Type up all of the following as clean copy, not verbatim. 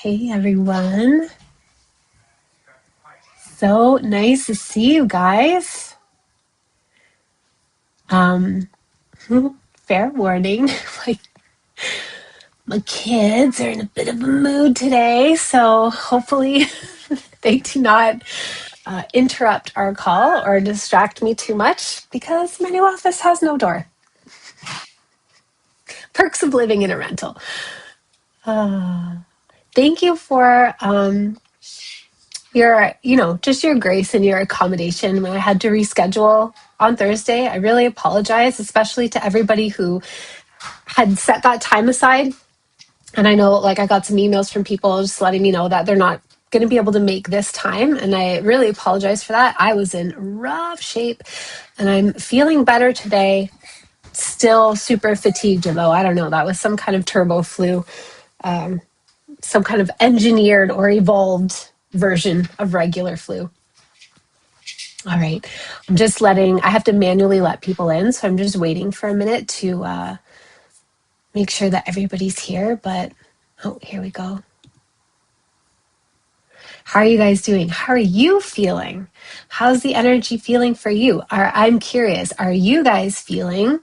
Hey everyone. So nice to see you guys. Um, Fair warning, like my kids are in a bit of a mood today, so hopefully they do not interrupt our call or distract me too much because my new office has no door. Perks of living in a rental. Uh, Thank you for just your grace and your accommodation when I had to reschedule on Thursday. I really apologize, especially to everybody who had set that time aside. And I know, like, I got some emails from people just letting me know that they're not going to be able to make this time. And I really apologize for that. I was in rough shape and I'm feeling better today. Still super fatigued, though. I don't know. That was some kind of turbo flu, some kind of engineered or evolved version of regular flu. All right. I have to manually let people in. So I'm just waiting for a minute to make sure that everybody's here. But, oh, here we go. How are you guys doing? How are you feeling? How's the energy feeling for you? I'm curious. Are you guys feeling?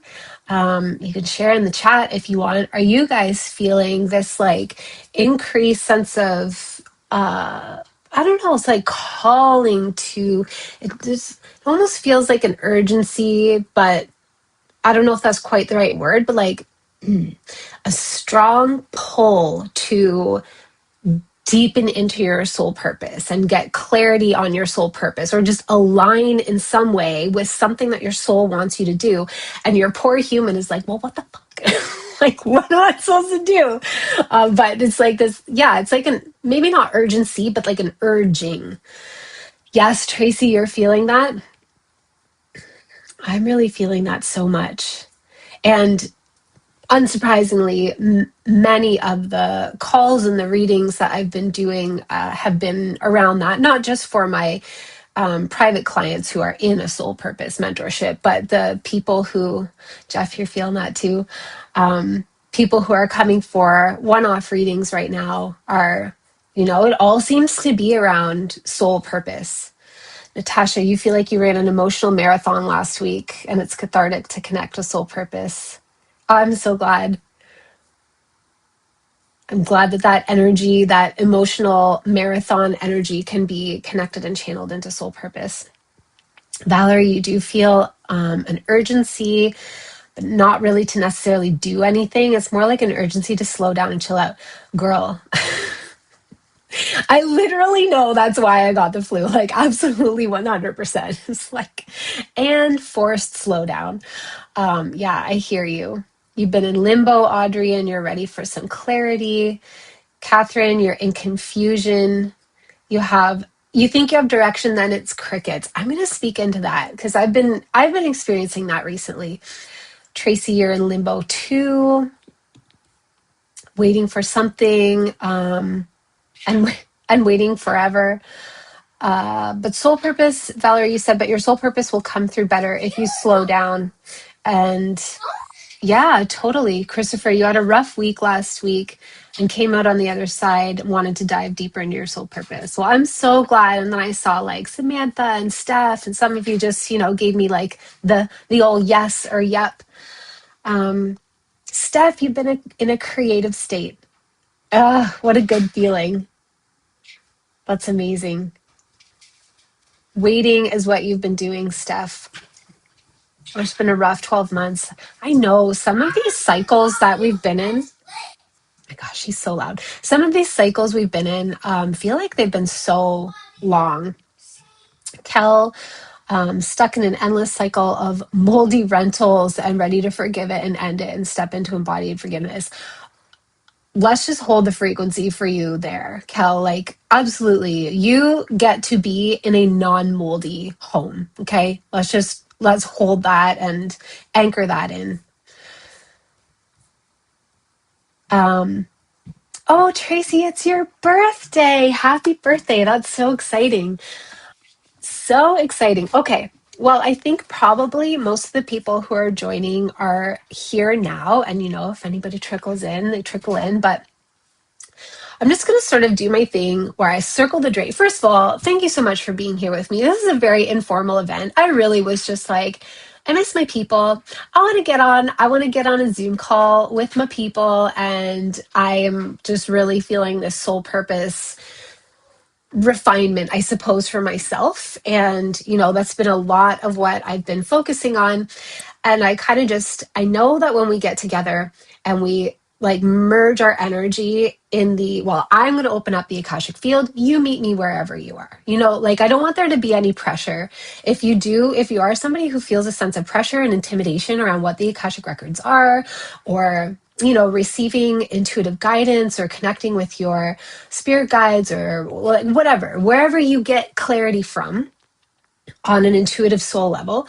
You can share in the chat if you want. Are you guys feeling this like increased sense of? I don't know. It's like calling to. It almost feels like an urgency, but I don't know if that's quite the right word. But like a strong pull to deepen into your soul purpose and get clarity on your soul purpose, or just align in some way with something that your soul wants you to do. And your poor human is like, well, what the fuck? Like, what am I supposed to do? But it's like this, yeah, it's like maybe not urgency, but like an urging. Yes, Tracy, you're feeling that. I'm really feeling that so much. And unsurprisingly, many of the calls and the readings that I've been doing have been around that, not just for my private clients who are in a soul purpose mentorship, but the people who, Jeff, you're feeling that too. People who are coming for one-off readings right now are, it all seems to be around soul purpose. Natasha, you feel like you ran an emotional marathon last week and it's cathartic to connect with soul purpose. I'm so glad. I'm glad that energy, that emotional marathon energy can be connected and channeled into soul purpose. Valerie, you do feel an urgency, but not really to necessarily do anything. It's more like an urgency to slow down and chill out. Girl, I literally know that's why I got the flu. Like, absolutely 100%. It's like, and forced slowdown. Yeah, I hear you. You've been in limbo, Audrey, and you're ready for some clarity. Catherine, you're in confusion. You think you have direction, then it's crickets. I'm going to speak into that because I've been experiencing that recently. Tracy, you're in limbo too, waiting for something, and waiting forever. But soul purpose, Valerie, you said, but your soul purpose will come through better if you slow down. And yeah, totally. Christopher, you had a rough week last week and came out on the other side, wanted to dive deeper into your soul purpose. Well, I'm so glad. And then I saw like Samantha and Steph, and some of you just, gave me like the old yes or yep. Steph, you've been in a creative state. What a good feeling. That's amazing. Waiting is what you've been doing, Steph. It's been a rough 12 months. I know some of these cycles that we've been in. My gosh, she's so loud. Some of these cycles we've been in feel like they've been so long. Kel, stuck in an endless cycle of moldy rentals and ready to forgive it and end it and step into embodied forgiveness. Let's just hold the frequency for you there, Kel. Like, absolutely. You get to be in a non-moldy home. Okay. Let's hold that and anchor that in. Oh, Tracy, it's your birthday. Happy birthday. That's so exciting. So exciting. Okay. Well, I think probably most of the people who are joining are here now. And, if anybody trickles in, they trickle in. But I'm just going to sort of do my thing where I circle the drain. First of all, thank you so much for being here with me. This is a very informal event. I really was just like, I miss my people. I want to get on a Zoom call with my people. And I am just really feeling this soul purpose refinement, I suppose, for myself. And, that's been a lot of what I've been focusing on. And I know that when we get together and we like merge our energy I'm going to open up the Akashic field, you meet me wherever you are. I don't want there to be any pressure. If you are somebody who feels a sense of pressure and intimidation around what the Akashic records are, or receiving intuitive guidance or connecting with your spirit guides or whatever, wherever you get clarity from on an intuitive soul level,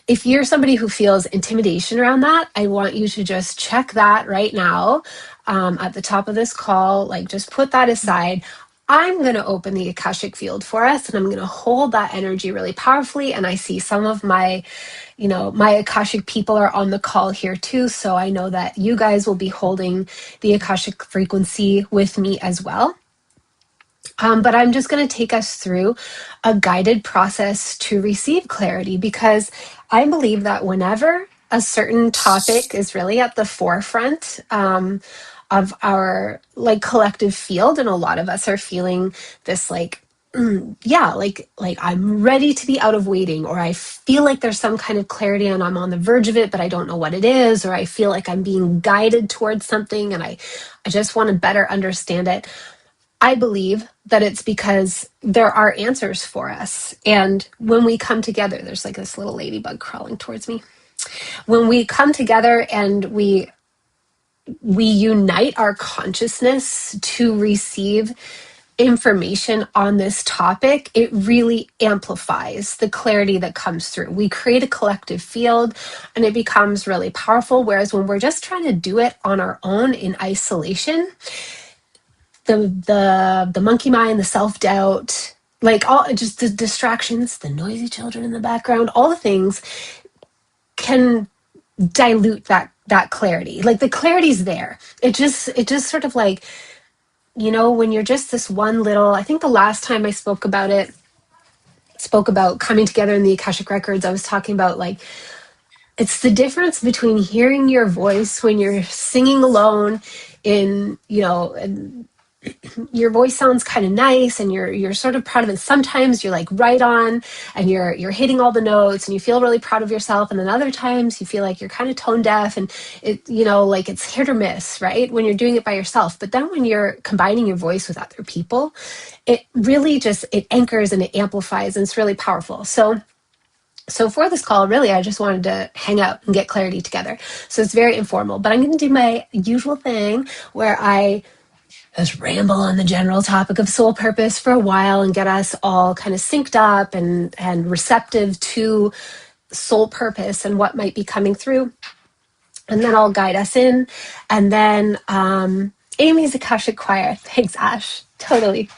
if you're somebody who feels intimidation around that, I want you to just check that right now at the top of this call. Like, just put that aside. I'm going to open the Akashic field for us, and I'm going to hold that energy really powerfully. And I see some of my Akashic people are on the call here too. So I know that you guys will be holding the Akashic frequency with me as well. But I'm just going to take us through a guided process to receive clarity, because I believe that whenever a certain topic is really at the forefront of our collective field, and a lot of us are feeling this I'm ready to be out of waiting, or I feel like there's some kind of clarity and I'm on the verge of it, but I don't know what it is, or I feel like I'm being guided towards something and I just want to better understand it. I believe that it's because there are answers for us. And when we come together, there's like this little ladybug crawling towards me. When we come together and we unite our consciousness to receive information on this topic, it really amplifies the clarity that comes through. We create a collective field and it becomes really powerful. Whereas when we're just trying to do it on our own in isolation, the monkey mind, the self-doubt, all just the distractions, the noisy children in the background, all the things can dilute that clarity. Like, the clarity's there. It just sort of when you're just this one little, I think the last time I spoke about coming together in the Akashic records, I was talking about it's the difference between hearing your voice when you're singing alone in, and your voice sounds kind of nice and you're sort of proud of it. Sometimes you're right on and you're hitting all the notes and you feel really proud of yourself. And then other times you feel like you're kind of tone deaf and it's hit or miss, right? When you're doing it by yourself. But then when you're combining your voice with other people, it really it anchors and it amplifies, and it's really powerful. So for this call, really, I just wanted to hang out and get clarity together. So it's very informal, but I'm going to do my usual thing where I just ramble on the general topic of soul purpose for a while and get us all kind of synced up and receptive to soul purpose and what might be coming through. And then I'll guide us in. And then Amy's Akashic Choir. Thanks, Ash. Totally.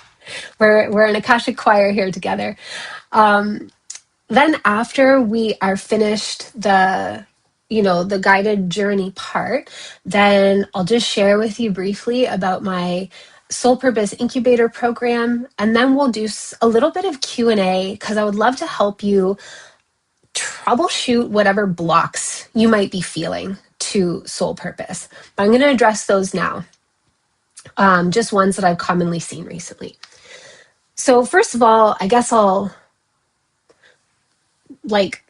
We're an Akashic Choir here together. Then after we are finished the guided journey part, then I'll just share with you briefly about my Soul Purpose Incubator program, and then we'll do a little bit of Q&A, because I would love to help you troubleshoot whatever blocks you might be feeling to soul purpose. But I'm going to address those now, just ones that I've commonly seen recently. So first of all, I guess I'll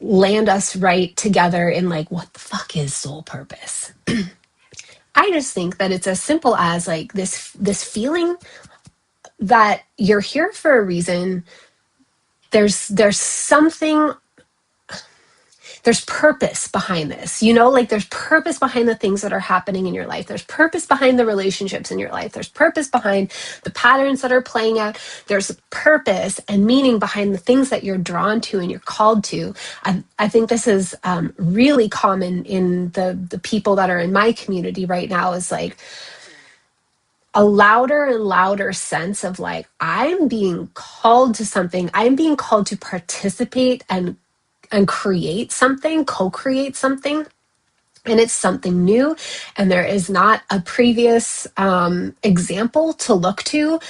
land us right together in what the fuck is soul purpose? I just think that it's as simple as this feeling that you're here for a reason. There's something, there's purpose behind this, there's purpose behind the things that are happening in your life. There's purpose behind the relationships in your life. There's purpose behind the patterns that are playing out. There's purpose and meaning behind the things that you're drawn to and you're called to. I think this is really common in the people that are in my community right now, is a louder and louder sense of I'm being called to something. I'm being called to participate and create something, co-create something. and it's something new, and there is not a previous example to look to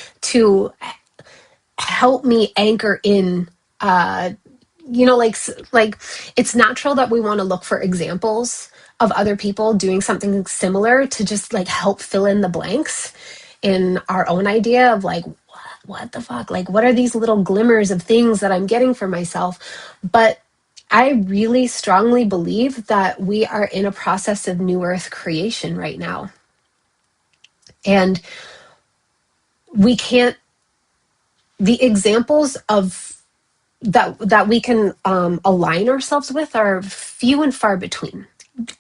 help me anchor in like it's natural that we want to look for examples of other people doing something similar to just like help fill in the blanks in our own idea of like what the fuck, like what are these little glimmers of things that I'm getting for myself. But I really strongly believe that we are in a process of new earth creation right now, and we can't the examples of that we can align ourselves with are few and far between.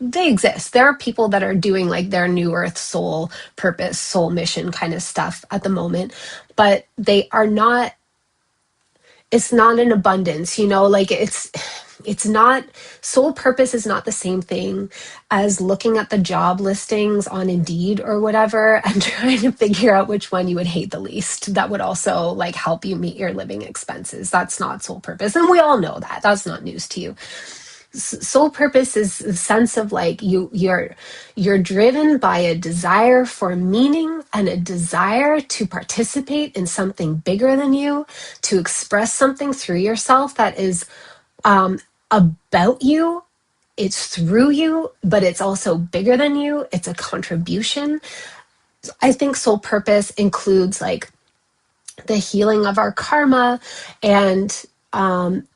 They exist. There are people that are doing like their new earth soul purpose, soul mission kind of stuff at the moment, but they are not, it's not in abundance, like it's not, soul purpose is not the same thing as looking at the job listings on Indeed or whatever and trying to figure out which one you would hate the least that would also like help you meet your living expenses. That's not soul purpose, and we all know that. That's not news to you. Soul purpose is the sense of like you're driven by a desire for meaning and a desire to participate in something bigger than you, to express something through yourself that is about you. It's through you, but it's also bigger than you. It's a contribution. I think soul purpose includes like the healing of our karma and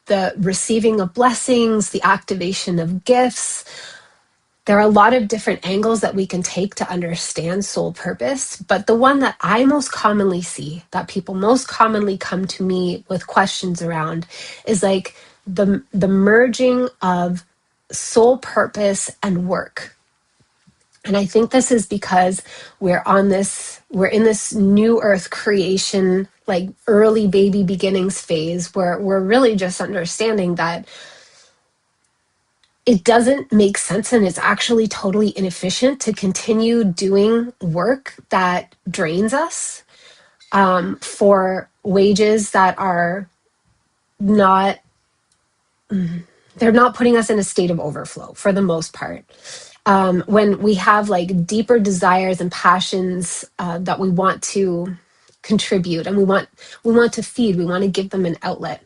the receiving of blessings, the activation of gifts. There are a lot of different angles that we can take to understand soul purpose, but the one that I most commonly see, that people most commonly come to me with questions around, is like the merging of soul purpose and work. And I think this is because we're in this new earth creation, like early baby beginnings phase, where we're really just understanding that it doesn't make sense and it's actually totally inefficient to continue doing work that drains us for wages that are not, they're not putting us in a state of overflow for the most part. When we have like deeper desires and passions that we want to contribute, and we want to feed, we want to give them an outlet.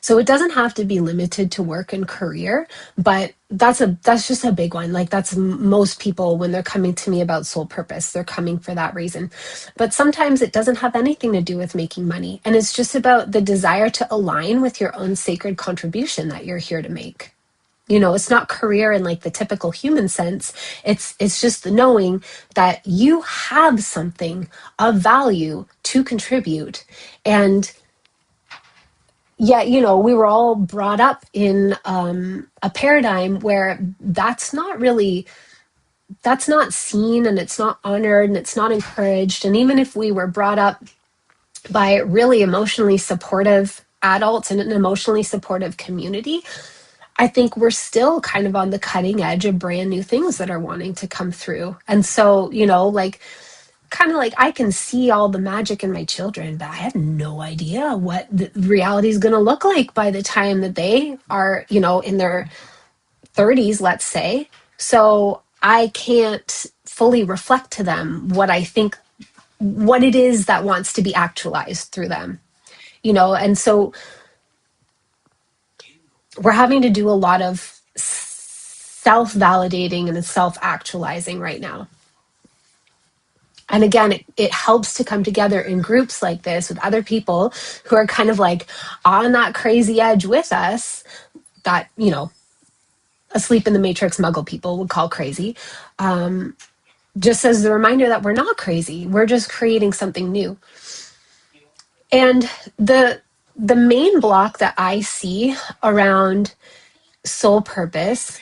So it doesn't have to be limited to work and career, but that's just a big one. Like that's most people when they're coming to me about soul purpose, they're coming for that reason. But sometimes it doesn't have anything to do with making money, and it's just about the desire to align with your own sacred contribution that you're here to make. It's not career in like the typical human sense. It's just the knowing that you have something of value to contribute. And yet, we were all brought up in a paradigm where that's not seen, and it's not honored, and it's not encouraged. And even if we were brought up by really emotionally supportive adults in an emotionally supportive community, I think we're still kind of on the cutting edge of brand new things that are wanting to come through. And so, like kind of like I can see all the magic in my children, but I have no idea what the reality is going to look like by the time that they are, in their 30s, let's say. So I can't fully reflect to them what I think, what it is that wants to be actualized through them, and so we're having to do a lot of self-validating and self-actualizing right now. And again, it helps to come together in groups like this with other people who are kind of like on that crazy edge with us that, asleep in the matrix muggle people would call crazy. Just as a reminder that we're not crazy. We're just creating something new. And the main block that I see around soul purpose,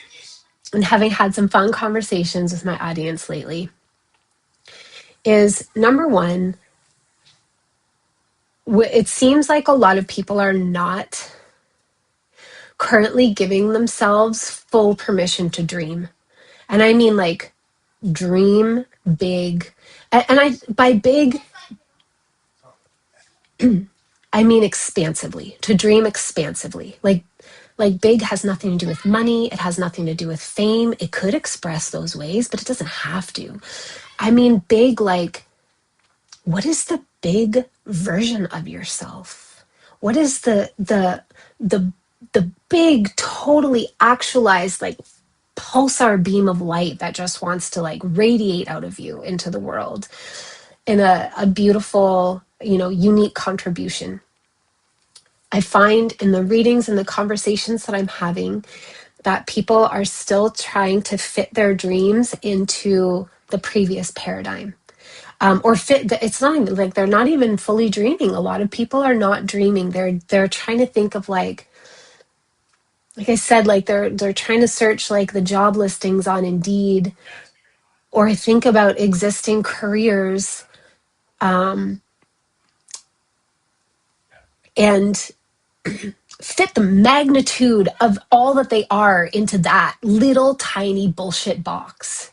and having had some fun conversations with my audience lately, is number one, it seems like a lot of people are not currently giving themselves full permission to dream. And I mean like dream big. And by big, I mean expansively, to dream expansively. Like Like big has nothing to do with money. It has nothing to do with fame. It could express those ways, but it doesn't have to. I mean, big, like, what is the big version of yourself? What is the the big, totally actualized, like, pulsar beam of light that just wants to like radiate out of you into the world in a beautiful, unique contribution? I find in the readings and the conversations that I'm having that people are still trying to fit their dreams into the previous paradigm. Or fit it's not even like they're not even fully dreaming. A lot of people are not dreaming. They're trying to think of like I said, like they're trying to search like the job listings on Indeed, or think about existing careers, um, and fit the magnitude of all that they are into that little tiny bullshit box.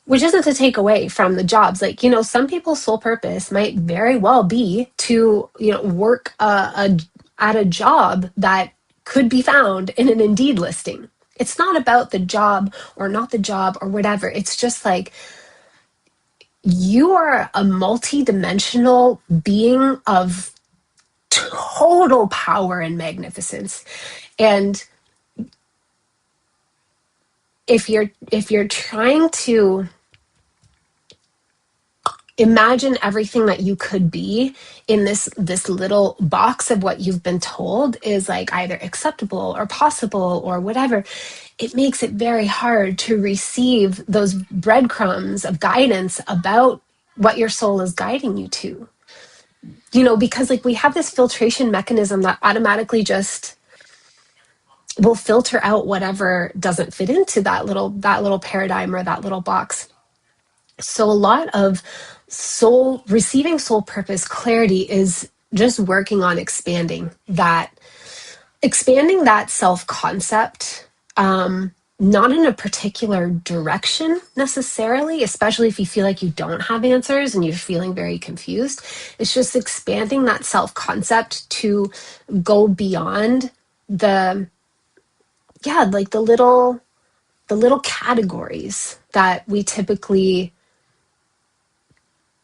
Which isn't to take away from the jobs. Like, some people's sole purpose might very well be to, work at a job that could be found in an Indeed listing. It's not about the job or not the job or whatever. It's just like you are a multi-dimensional being of total power and magnificence. And if you're trying to imagine everything that you could be in this little box of what you've been told is like either acceptable or possible or whatever, it makes it very hard to receive those breadcrumbs of guidance about what your soul is guiding you to. Because like we have this filtration mechanism that automatically just will filter out whatever doesn't fit into that little paradigm or that little box. So a lot of receiving soul purpose clarity is just working on expanding that self concept, not in a particular direction necessarily, especially if you feel like you don't have answers and you're feeling very confused. It's just expanding that self concept to go beyond the, yeah, like the little categories that we typically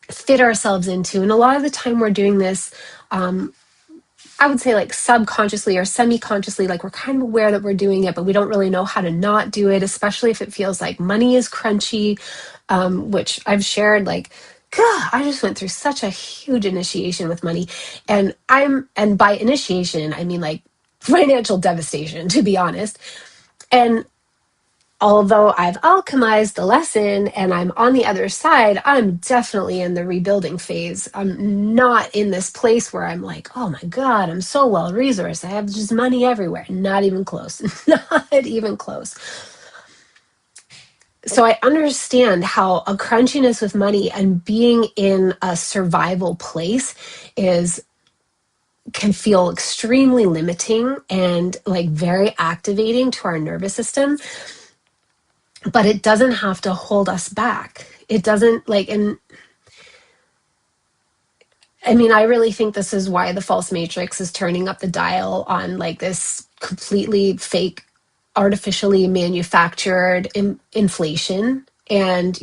fit ourselves into. And a lot of the time we're doing this, I would say like subconsciously or semi-consciously, like we're kind of aware that we're doing it, but we don't really know how to not do it, especially if it feels like money is crunchy, which I've shared. Like, God, I just went through such a huge initiation with money. And by initiation, I mean like financial devastation, to be honest. And although I've alchemized the lesson and I'm on the other side, I'm definitely in the rebuilding phase. I'm not in this place where I'm like, oh my God, I'm so well resourced. I have just money everywhere. Not even close. Not even close. So I understand how a crunchiness with money and being in a survival place can feel extremely limiting and like very activating to our nervous system. But it doesn't have to hold us back. It doesn't and I mean, I really think this is why the false matrix is turning up the dial on like this completely fake, artificially manufactured inflation and,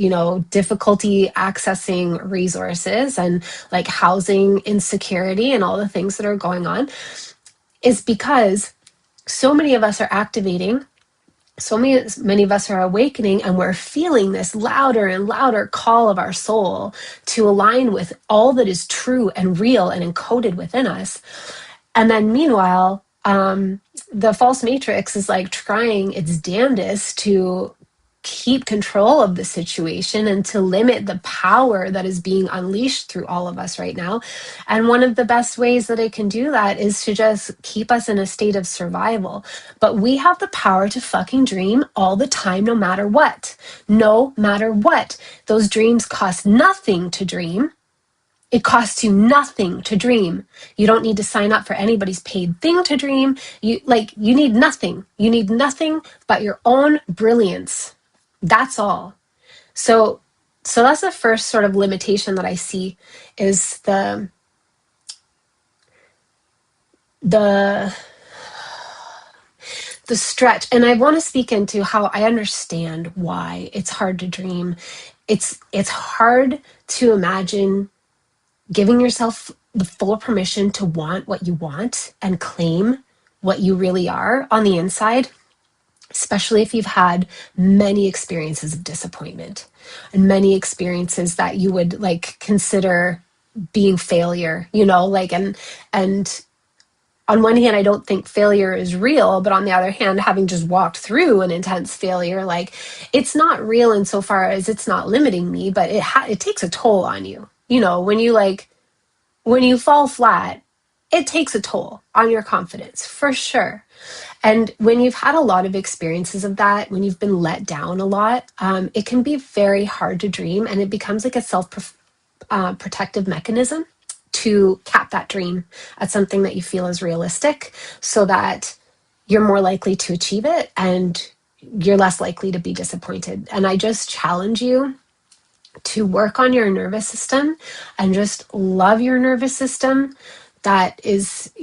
difficulty accessing resources and like housing insecurity and all the things that are going on, is because so many of us are activating, so many of us are awakening, and we're feeling this louder and louder call of our soul to align with all that is true and real and encoded within us. And then meanwhile, the false matrix is like trying its damnedest to keep control of the situation and to limit the power that is being unleashed through all of us right now. And one of the best ways that it can do that is to just keep us in a state of survival. But we have the power to fucking dream all the time, no matter what. No matter what. Those dreams cost nothing to dream. It costs you nothing to dream. You don't need to sign up for anybody's paid thing to dream. You need nothing. You need nothing but your own brilliance. That's all. So that's the first sort of limitation that I see, is the the stretch. And I want to speak into how I understand why it's hard to dream. It's hard to imagine giving yourself the full permission to want what you want and claim what you really are on the inside, especially if you've had many experiences of disappointment and many experiences that you would like consider being failure, like, and on one hand, I don't think failure is real, but on the other hand, having just walked through an intense failure, like, it's not real insofar as it's not limiting me, but it takes a toll on you. When you fall flat, it takes a toll on your confidence for sure. And when you've had a lot of experiences of that, when you've been let down a lot, it can be very hard to dream, and it becomes like a protective mechanism to cap that dream at something that you feel is realistic, so that you're more likely to achieve it and you're less likely to be disappointed. And I just challenge you to work on your nervous system and just love your nervous system that is,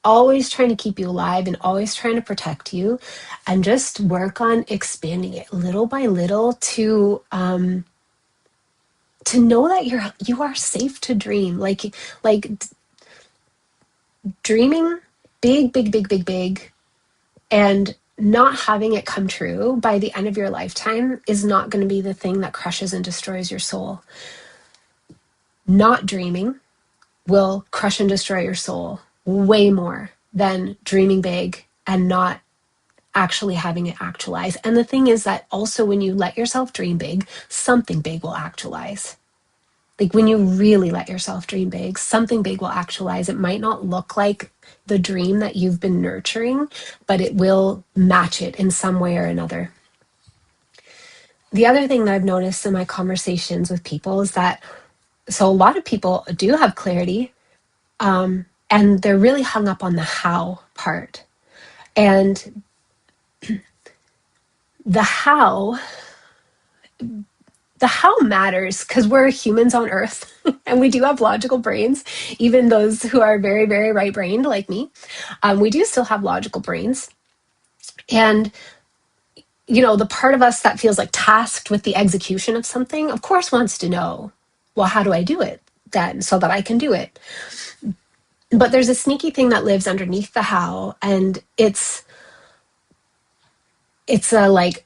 always trying to keep you alive and always trying to protect you, and just work on expanding it little by little to know that you are safe to dream. Like dreaming big, big, big, big, big, and not having it come true by the end of your lifetime is not going to be the thing that crushes and destroys your soul. Not dreaming will crush and destroy your soul way more than dreaming big and not actually having it actualize. And the thing is that also when you let yourself dream big, something big will actualize. Like when you really let yourself dream big, something big will actualize. It might not look like the dream that you've been nurturing, but it will match it in some way or another. The other thing that I've noticed in my conversations with people is that, so a lot of people do have clarity, and they're really hung up on the how part. And the how matters because we're humans on earth and we do have logical brains. Even those who are very, very right-brained like me, we do still have logical brains. And the part of us that feels like tasked with the execution of something, of course, wants to know, well, how do I do it then so that I can do it? But there's a sneaky thing that lives underneath the how, and it's a like,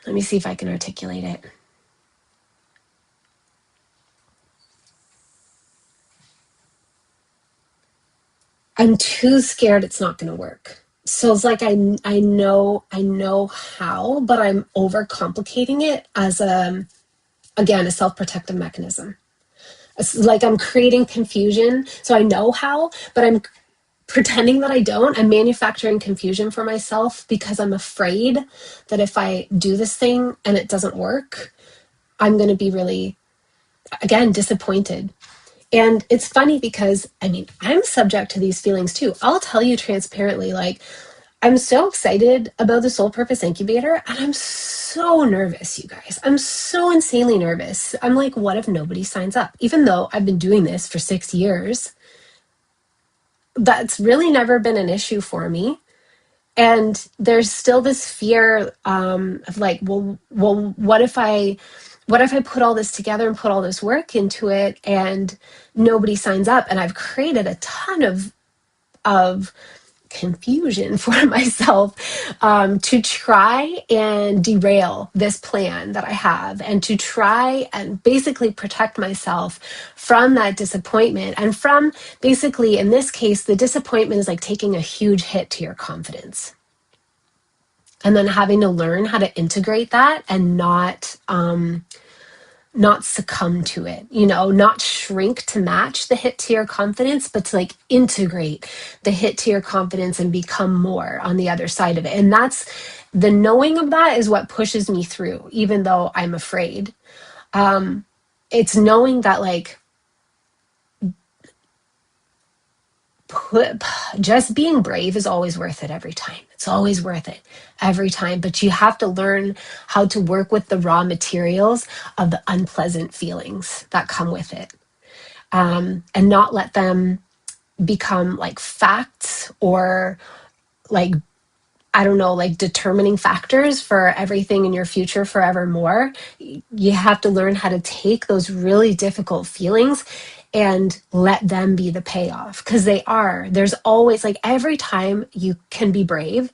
let me see if I can articulate it. I'm too scared it's not going to work. So it's like I know how, but I'm overcomplicating it as a self-protective mechanism. It's like I'm creating confusion. So I know how, but I'm pretending that I don't. I'm manufacturing confusion for myself because I'm afraid that if I do this thing and it doesn't work, I'm going to be really, again, disappointed. And it's funny because, I'm subject to these feelings too. I'll tell you transparently, like, I'm so excited about the Soul Purpose Incubator, and I'm so nervous, you guys. I'm so insanely nervous. I'm like, what if nobody signs up? Even though I've been doing this for 6 years, that's really never been an issue for me. And there's still this fear of like, well, what if I put all this together and put all this work into it and nobody signs up? And I've created a ton of confusion for myself to try and derail this plan that I have, and to try and basically protect myself from that disappointment, and from basically, in this case, the disappointment is like taking a huge hit to your confidence, and then having to learn how to integrate that and not succumb to it, not shrink to match the hit to your confidence, but to like integrate the hit to your confidence and become more on the other side of it. And that's the knowing of that is what pushes me through, even though I'm afraid. It's knowing that like just being brave is always worth it every time. It's always worth it every time. But you have to learn how to work with the raw materials of the unpleasant feelings that come with it, and not let them become like facts or like I don't know, like determining factors for everything in your future forevermore. You have to learn how to take those really difficult feelings and let them be the payoff, because they are. There's always, like, every time you can be brave,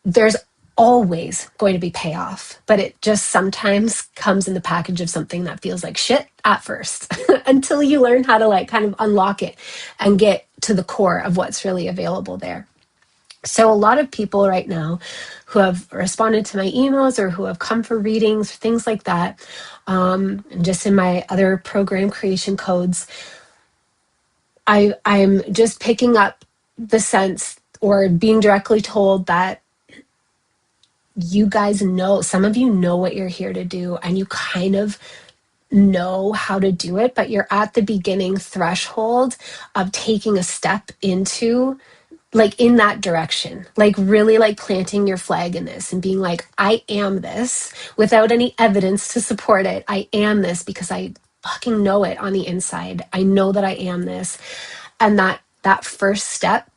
there's always going to be payoff, but it just sometimes comes in the package of something that feels like shit at first until you learn how to, like, kind of unlock it and get to the core of what's really available there. So a lot of people right now who have responded to my emails or who have come for readings, things like that, and just in my other program creation codes, I'm just picking up the sense or being directly told that you guys know, some of you know what you're here to do, and you kind of know how to do it, but you're at the beginning threshold of taking a step into, like, in that direction, like really like planting your flag in this and being like, I am this, without any evidence to support it. I am this because I fucking know it on the inside. I know that I am this. And that first step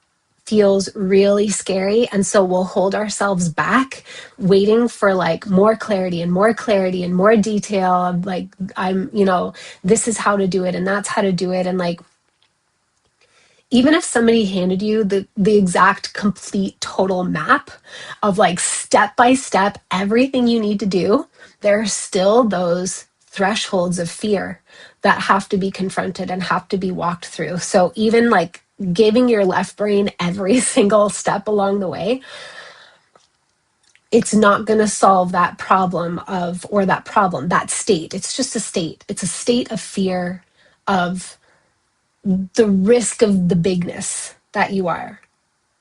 feels really scary, and so we'll hold ourselves back waiting for, like, more clarity and more clarity and more detail of, like, I'm, this is how to do it and that's how to do it. And, like, even if somebody handed you the exact complete total map of, like, step by step everything you need to do, there are still those thresholds of fear that have to be confronted and have to be walked through. So even, like, giving your left brain every single step along the way, it's not going to solve that problem that state. It's just a state. It's a state of fear, of the risk of the bigness that you are.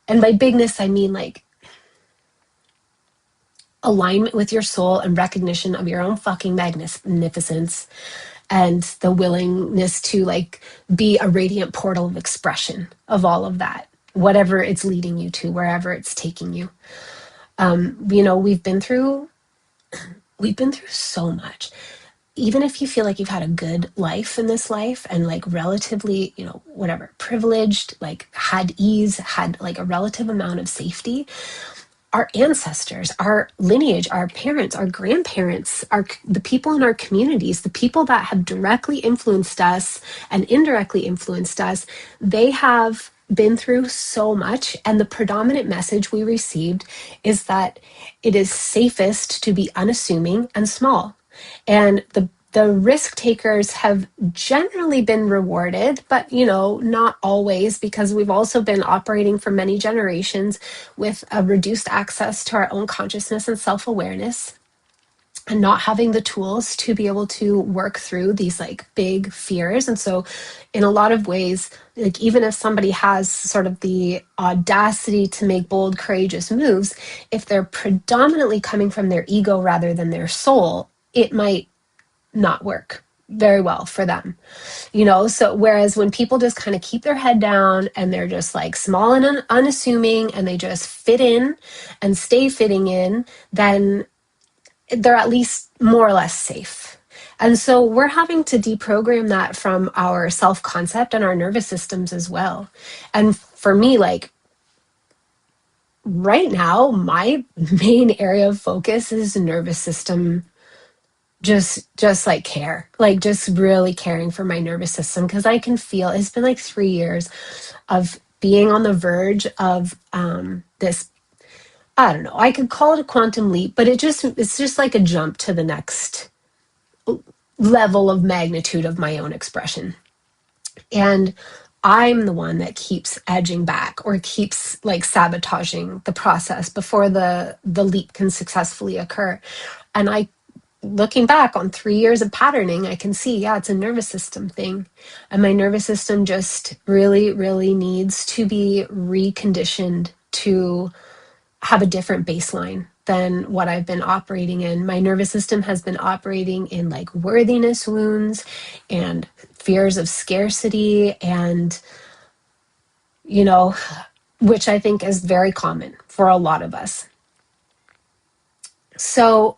And by bigness, I mean, like, alignment with your soul and recognition of your own fucking magnificence, and the willingness to, like, be a radiant portal of expression of all of that, whatever it's leading you to, wherever it's taking you. We've been through so much. Even if you feel like you've had a good life in this life and, like, relatively, whatever, privileged, like, had ease, had, like, a relative amount of safety, our ancestors, our lineage, our parents, our grandparents, the people in our communities, the people that have directly influenced us and indirectly influenced us, they have been through so much. And the predominant message we received is that it is safest to be unassuming and small. And the risk takers have generally been rewarded, but, not always, because we've also been operating for many generations with a reduced access to our own consciousness and self-awareness, and not having the tools to be able to work through these, like, big fears. And so in a lot of ways, like, even if somebody has sort of the audacity to make bold, courageous moves, if they're predominantly coming from their ego rather than their soul, it might not work very well for them, so whereas when people just kind of keep their head down and they're just, like, small and unassuming, and they just fit in and stay fitting in, then they're at least more or less safe. And so we're having to deprogram that from our self-concept and our nervous systems as well. And for me, like, right now, my main area of focus is nervous system, just like care, like, just really caring for my nervous system, because I can feel it's been like 3 years of being on the verge of this, I don't know, I could call it a quantum leap, but it's just like a jump to the next level of magnitude of my own expression. And I'm the one that keeps edging back or keeps, like, sabotaging the process before the leap can successfully occur. And looking back on 3 years of patterning, I can see, yeah, it's a nervous system thing. And my nervous system just really, really needs to be reconditioned to have a different baseline than what I've been operating in. My nervous system has been operating in, like, worthiness wounds and fears of scarcity, and, which I think is very common for a lot of us. So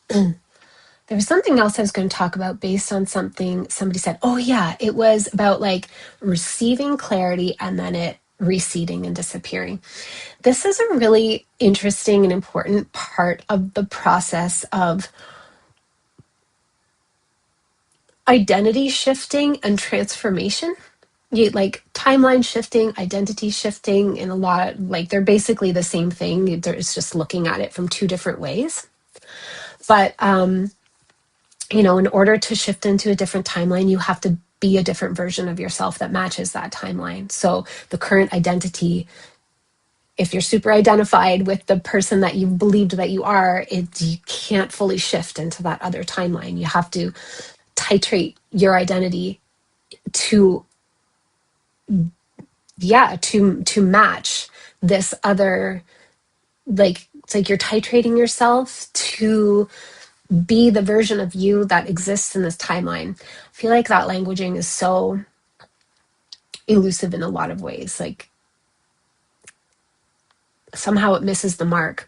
there was something else I was going to talk about based on something somebody said. Oh yeah, it was about, like, receiving clarity and then it receding and disappearing. This is a really interesting and important part of the process of identity shifting and transformation. You like timeline shifting, identity shifting, and a lot like they're basically the same thing. It's just looking at it from two different ways. But in order to shift into a different timeline, you have to be a different version of yourself that matches that timeline. So the current identity, if you're super identified with the person that you've believed that you are, you can't fully shift into that other timeline. You have to titrate your identity to match this other, like it's like you're titrating yourself to be the version of you that exists in this timeline. I feel like that languaging is so elusive in a lot of ways. Like somehow it misses the mark.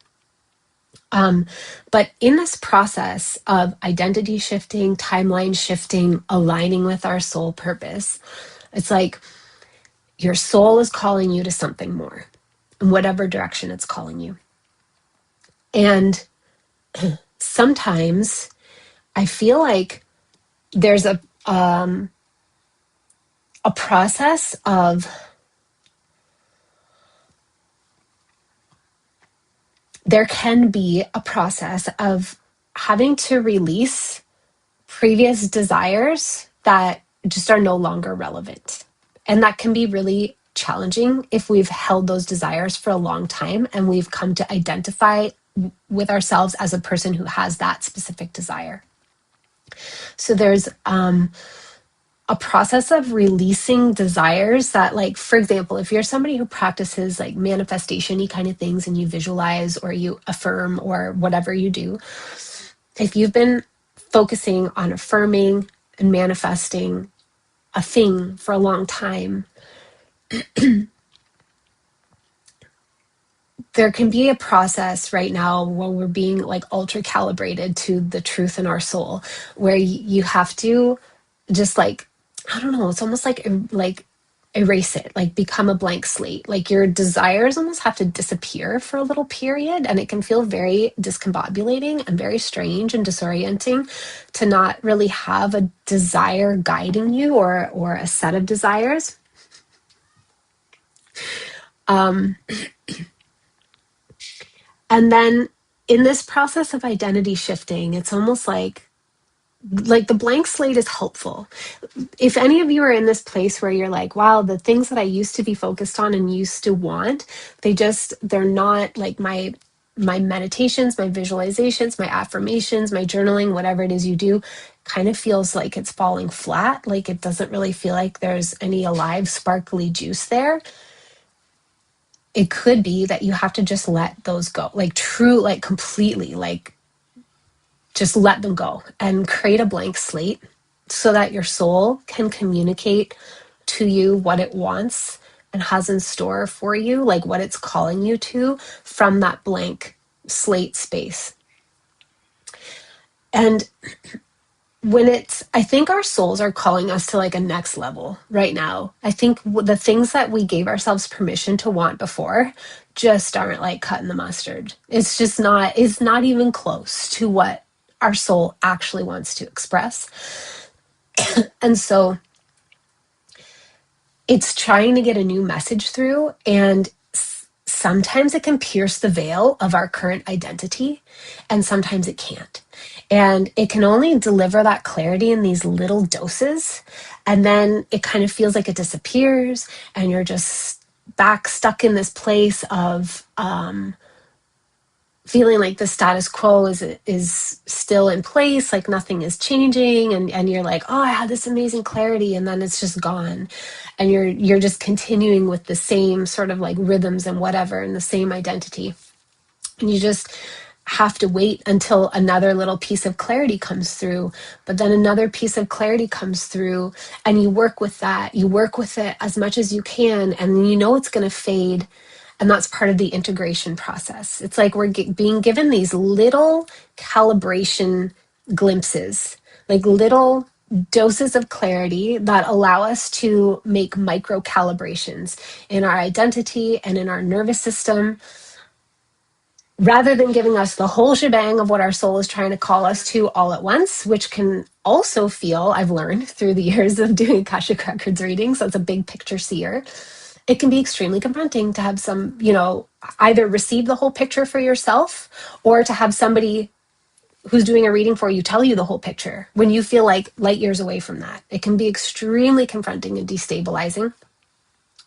But in this process of identity shifting, timeline shifting, aligning with our soul purpose, it's like your soul is calling you to something more in whatever direction it's calling you. And sometimes I feel like there's a process of there can be a process of having to release previous desires that just are no longer relevant. And that can be really challenging if we've held those desires for a long time and we've come to identify with ourselves as a person who has that specific desire. So there's a process of releasing desires that, like, for example, if you're somebody who practices like manifestation-y kind of things and you visualize or you affirm or whatever you do, if you've been focusing on affirming and manifesting a thing for a long time, there can be a process right now where we're being like ultra calibrated to the truth in our soul, where you have to just like, I don't know, it's almost like erase it, like become a blank slate. Like your desires almost have to disappear for a little period, and it can feel very discombobulating and very strange and disorienting to not really have a desire guiding you or a set of desires. And then in this process of identity shifting, it's almost like the blank slate is helpful. If any of you are in this place where you're like, wow, the things that I used to be focused on and used to want, they're not like my meditations, my visualizations, my affirmations, my journaling, whatever it is you do, kind of feels like it's falling flat. Like it doesn't really feel like there's any alive, sparkly juice there. It could be that you have to just let those go, like true, like completely, like just let them go and create a blank slate so that your soul can communicate to you what it wants and has in store for you, like what it's calling you to from that blank slate space. And I think our souls are calling us to like a next level right now. I think the things that we gave ourselves permission to want before just aren't like cutting the mustard. It's not even close to what our soul actually wants to express. And so it's trying to get a new message through, and sometimes it can pierce the veil of our current identity, and sometimes it can't. And it can only deliver that clarity in these little doses, and then it kind of feels like it disappears, and you're just back stuck in this place of feeling like the status quo is still in place, like nothing is changing, and you're like, oh, I had this amazing clarity, and then it's just gone, and you're just continuing with the same sort of like rhythms and whatever, and the same identity, and you just have to wait until another little piece of clarity comes through, but then another piece of clarity comes through, and you work with that, you work with it as much as you can, and you know it's going to fade. And that's part of the integration process. It's like we're being given these little calibration glimpses, like little doses of clarity that allow us to make micro calibrations in our identity and in our nervous system, rather than giving us the whole shebang of what our soul is trying to call us to all at once, which can also feel, I've learned through the years of doing Akashic Records readings as a big picture seer, it can be extremely confronting to have some, either receive the whole picture for yourself or to have somebody who's doing a reading for you tell you the whole picture when you feel like light years away from that. It can be extremely confronting and destabilizing.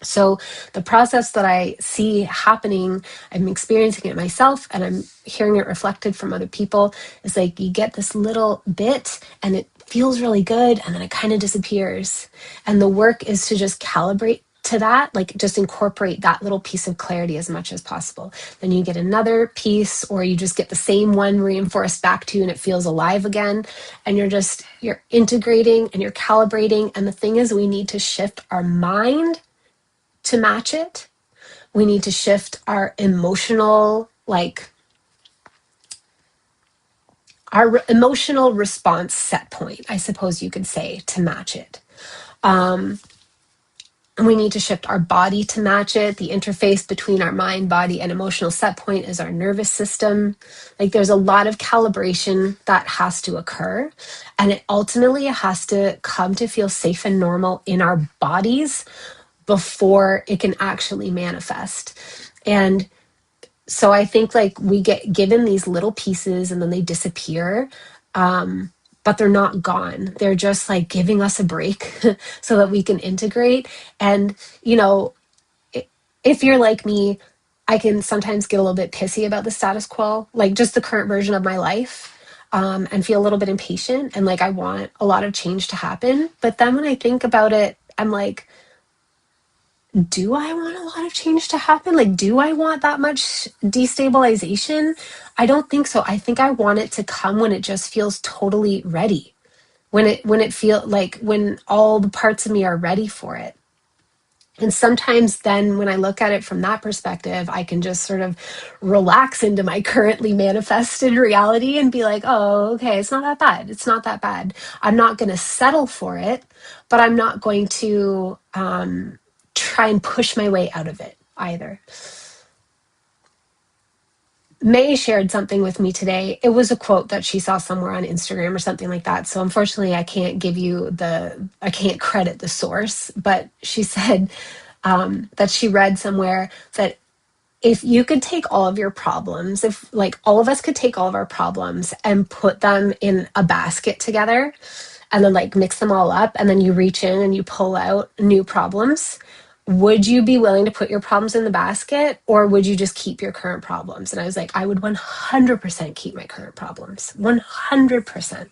So the process that I see happening, I'm experiencing it myself and I'm hearing it reflected from other people, is like you get this little bit and it feels really good and then it kind of disappears. And the work is to just calibrate to that, like just incorporate that little piece of clarity as much as possible. Then you get another piece, or you just get the same one reinforced back to you and it feels alive again. And you're integrating and you're calibrating. And the thing is, we need to shift our mind to match it. We need to shift our emotional, our emotional response set point, I suppose you could say, to match it. We need to shift our body to match it. The interface between our mind, body, and emotional set point is our nervous system. Like there's a lot of calibration that has to occur. And it ultimately has to come to feel safe and normal in our bodies before it can actually manifest. And so I think like we get given these little pieces and then they disappear. But they're not gone. They're just like giving us a break so that we can integrate. And, if you're like me, I can sometimes get a little bit pissy about the status quo, like just the current version of my life, and feel a little bit impatient. And like, I want a lot of change to happen. But then when I think about it, I'm like, do I want a lot of change to happen? Like, do I want that much destabilization? I don't think so. I think I want it to come when it just feels totally ready. When all the parts of me are ready for it. And sometimes then when I look at it from that perspective, I can just sort of relax into my currently manifested reality and be like, oh, okay, it's not that bad. It's not that bad. I'm not going to settle for it, but I'm not going to try and push my way out of it either. May shared something with me today. It was a quote that she saw somewhere on Instagram or something like that. So unfortunately, I can't credit the source, but she said that she read somewhere that if you could take all of your problems, if like all of us could take all of our problems and put them in a basket together and then like mix them all up and then you reach in and you pull out new problems, would you be willing to put your problems in the basket or would you just keep your current problems? And I was like, I would 100% keep my current problems, 100%.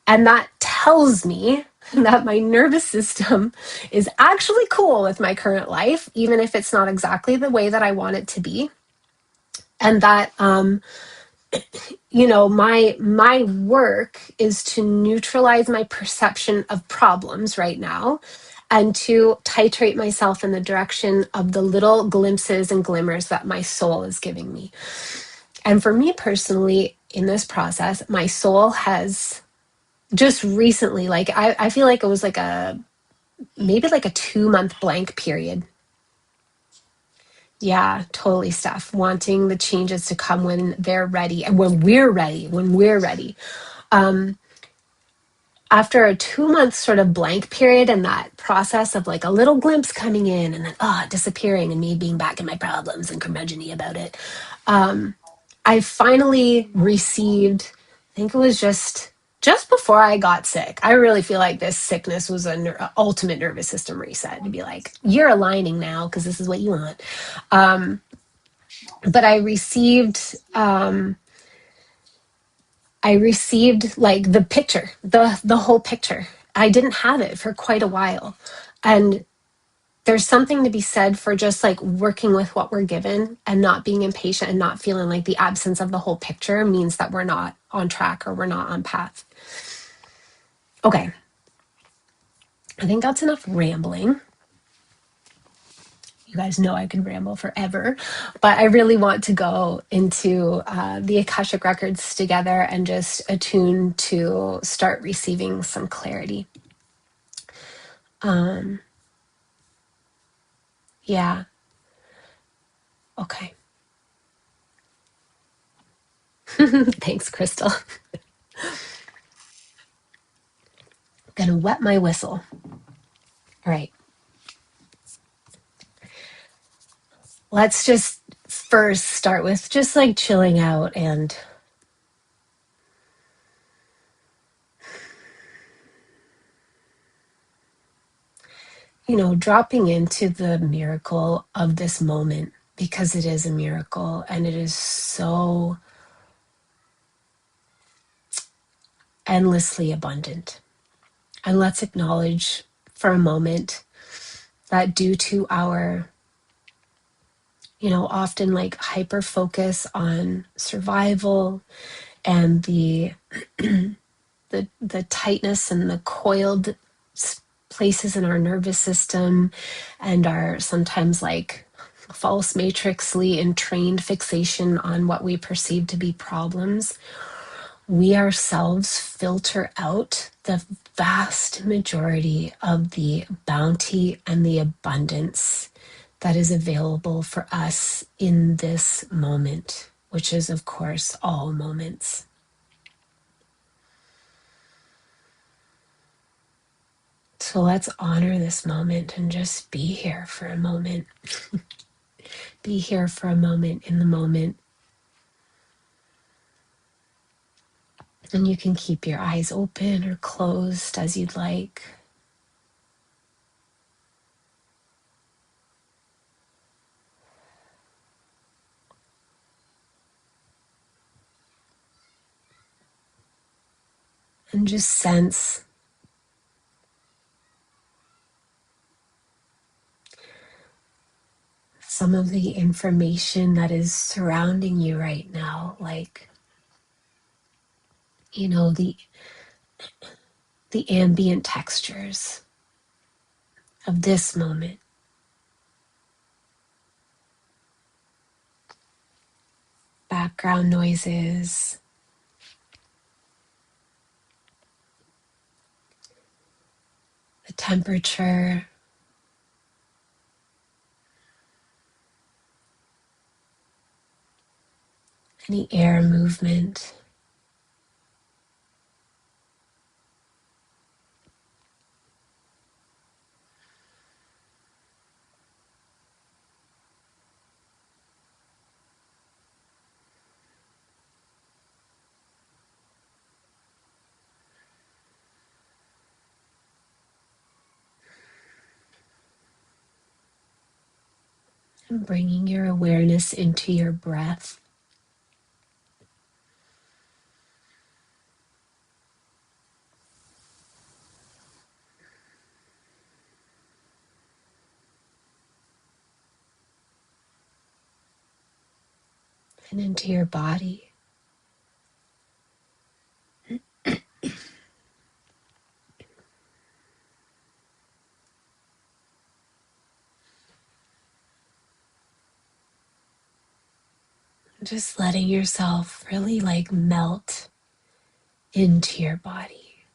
And that tells me that my nervous system is actually cool with my current life, even if it's not exactly the way that I want it to be. And that, my work is to neutralize my perception of problems right now and to titrate myself in the direction of the little glimpses and glimmers that my soul is giving me. And for me personally, in this process, my soul has just recently, like I feel like it was maybe like a 2-month blank period. Yeah, totally, Steph. Wanting the changes to come when they're ready and when we're ready. After a 2-month sort of blank period and that process of like a little glimpse coming in and then disappearing and me being back in my problems and curmudgeon-y about it, I finally received, I think it was just before I got sick. I really feel like this sickness was an ultimate nervous system reset to be like, you're aligning now because this is what you want. But I received like the picture, the whole picture. I didn't have it for quite a while. And there's something to be said for just like working with what we're given and not being impatient and not feeling like the absence of the whole picture means that we're not on track or we're not on path. Okay. I think that's enough rambling. you guys know I can ramble forever, but I really want to go into the Akashic records together and just attune to start receiving some clarity. Yeah. Okay. Thanks, Crystal. I'm gonna wet my whistle. All right. Let's just first start with just like chilling out and dropping into the miracle of this moment, because it is a miracle and it is so endlessly abundant. And let's acknowledge for a moment that due to our, often like hyper focus on survival and the tightness and the coiled places in our nervous system, and our sometimes like false matrixly entrained fixation on what we perceive to be problems, we ourselves filter out the vast majority of the bounty and the abundance that is available for us in this moment, which is, of course, all moments. So let's honor this moment and just be here for a moment. Be here for a moment in the moment. And you can keep your eyes open or closed as you'd like. And just sense some of the information that is surrounding you right now, like, the ambient textures of this moment. Background noises, the temperature, any air movement. And bringing your awareness into your breath. And into your body. Just letting yourself really like melt into your body.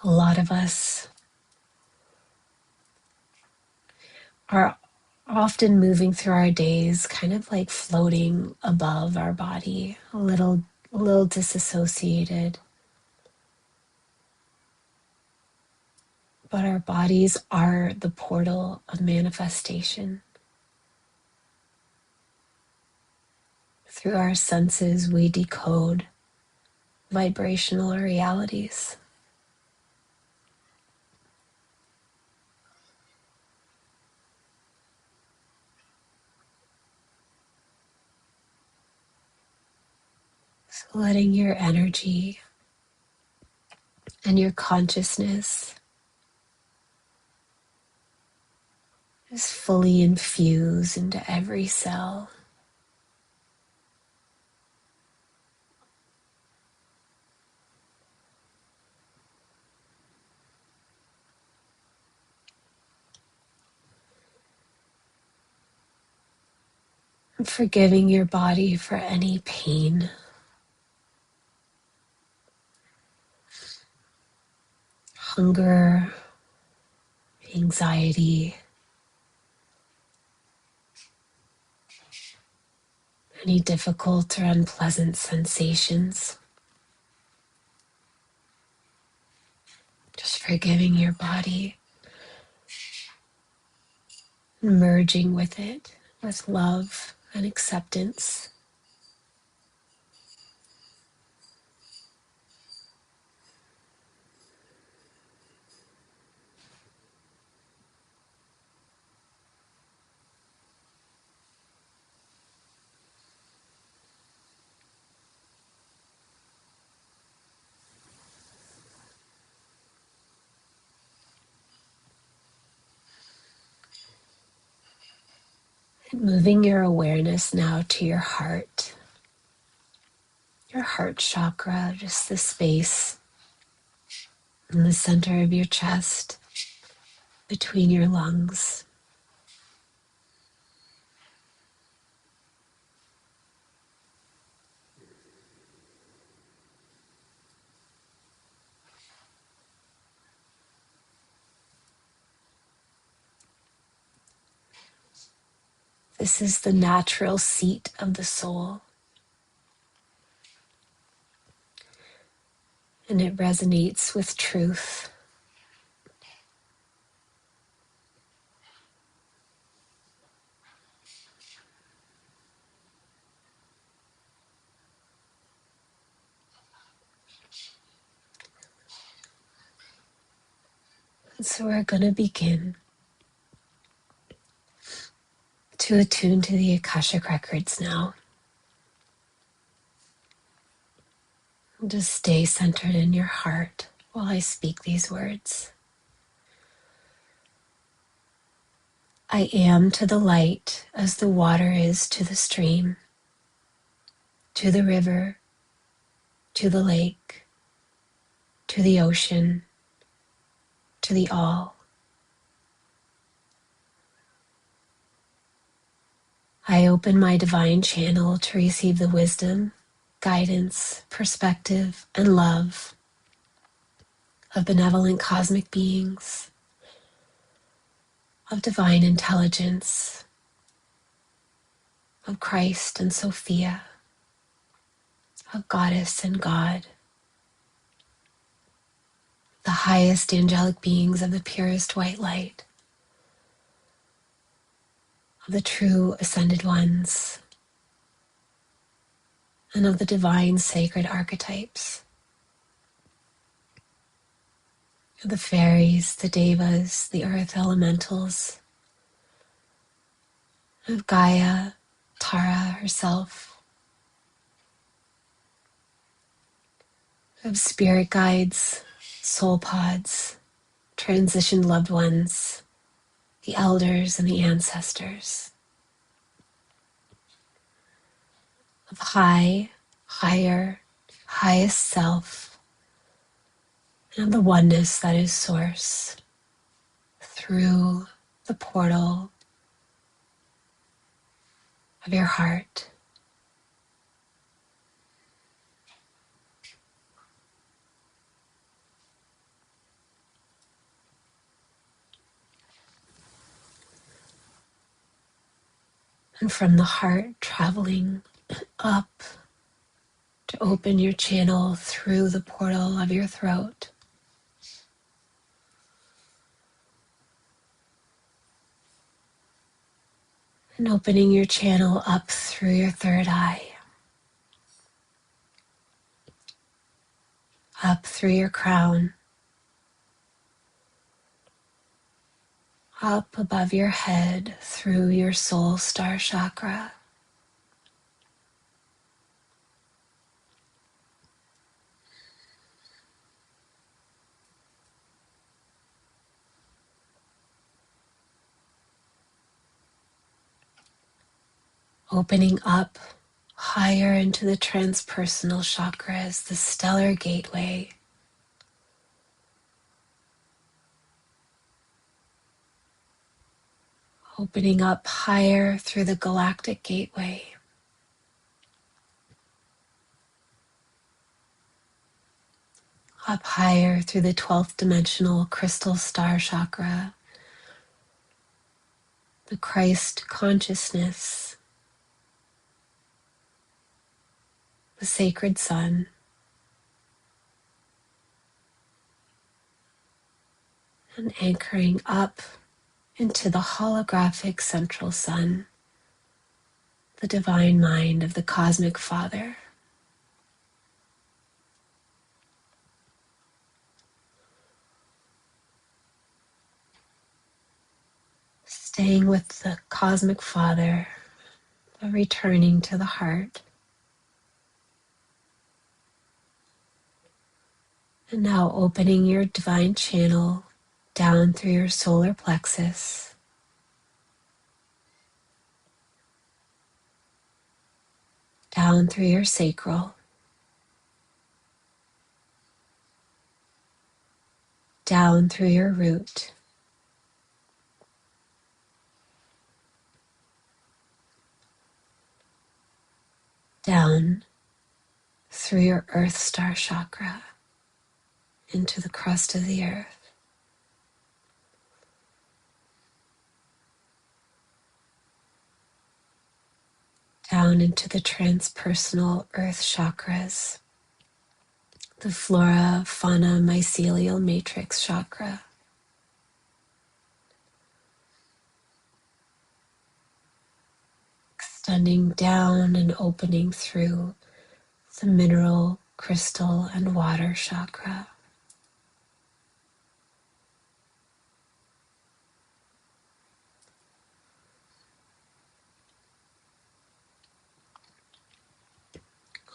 A lot of us are often moving through our days kind of like floating above our body, a little disassociated. But our bodies are the portal of manifestation. Through our senses, we decode vibrational realities. So letting your energy and your consciousness just fully infuse into every cell. And forgiving your body for any pain, hunger, anxiety, any difficult or unpleasant sensations. Just forgiving your body, merging with it with love and acceptance. And moving your awareness now to your heart chakra, just the space in the center of your chest, between your lungs. This is the natural seat of the soul, and it resonates with truth. And so we're going to begin to attune to the Akashic records now. Just stay centered in your heart while I speak these words. I am to the light as the water is to the stream, to the river, to the lake, to the ocean, to the all. I open my divine channel to receive the wisdom, guidance, perspective, and love of benevolent cosmic beings, of divine intelligence, of Christ and Sophia, of Goddess and God, the highest angelic beings of the purest white light, of the true ascended ones, and of the divine sacred archetypes, of the fairies, the devas, the earth elementals, of Gaia, Tara herself, of spirit guides, soul pods, transitioned loved ones, the elders and the ancestors, of high, higher, highest self, and of the oneness that is source through the portal of your heart. And from the heart traveling up to open your channel through the portal of your throat. And opening your channel up through your third eye. Up through your crown. Up above your head through your soul star chakra. Opening up higher into the transpersonal chakras, the stellar gateway. Opening up higher through the galactic gateway. Up higher through the 12th dimensional crystal star chakra, the Christ consciousness, the sacred sun, and anchoring up into the holographic central sun, the divine mind of the cosmic Father. Staying with the cosmic Father, returning to the heart. And now opening your divine channel down through your solar plexus, down through your sacral, down through your root, down through your earth star chakra into the crust of the earth. Down into the transpersonal earth chakras, the flora, fauna, mycelial matrix chakra. Extending down and opening through the mineral, crystal, and water chakra.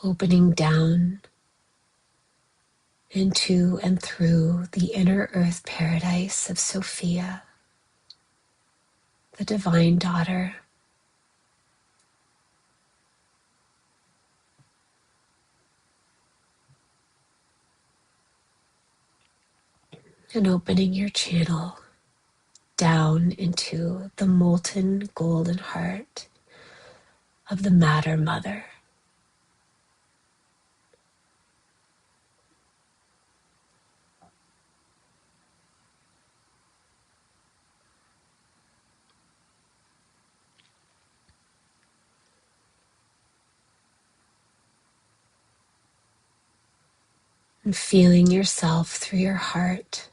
Opening down into and through the inner earth paradise of Sophia, the divine daughter. And opening your channel down into the molten golden heart of the Matter Mother. And feeling yourself through your heart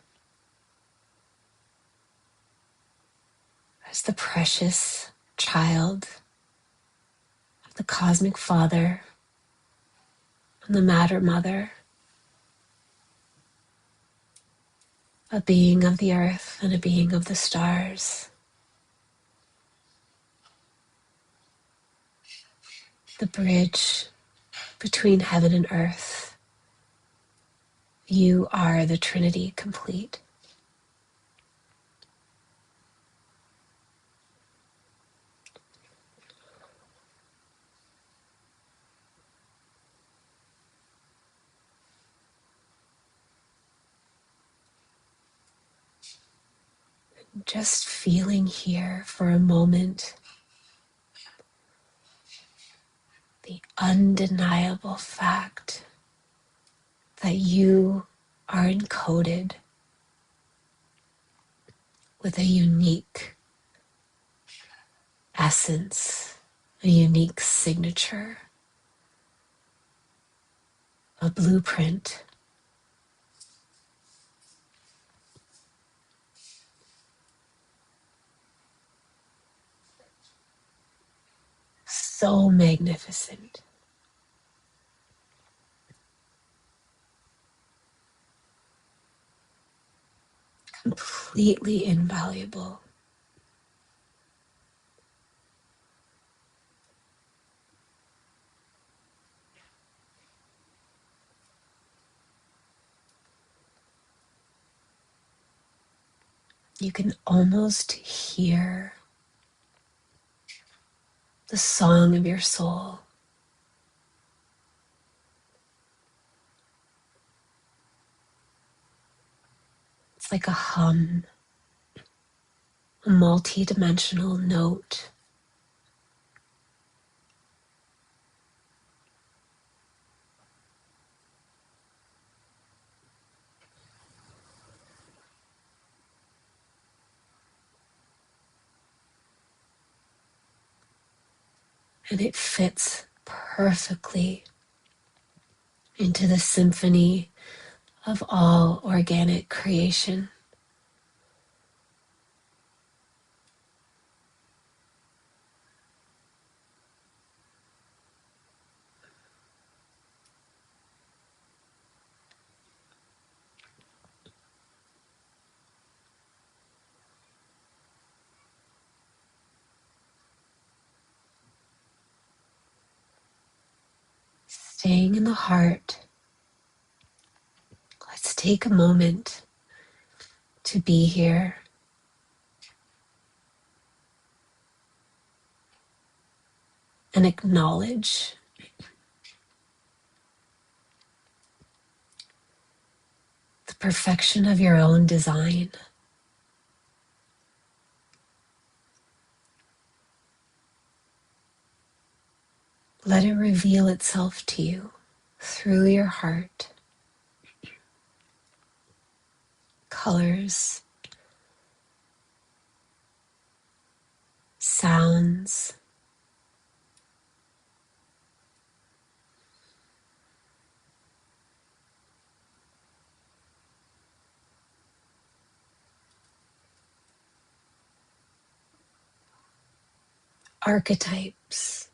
as the precious child of the Cosmic Father and the Matter Mother, a being of the earth and a being of the stars, the bridge between heaven and earth. You are the Trinity complete. Just feeling here for a moment the undeniable fact that you are encoded with a unique essence, a unique signature, a blueprint. So magnificent. Completely invaluable. You can almost hear the song of your soul. It's like a hum, a multi-dimensional note. And it fits perfectly into the symphony of all organic creation. Staying in the heart, let's take a moment to be here and acknowledge the perfection of your own design. Let it reveal itself to you through your heart. Colors, sounds, archetypes.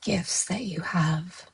Gifts that you have.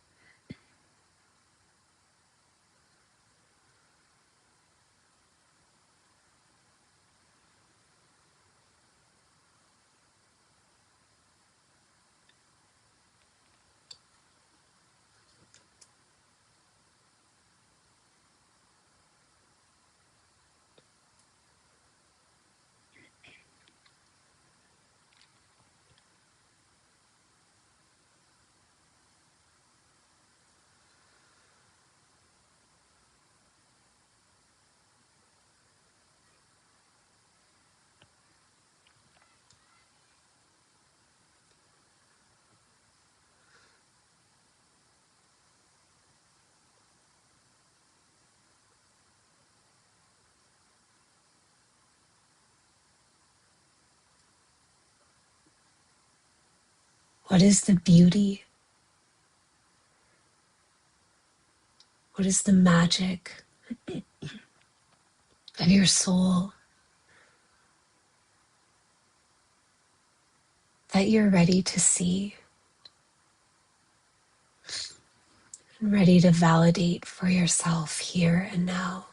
What is the beauty? What is the magic of your soul that you're ready to see and ready to validate for yourself here and now?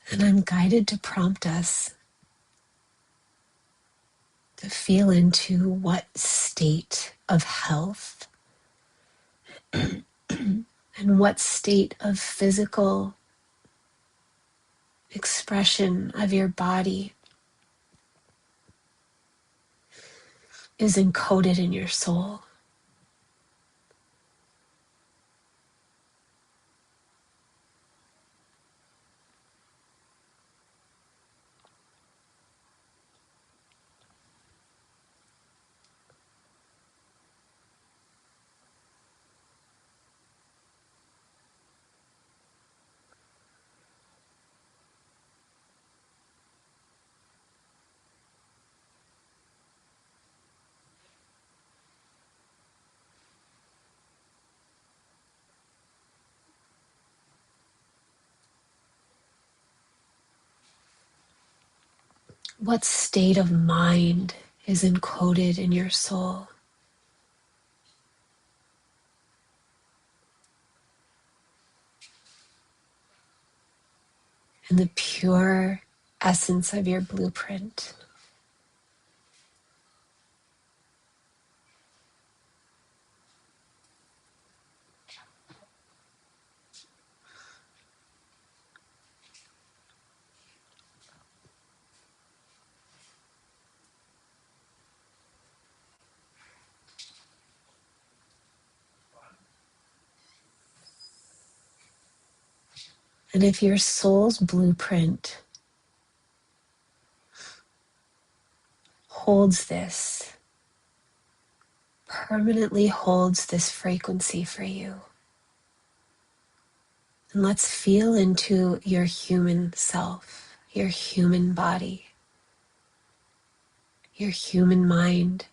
And I'm guided to prompt us to feel into what state of health And what state of physical expression of your body is encoded in your soul? What state of mind is encoded in your soul? And the pure essence of your blueprint. And if your soul's blueprint holds this, permanently holds this frequency for you, and let's feel into your human self, your human body, your human mind,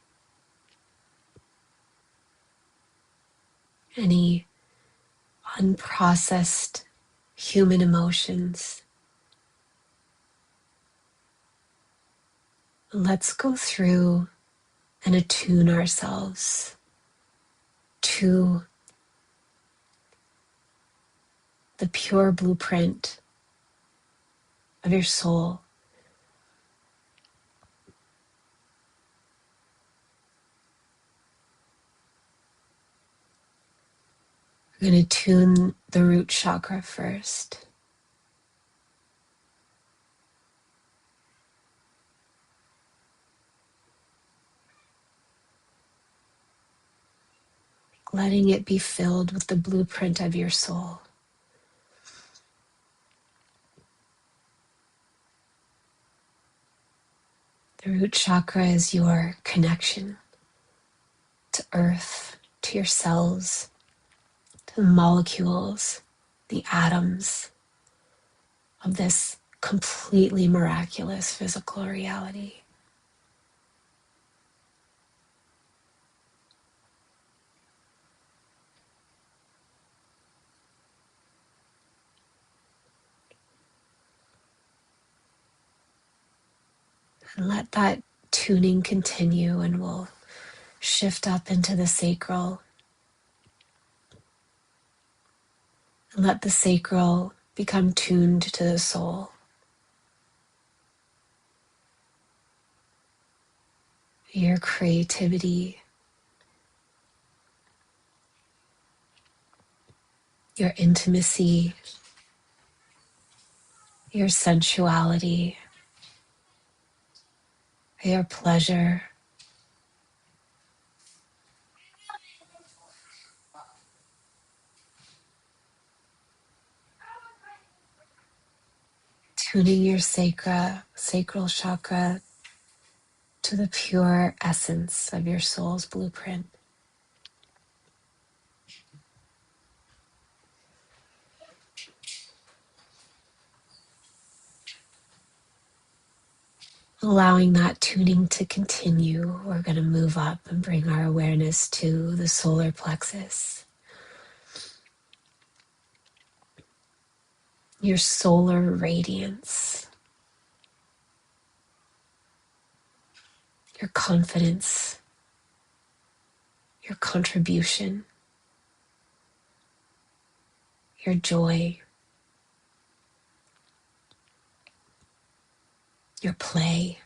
any unprocessed human emotions. Let's go through and attune ourselves to the pure blueprint of your soul. We're going to tune the root chakra first. Letting it be filled with the blueprint of your soul. The root chakra is your connection to earth, to your cells, to the molecules, the atoms of this completely miraculous physical reality. And let that tuning continue, and we'll shift up into the sacral. And let the sacral become tuned to the soul. Your creativity, your intimacy, your sensuality, your pleasure. Tuning your sacral chakra to the pure essence of your soul's blueprint. Allowing that tuning to continue, we're going to move up and bring our awareness to the solar plexus. Your solar radiance, your confidence, your contribution, your joy, your play.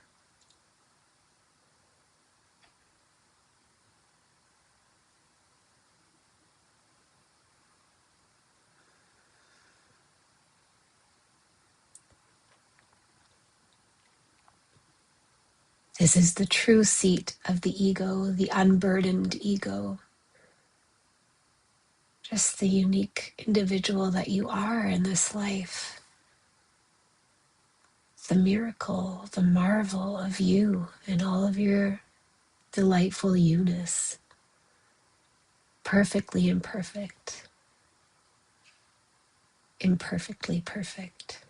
This is the true seat of the ego, the unburdened ego. Just the unique individual that you are in this life. The miracle, the marvel of you and all of your delightful you-ness. Perfectly imperfect. Imperfectly perfect.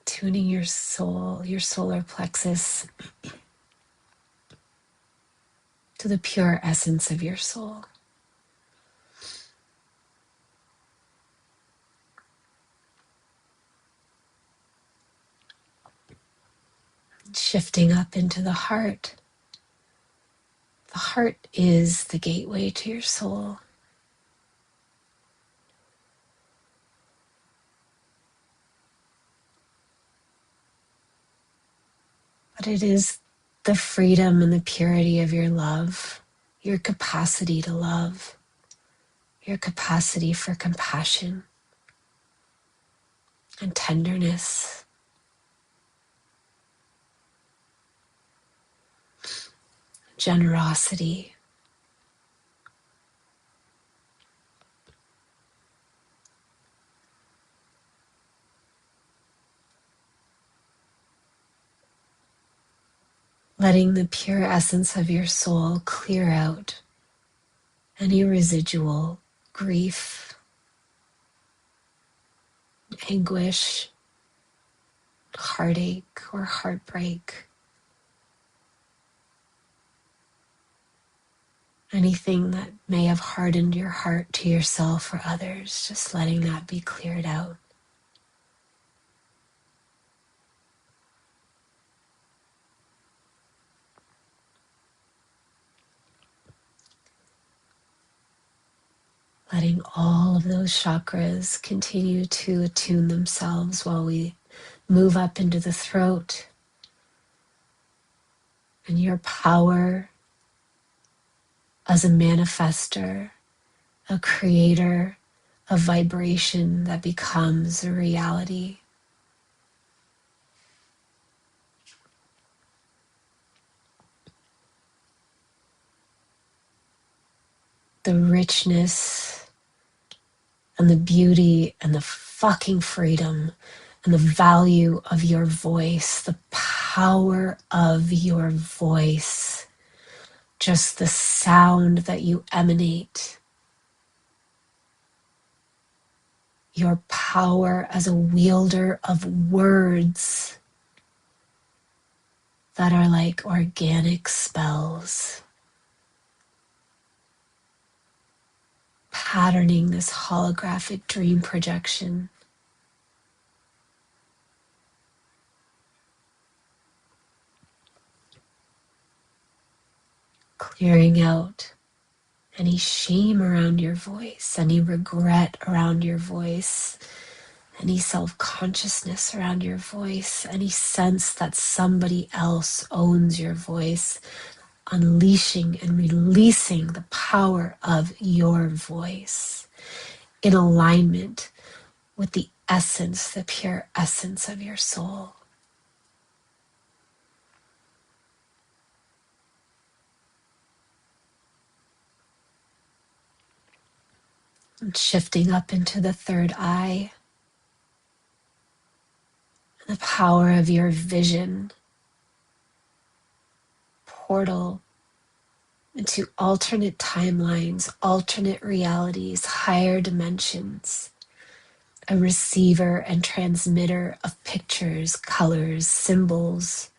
Tuning your soul, your solar plexus, to the pure essence of your soul. Shifting up into the heart. The heart is the gateway to your soul. But it is the freedom and the purity of your love, your capacity to love, your capacity for compassion and tenderness, generosity. Letting the pure essence of your soul clear out any residual grief, anguish, heartache, or heartbreak. Anything that may have hardened your heart to yourself or others, just letting that be cleared out. Letting all of those chakras continue to attune themselves while we move up into the throat. And your power as a manifester, a creator of vibration that becomes a reality. The richness and the beauty and the fucking freedom and the value of your voice, the power of your voice, just the sound that you emanate, your power as a wielder of words that are like organic spells, patterning this holographic dream projection. Clearing out any shame around your voice, any regret around your voice, any self-consciousness around your voice, any sense that somebody else owns your voice, unleashing and releasing the power of your voice in alignment with the essence, the pure essence of your soul. And shifting up into the third eye, the power of your vision, portal into alternate timelines, alternate realities, higher dimensions, a receiver and transmitter of pictures, colors, symbols.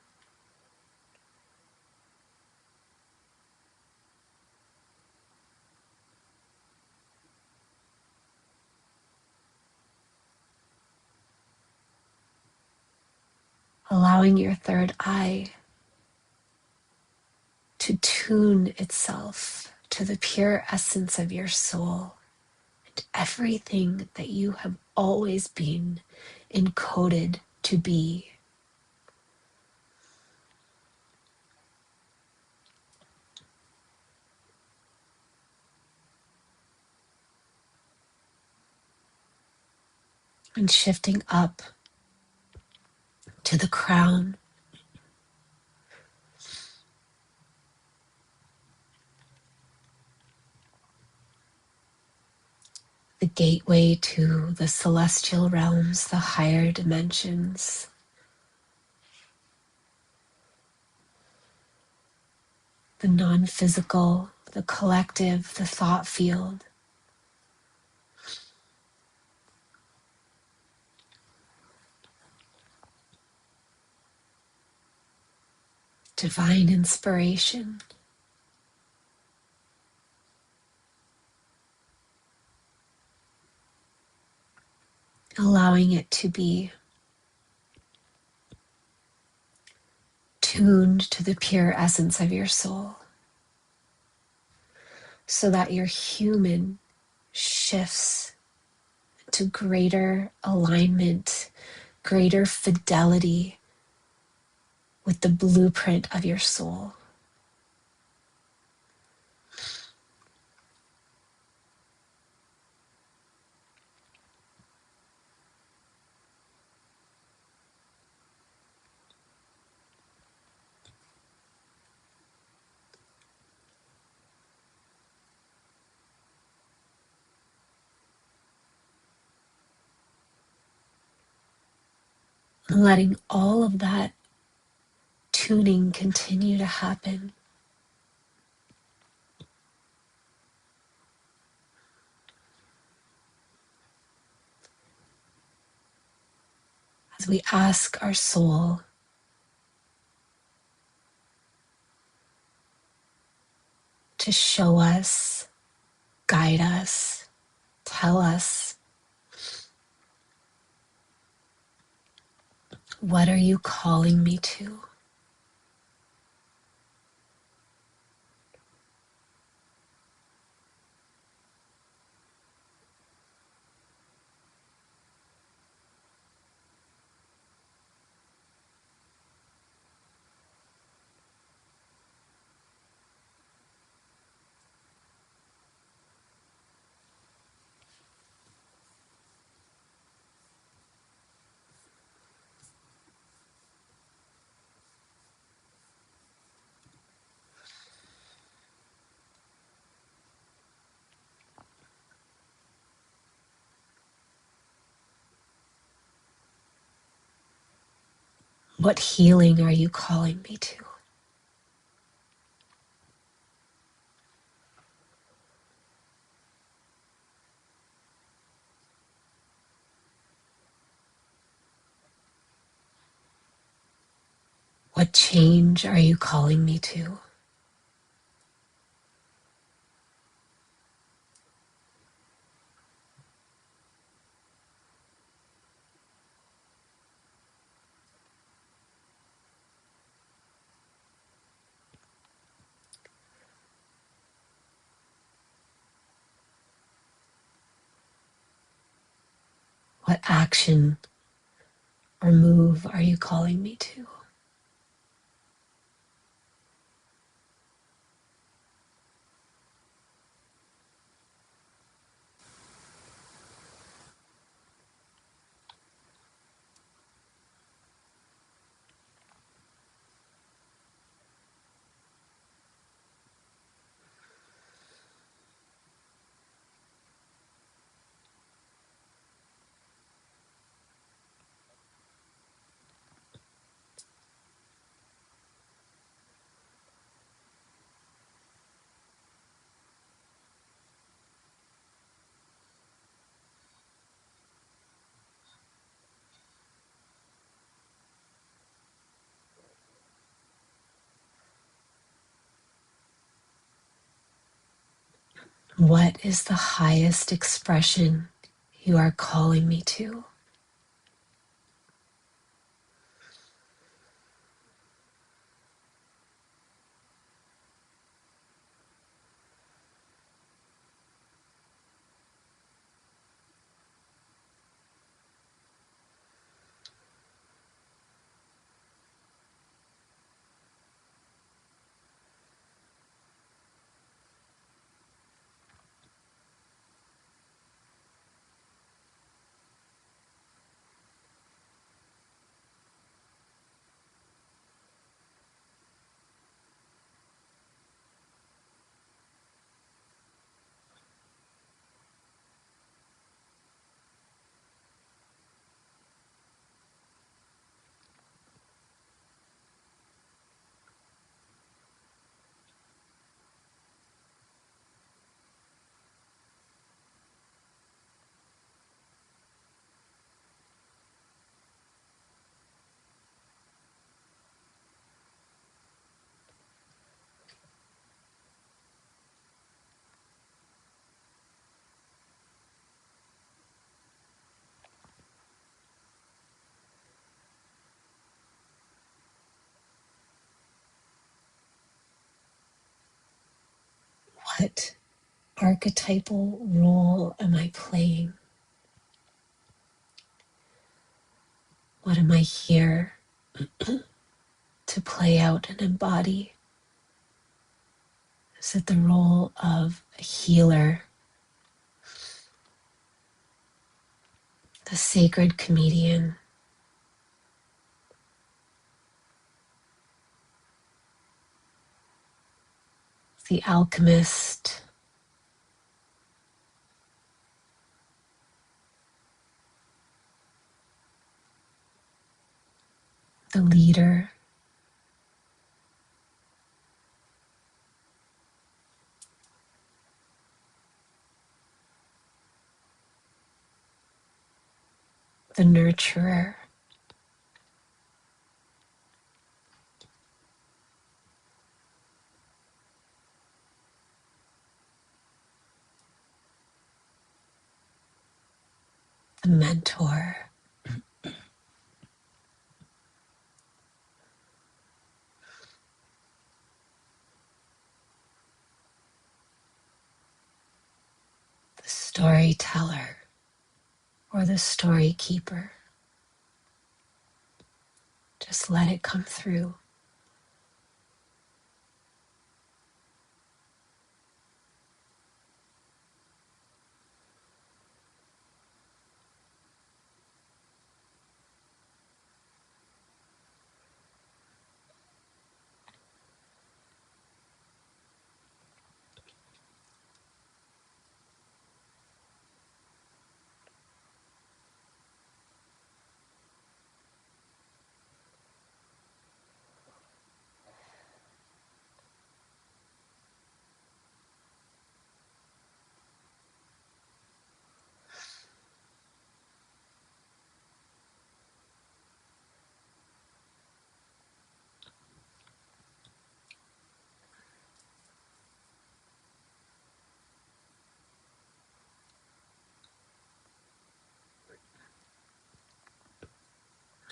Allowing your third eye to tune itself to the pure essence of your soul and everything that you have always been encoded to be. And shifting up to the crown, the gateway to the celestial realms, the higher dimensions, the non-physical, the collective, the thought field. Divine inspiration, allowing it to be tuned to the pure essence of your soul so that your human shifts to greater alignment, greater fidelity with the blueprint of your soul. Letting all of that tuning continue to happen as we ask our soul to show us, guide us, tell us, what are you calling me to? What healing are you calling me to? What change are you calling me to? What action or move are you calling me to? What is the highest expression you are calling me to? What archetypal role am I playing? What am I here to play out and embody? Is it the role of a healer, the sacred comedian, the alchemist, the leader, the nurturer? The mentor? The storyteller or the story keeper? Just let it come through.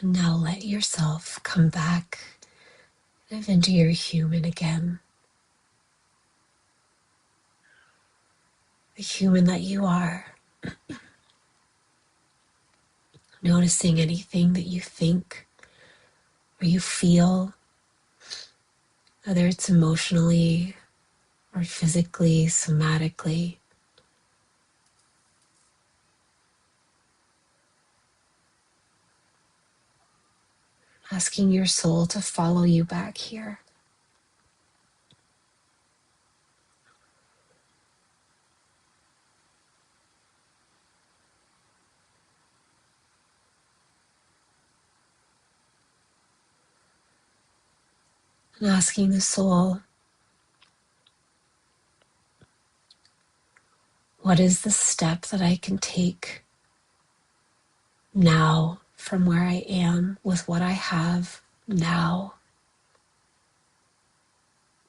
And now let yourself come back into your human again. The human that you are. Noticing anything that you think or you feel, whether it's emotionally or physically, somatically. Asking your soul to follow you back here. And asking the soul, what is the step that I can take now from where I am with what I have now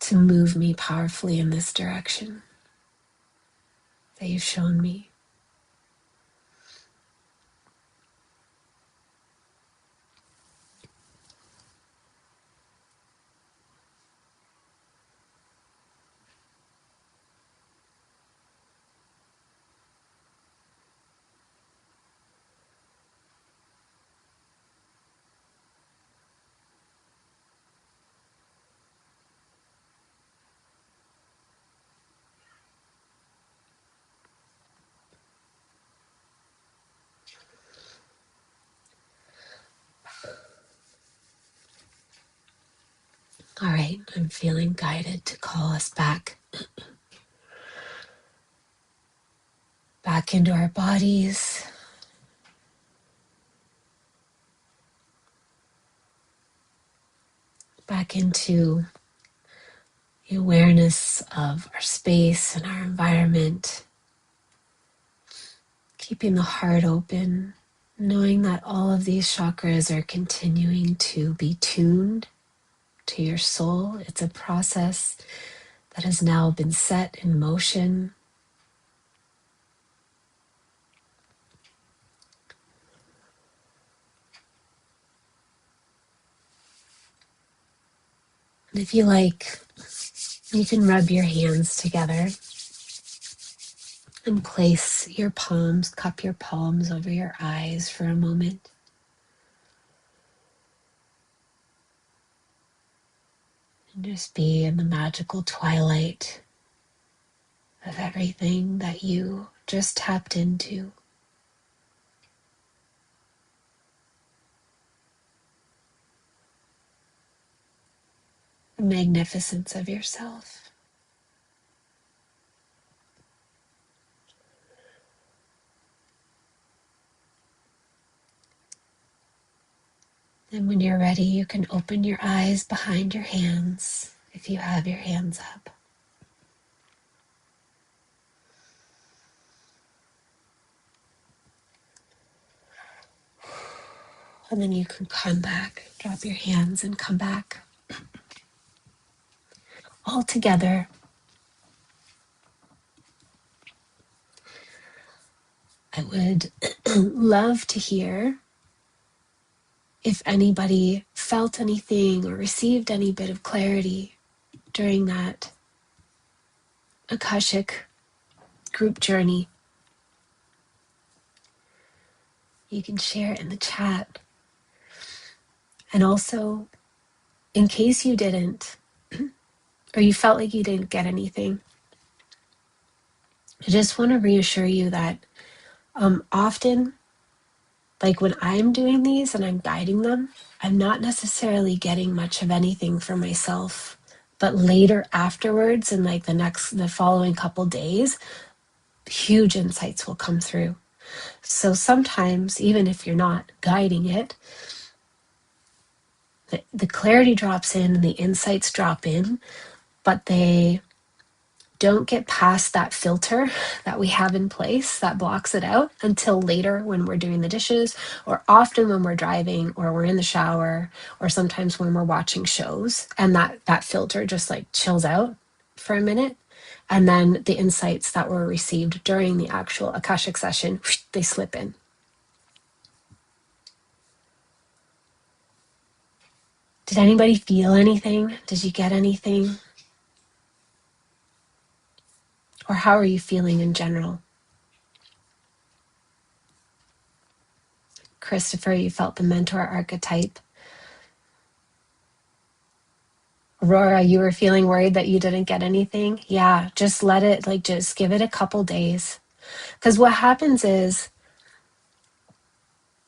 to move me powerfully in this direction that you've shown me? All right, I'm feeling guided to call us back into our bodies, back into the awareness of our space and our environment, keeping the heart open, knowing that all of these chakras are continuing to be tuned to your soul. It's a process that has now been set in motion. And if you like, you can rub your hands together And place your palms, cup your palms over your eyes for a moment. And just be in the magical twilight of everything that you just tapped into. The magnificence of yourself. And when you're ready, you can open your eyes behind your hands if you have your hands up. And then you can come back, drop your hands and come back. All together. I would love to hear if anybody felt anything or received any bit of clarity during that Akashic group journey. You can share it in the chat. And also, in case you didn't, or you felt like you didn't get anything, I just want to reassure you that often, like when I'm doing these and I'm guiding them, I'm not necessarily getting much of anything for myself. But later afterwards, in like the following couple days, huge insights will come through. So sometimes, even if you're not guiding it, the clarity drops in and the insights drop in, but they don't get past that filter that we have in place that blocks it out until later when we're doing the dishes, or often when we're driving, or we're in the shower, or sometimes when we're watching shows, and that filter just like chills out for a minute. And then the insights that were received during the actual Akashic session, they slip in. Did anybody feel anything? Did you get anything? Or how are you feeling in general? Christopher, you felt the mentor archetype. Aurora, you were feeling worried that you didn't get anything? Yeah, just let it, just give it a couple days. Because what happens is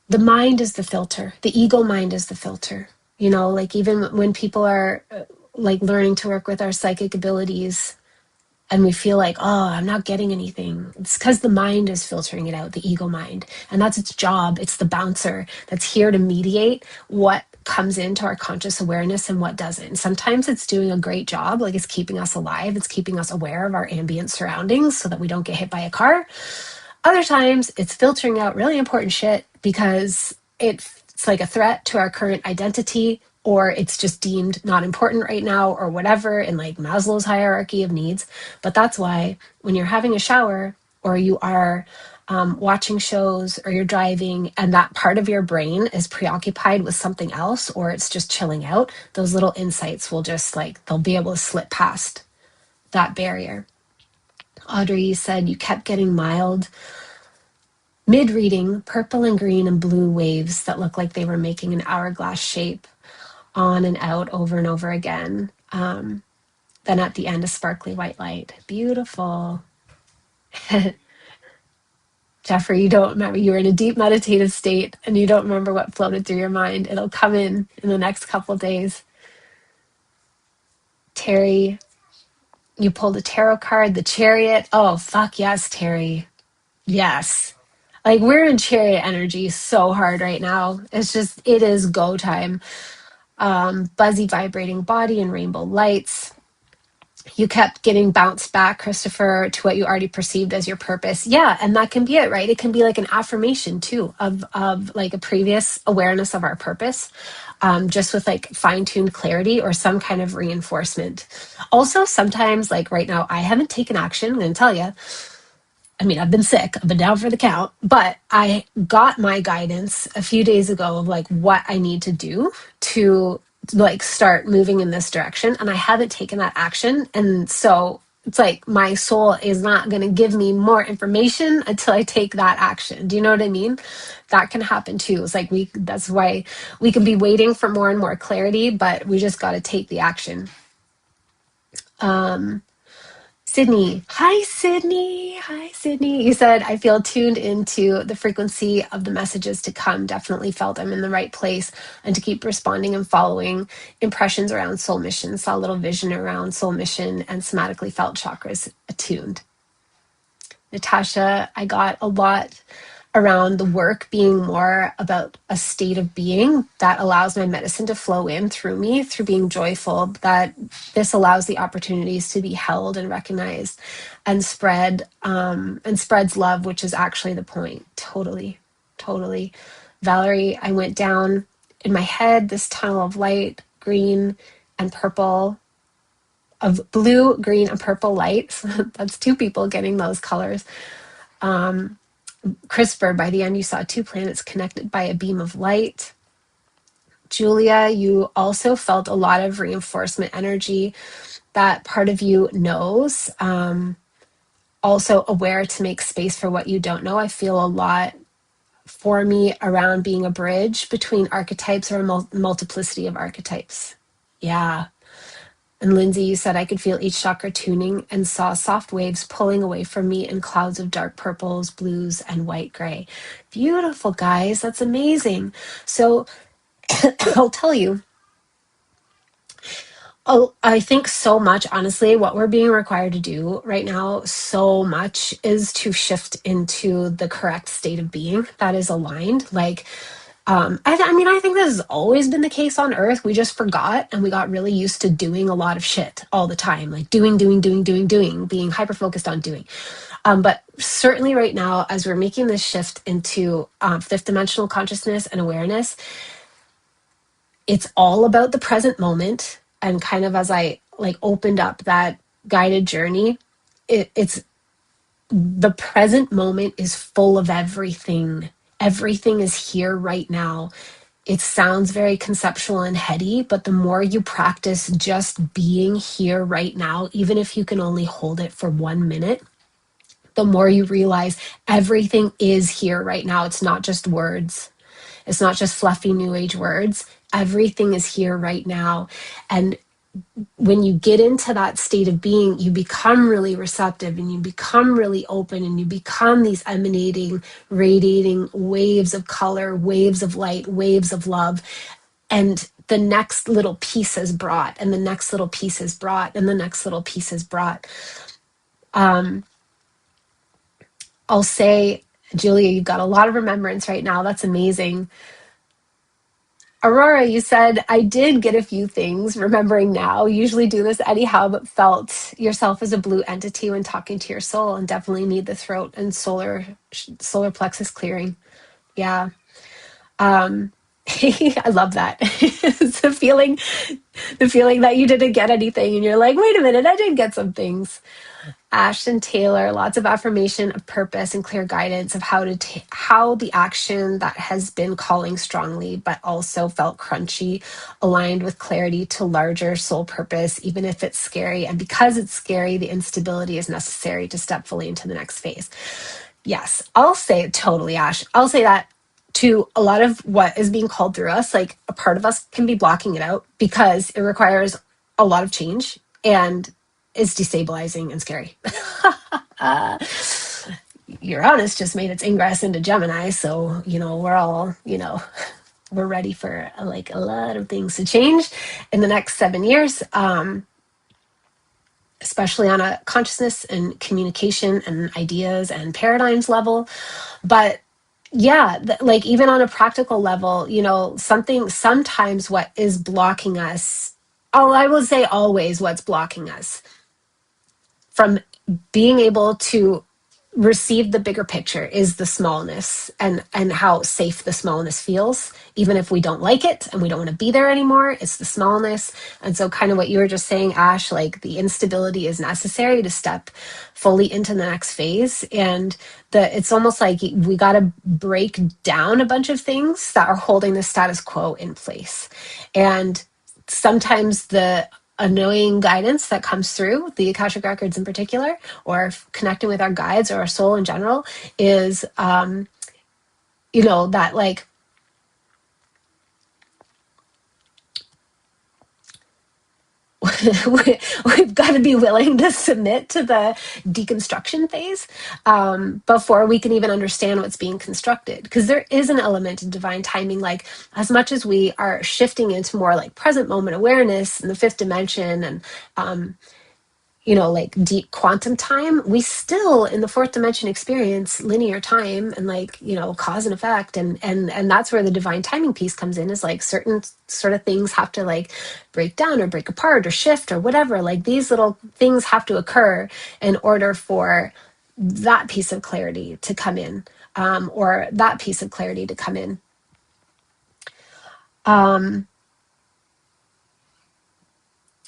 the mind is the filter. The ego mind is the filter. You know, like even when people are learning to work with our psychic abilities, and we feel like, oh, I'm not getting anything. It's because the mind is filtering it out, the ego mind. And that's its job. It's the bouncer that's here to mediate what comes into our conscious awareness and what doesn't. And sometimes it's doing a great job, like it's keeping us alive. It's keeping us aware of our ambient surroundings so that we don't get hit by a car. Other times it's filtering out really important shit because it's like a threat to our current identity, or it's just deemed not important right now, or whatever, in like Maslow's hierarchy of needs. But that's why when you're having a shower, or you are watching shows, or you're driving, and that part of your brain is preoccupied with something else, or it's just chilling out, those little insights will just they'll be able to slip past that barrier. Audrey, you said you kept getting mild mid-reading purple and green and blue waves that look like they were making an hourglass shape on and out over and over again. Then at the end, a sparkly white light. Beautiful. Jeffrey, you don't remember. You were in a deep meditative state and you don't remember what floated through your mind. It'll come in the next couple of days. Terry, you pulled a tarot card, the Chariot. Oh, fuck yes, Terry. Yes. Like we're in Chariot energy so hard right now. It is go time. Buzzy vibrating body and rainbow lights. You kept getting bounced back, Christopher, to what you already perceived as your purpose. Yeah, and that can be it, right? It can be like an affirmation too of like a previous awareness of our purpose, just with like fine-tuned clarity or some kind of reinforcement. Also, sometimes, like right now, I haven't taken action. I'm going to tell you. I mean, I've been sick, I've been down for the count, but I got my guidance a few days ago of like what I need to do to like start moving in this direction. And I haven't taken that action. And so it's like my soul is not going to give me more information until I take that action. Do you know what I mean? That can happen too. It's like that's why we can be waiting for more and more clarity, but we just got to take the action. Um, Sydney. Hi, Sydney. Hi, Sydney. You said, I feel tuned into the frequency of the messages to come. Definitely felt I'm in the right place and to keep responding and following impressions around soul mission. Saw a little vision around soul mission and somatically felt chakras attuned. Natasha, I got a lot around the work being more about a state of being that allows my medicine to flow in through me, through being joyful, that this allows the opportunities to be held and recognized and spreads love, which is actually the point. Totally, totally. Valerie, I went down in my head this tunnel of light, green and purple, of blue, green, and purple lights. That's two people getting those colors. CRISPR, by the end, you saw two planets connected by a beam of light. Julia, you also felt a lot of reinforcement energy. That part of you knows. Also aware to make space for what you don't know. I feel a lot for me around being a bridge between archetypes or a multiplicity of archetypes. Yeah. And Lindsay, you said I could feel each chakra tuning and saw soft waves pulling away from me in clouds of dark purples, blues, and white gray. Beautiful, guys. That's amazing. So I'll tell you, I think so much, honestly, what we're being required to do right now, so much is to shift into the correct state of being that is aligned. Like, I mean, I think this has always been the case on Earth. We just forgot and we got really used to doing a lot of shit all the time, like doing, being hyper focused on doing. But certainly right now, as we're making this shift into fifth dimensional consciousness and awareness, it's all about the present moment. And kind of as I like opened up that guided journey, it's the present moment is full of everything. Everything is here right now. It sounds very conceptual and heady, but the more you practice just being here right now, even if you can only hold it for 1 minute, the more you realize everything is here right now. It's not just words. It's not just fluffy new age words. Everything is here right now. And when you get into that state of being, you become really receptive and you become really open and you become these emanating, radiating waves of color, waves of light, waves of love. And the next little piece is brought, and the next little piece is brought, and the next little piece is brought. I'll say, Julia, you've got a lot of remembrance right now. That's amazing. Aurora, you said, I did get a few things, remembering now. Usually do this anyhow, but felt yourself as a blue entity when talking to your soul and definitely need the throat and solar plexus clearing. Yeah. I love that. It's the feeling that you didn't get anything and you're like, wait a minute, I did get some things. Ashton Taylor, lots of affirmation of purpose and clear guidance of how the action that has been calling strongly, but also felt crunchy, aligned with clarity to larger soul purpose, even if it's scary. And because it's scary, the instability is necessary to step fully into the next phase. Yes, I'll say it totally, Ash. I'll say that to a lot of what is being called through us, like a part of us can be blocking it out because it requires a lot of change and is destabilizing and scary. Uranus just made its ingress into Gemini, so we're all we're ready for like a lot of things to change in the next 7 years, especially on a consciousness and communication and ideas and paradigms level. But yeah, like even on a practical level, sometimes what is blocking us, I will say always what's blocking us from being able to receive the bigger picture is the smallness and how safe the smallness feels, even if we don't like it and we don't want to be there anymore. It's the smallness. And so kind of what you were just saying, Ash, like the instability is necessary to step fully into the next phase. And it's almost like we got to break down a bunch of things that are holding the status quo in place. And sometimes the annoying guidance that comes through, the Akashic records in particular, or connecting with our guides or our soul in general, is that like we've got to be willing to submit to the deconstruction phase before we can even understand what's being constructed, because there is an element of divine timing. Like, as much as we are shifting into more like present moment awareness in the fifth dimension, and like deep quantum time, we still in the fourth dimension experience linear time and like, cause and effect. And that's where the divine timing piece comes in, is like certain sort of things have to like break down or break apart or shift or whatever. Like these little things have to occur in order for that piece of clarity to come in, or that piece of clarity to come in.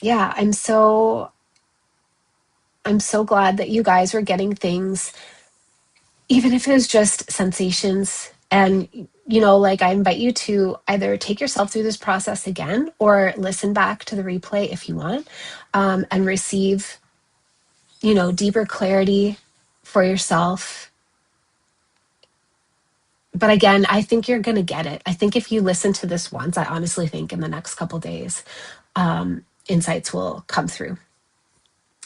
Yeah, I'm so glad that you guys were getting things, even if it was just sensations. And, like, I invite you to either take yourself through this process again or listen back to the replay if you want, and receive, deeper clarity for yourself. But again, I think you're going to get it. I think if you listen to this once, I honestly think in the next couple days, insights will come through,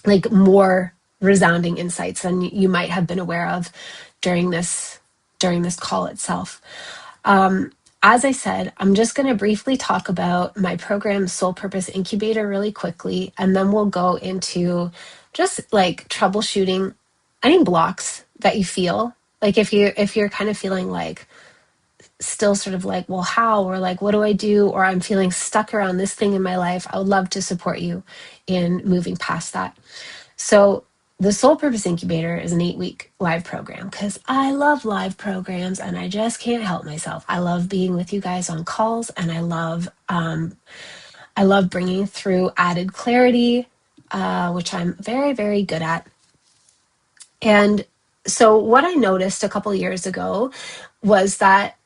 like more resounding insights than you might have been aware of during this call itself. As I said, I'm just going to briefly talk about my program Soul Purpose Incubator really quickly, and then we'll go into just like troubleshooting any blocks that you feel. Like if you're kind of feeling like still sort of like, well, how, or like, what do I do? Or I'm feeling stuck around this thing in my life, I would love to support you in moving past that. So the Soul Purpose Incubator is an 8-week live program, because I love live programs and I just can't help myself. I love being with you guys on calls, and I love bringing through added clarity, which I'm very, very good at. And so what I noticed a couple years ago was that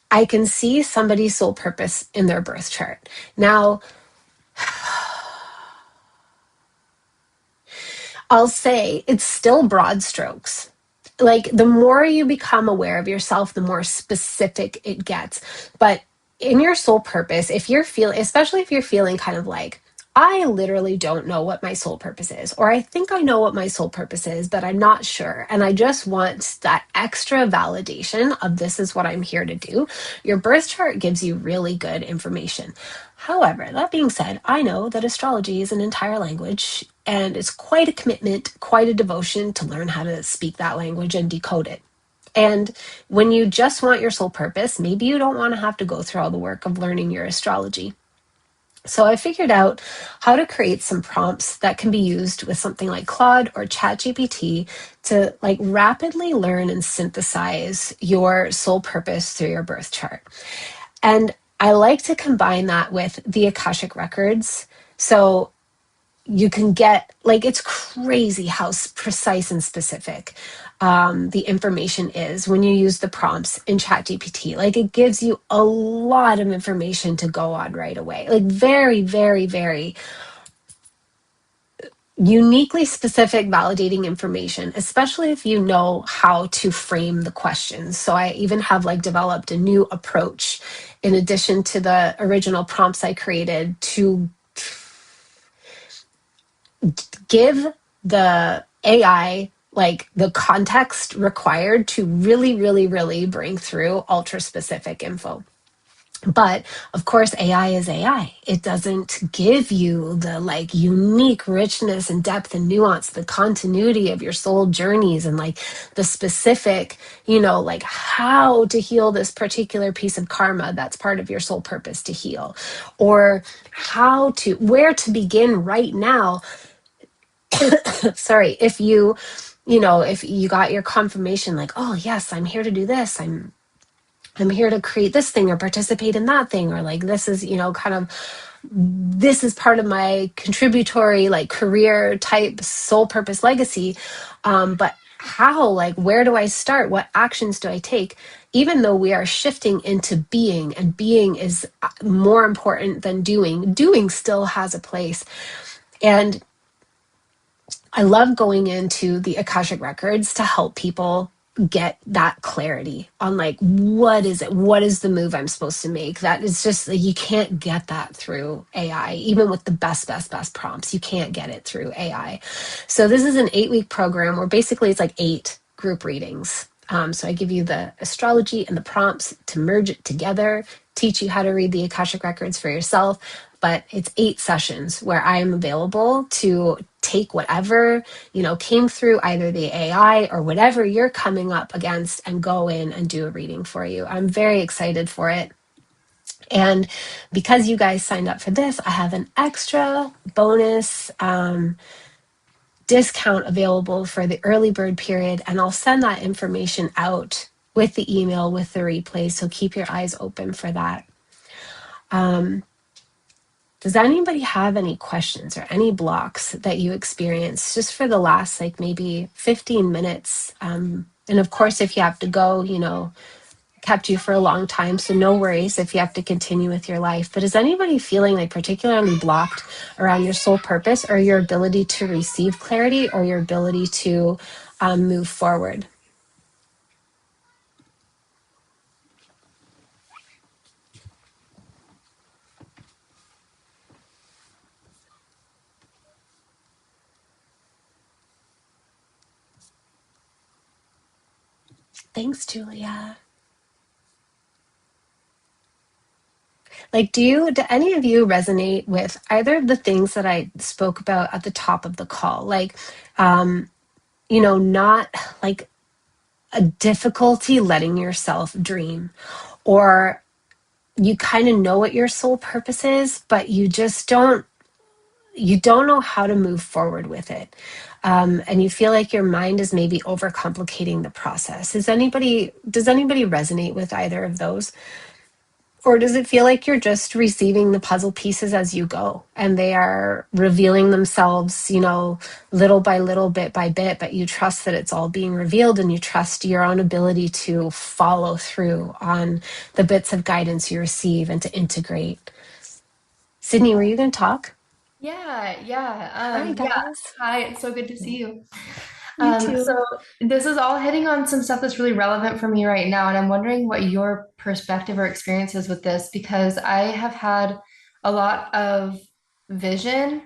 I can see somebody's soul purpose in their birth chart. Now, I'll say it's still broad strokes. Like, the more you become aware of yourself, the more specific it gets. But in your soul purpose, especially if you're feeling kind of like, I literally don't know what my soul purpose is, or I think I know what my soul purpose is, but I'm not sure. And I just want that extra validation of this is what I'm here to do. Your birth chart gives you really good information. However, that being said, I know that astrology is an entire language, and it's quite a commitment, quite a devotion to learn how to speak that language and decode it. And when you just want your soul purpose, maybe you don't want to have to go through all the work of learning your astrology. So I figured out how to create some prompts that can be used with something like Claude or ChatGPT to like rapidly learn and synthesize your soul purpose through your birth chart. And I like to combine that with the Akashic records. So you can get, like, it's crazy how precise and specific the information is when you use the prompts in ChatGPT. Like, it gives you a lot of information to go on right away. Like, very, very, very uniquely specific, validating information, especially if you know how to frame the questions. So I even have like developed a new approach in addition to the original prompts I created to give the AI like the context required to really, really, really bring through ultra specific info. But of course, AI is AI. It doesn't give you the like unique richness and depth and nuance, the continuity of your soul journeys, and like the specific, like how to heal this particular piece of karma that's part of your soul purpose to heal, or where to begin right now. Sorry, if if you got your confirmation, like, oh yes, I'm here to do this. I'm here to create this thing or participate in that thing, or like this is, kind of, this is part of my contributory like career type soul purpose legacy. But how, like, where do I start? What actions do I take? even though we are shifting into being, and being is more important than doing, doing still has a place. And I love going into the Akashic records to help people get that clarity on like, what is it? What is the move I'm supposed to make? That is just like, you can't get that through AI, even with the best prompts. You can't get it through AI. So this is an 8-week program where basically it's like 8 group readings. So I give you the astrology and the prompts to merge it together, teach you how to read the Akashic records for yourself. But it's 8 sessions where I am available to take whatever, came through either the AI or whatever you're coming up against and go in and do a reading for you. I'm very excited for it. And because you guys signed up for this, I have an extra bonus discount available for the early bird period. And I'll send that information out with the email with the replay. So keep your eyes open for that. Does anybody have any questions or any blocks that you experienced just for the last like maybe 15 minutes? And of course, if you have to go, kept you for a long time. So no worries if you have to continue with your life. But is anybody feeling like particularly blocked around your soul purpose or your ability to receive clarity or your ability to move forward? Thanks, Julia. Like, do any of you resonate with either of the things that I spoke about at the top of the call? Like, not like a difficulty letting yourself dream, or you kind of know what your soul purpose is, but you don't know how to move forward with it. And you feel like your mind is maybe overcomplicating the process. Does anybody resonate with either of those? Or does it feel like you're just receiving the puzzle pieces as you go and they are revealing themselves, little by little, bit by bit, but you trust that it's all being revealed and you trust your own ability to follow through on the bits of guidance you receive and to integrate? Sydney, were you going to talk? Hi, Yeah. guys. Hi, it's so good to see you. You So too. this is all hitting on some stuff that's really relevant for me right now, and I'm wondering what your perspective or experience is with this because I have had a lot of vision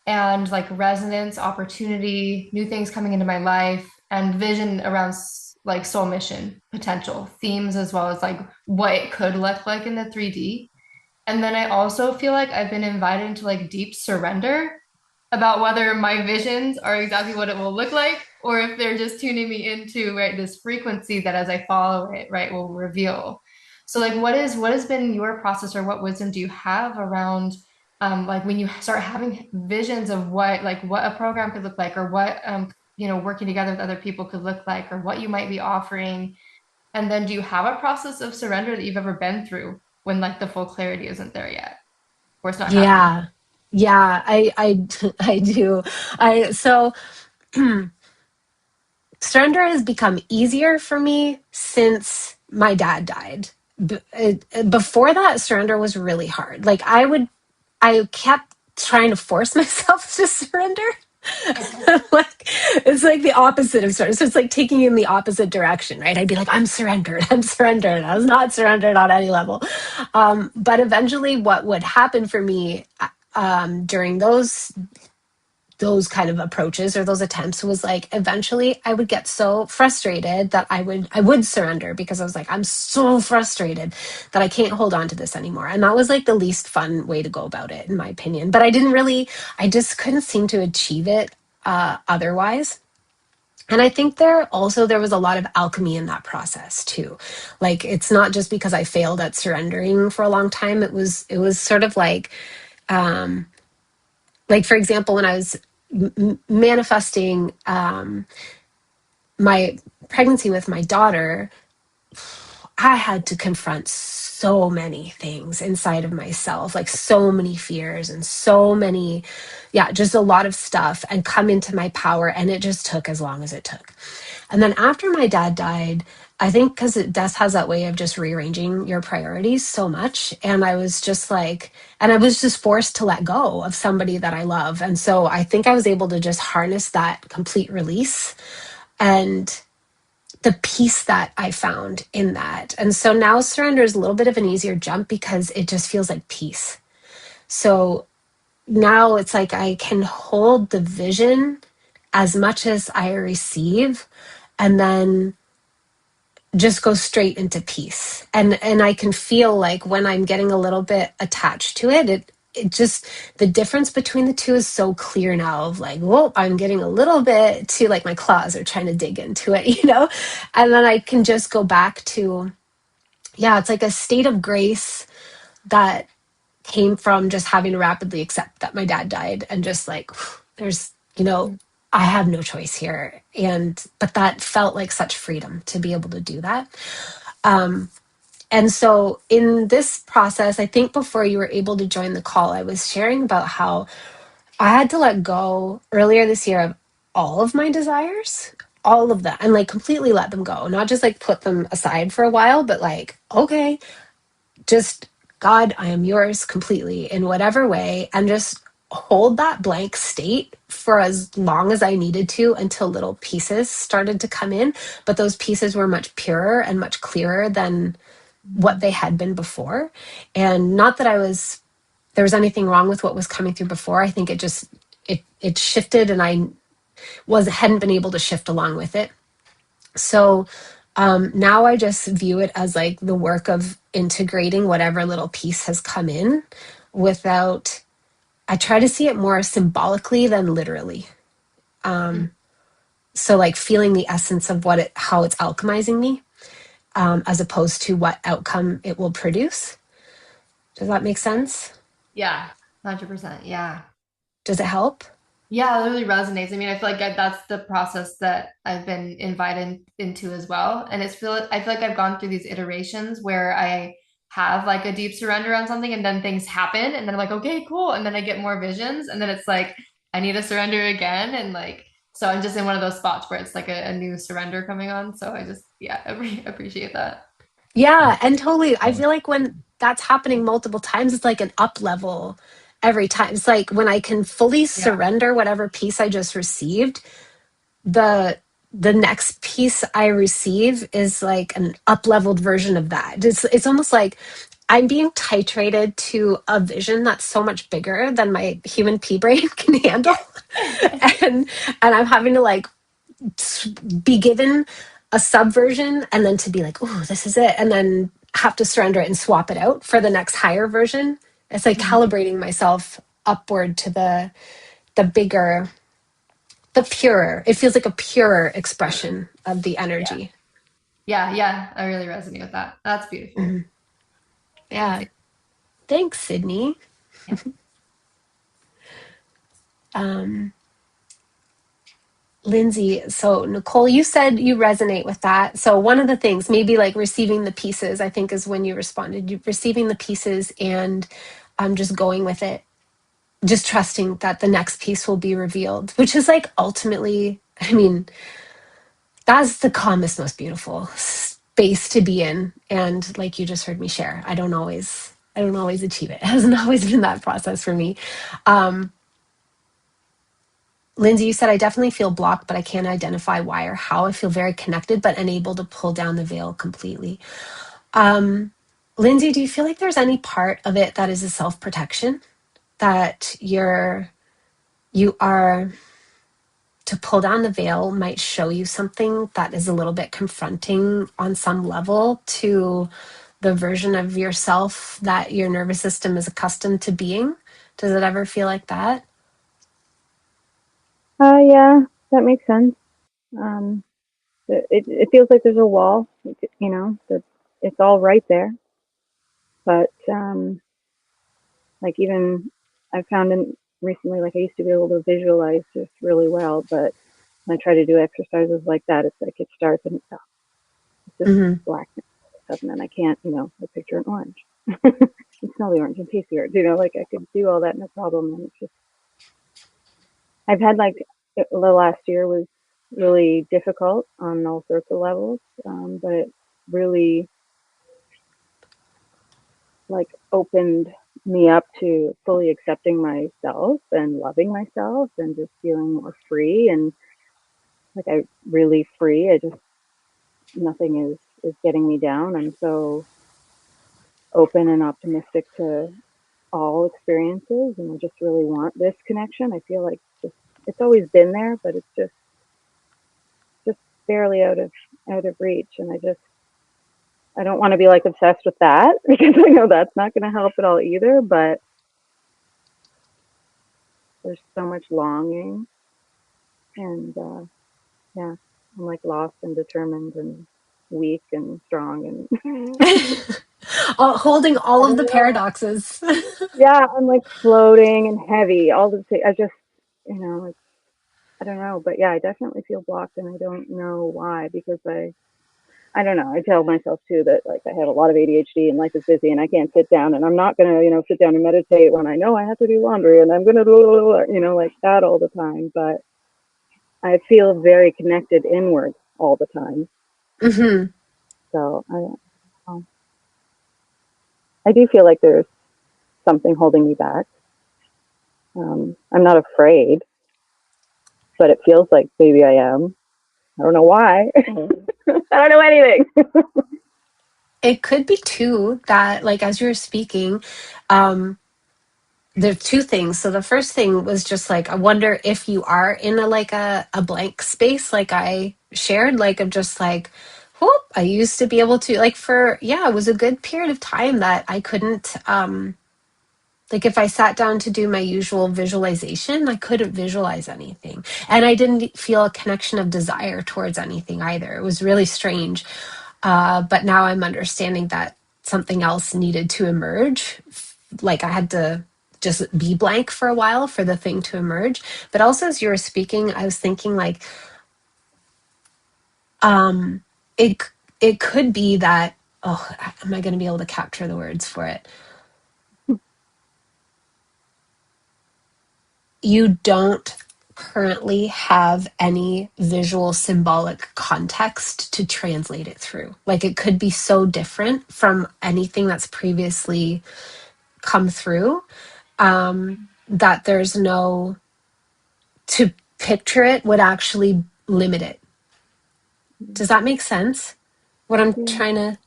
and like resonance, opportunity, new things coming into my life, and vision around like soul mission potential themes as well as like what it could look like in the 3D. And then I also feel like I've been invited into like deep surrender about whether my visions are exactly what it will look like or if they're just tuning me into right this frequency that as I follow it, right, will reveal. So like what has been your process or what wisdom do you have around like when you start having visions of what a program could look like or what working together with other people could look like or what you might be offering, and then do you have a process of surrender that you've ever been through when like the full clarity isn't there yet or it's not happening? Yeah. Yeah, I I do. I so surrender has become easier for me since my dad died. Before that, surrender was really hard. Like I kept trying to force myself to surrender. Okay. Like it's like the opposite of surrender. So it's like taking in the opposite direction, right? I'd be like, I'm surrendered. I'm surrendered. I was not surrendered on any level. But eventually, what would happen for me during those kind of approaches or those attempts was like eventually I would get so frustrated that I would surrender because I was like, I'm so frustrated that I can't hold on to this anymore. And that was like the least fun way to go about it, in my opinion. But I just couldn't seem to achieve it otherwise. And I think there was a lot of alchemy in that process too. Like it's not just because I failed at surrendering for a long time. It was sort of um, like for example, when I was manifesting my pregnancy with my daughter, I had to confront so many things inside of myself, like so many fears and so many, yeah, just a lot of stuff and come into my power. And it just took as long as it took. And then after my dad died, I think because death has that way of just rearranging your priorities so much. And I was just like, and I was just forced to let go of somebody that I love. And so I think I was able to just harness that complete release and the peace that I found in that. And so now surrender is a little bit of an easier jump because it just feels like peace. So now it's like I can hold the vision as much as I receive and then just go straight into peace. And I can feel like when I'm getting a little bit attached to it, it just the difference between the two is so clear now of like, whoa, I'm getting a little bit too like my claws are trying to dig into it, you know? And then I can just go back to, yeah, it's like a state of grace that came from just having to rapidly accept that my dad died and just like, there's, I have no choice here. But that felt like such freedom to be able to do that. Um, and so in this process, I think before you were able to join the call, I was sharing about how I had to let go earlier this year of all of my desires, all of them, and like completely let them go, not just like put them aside for a while, but like, okay, just God, I am yours completely in whatever way, and just hold that blank state for as long as I needed to until little pieces started to come in. But those pieces were much purer and much clearer than what they had been before. And not that there was anything wrong with what was coming through before. I think it shifted and I hadn't been able to shift along with it. So now I just view it as like the work of integrating whatever little piece has come in without, I try to see it more symbolically than literally. Um, so like feeling the essence of how it's alchemizing me, as opposed to what outcome it will produce. Does that make sense? Yeah, 100%. Yeah. Does it help? Yeah, it really resonates. I mean, I feel like that's the process that I've been invited into as well. And I feel like I've gone through these iterations where I have like a deep surrender on something and then things happen and then I'm like, okay, cool. And then I get more visions and then it's like, I need to surrender again. And like, so I'm just in one of those spots where it's like a new surrender coming on. So I just, yeah, I appreciate that. Yeah, and totally. I feel like when that's happening multiple times, it's like an up level every time. It's like when I can fully Yeah. surrender whatever piece I just received, the the next piece I receive is like an up leveled version of that. It's almost like I'm being titrated to a vision that's so much bigger than my human pea brain can handle. and and I'm having to like be given a subversion and then to be like, oh, this is it. And then have to surrender it and swap it out for the next higher version. It's like Mhm. calibrating myself upward to the bigger, the purer. It feels like a purer expression of the Yeah. energy. Yeah. Yeah. I really resonate with that. That's beautiful. Mhm. Thanks. Yeah. Thanks, Sydney. Yeah. Um, Lindsay, so Nicole, you said you resonate with that. So one of the things, maybe like receiving the pieces, I think is when you responded, you receiving the pieces and just going with it, just trusting that the next piece will be revealed, which is like ultimately, I mean, that's the calmest, most beautiful space to be in. And like you just heard me share, I don't always achieve it. It hasn't always been that process for me. Um, Lindsay, you said, I definitely feel blocked, but I can't identify why or how. I feel very connected, but unable to pull down the veil completely. Um, Lindsay, do you feel like there's any part of it that is a self protection that you are to pull down the veil might show you something that is a little bit confronting on some level to the version of yourself that your nervous system is accustomed to being? Does it ever feel like that? Yeah, that makes sense. Um, it feels like there's a wall, that it's all right there. But like even I found in recently, like I used to be able to visualize just really well, but when I try to do exercises like that, it's like it starts and it's just Mm-hmm. blackness. bathtub, and then I can't, I picture an orange. And smell the orange and taste the orange, like I could do all that no problem. And it's just, I've had like, the last year was really difficult on all sorts of levels, but it really like opened me up to fully accepting myself and loving myself and just feeling more free and like I really free. I just nothing is getting me down. I'm so open and optimistic to all experiences, and I just really want this connection. I feel like just it's always been there, but it's just barely out of reach, and I don't want to be like obsessed with that because I know that's not going to help at all either, but there's so much longing, and yeah, I'm like lost and determined and weak and strong and Holding all I of don't the know. paradoxes. Yeah, I'm like floating and heavy all the time. I just, it's, I don't know, but yeah, I definitely feel blocked, and I don't know why because I don't know. I tell myself too that like I have a lot of ADHD and life is busy and I can't sit down and I'm not gonna, sit down and meditate when I know I have to do laundry and I'm gonna do, like that all the time. But I feel very connected inward all the time. Hmm. So I do feel like there's something holding me back. I'm not afraid, but it feels like maybe I am. I don't know why. I don't know anything. It could be too that, like, as you were speaking, um, there are two things. So the first thing was just like, I wonder if you are in a blank space, like I shared, like of just like, whoop, I used to be able to like for yeah, it was a good period of time that I couldn't like if I sat down to do my usual visualization, I couldn't visualize anything. And I didn't feel a connection of desire towards anything either. It was really strange. But now I'm understanding that something else needed to emerge. Like I had to just be blank for a while for the thing to emerge. But also as you were speaking, I was thinking like um it it could be that, oh, am I going to be able to capture the words for it? You don't currently have any visual symbolic context to translate it through. Like it could be so different from anything that's previously come through, that there's no, to picture it would actually limit it. Does that make sense? What I'm Yeah, trying to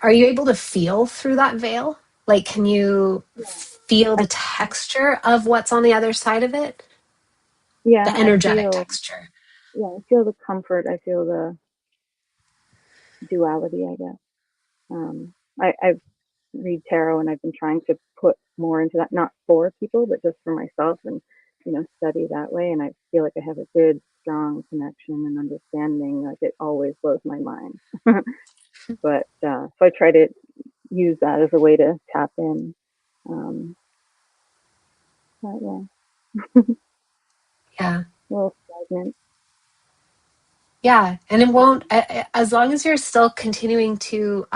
are you able to feel through that veil? Like, can you feel I, the texture of what's on the other side of it? yeah, The energetic texture. I feel the comfort. I feel the duality, I guess. I read tarot and I've been trying to put more into that, not for people, but just for myself and, study that way. And I feel like I have a good, strong connection and understanding. Like it always blows my mind. But so I try to use that as a way to tap in. Um, but yeah, Yeah. a little stagnant. Yeah. And it won't, as long as you're still continuing to,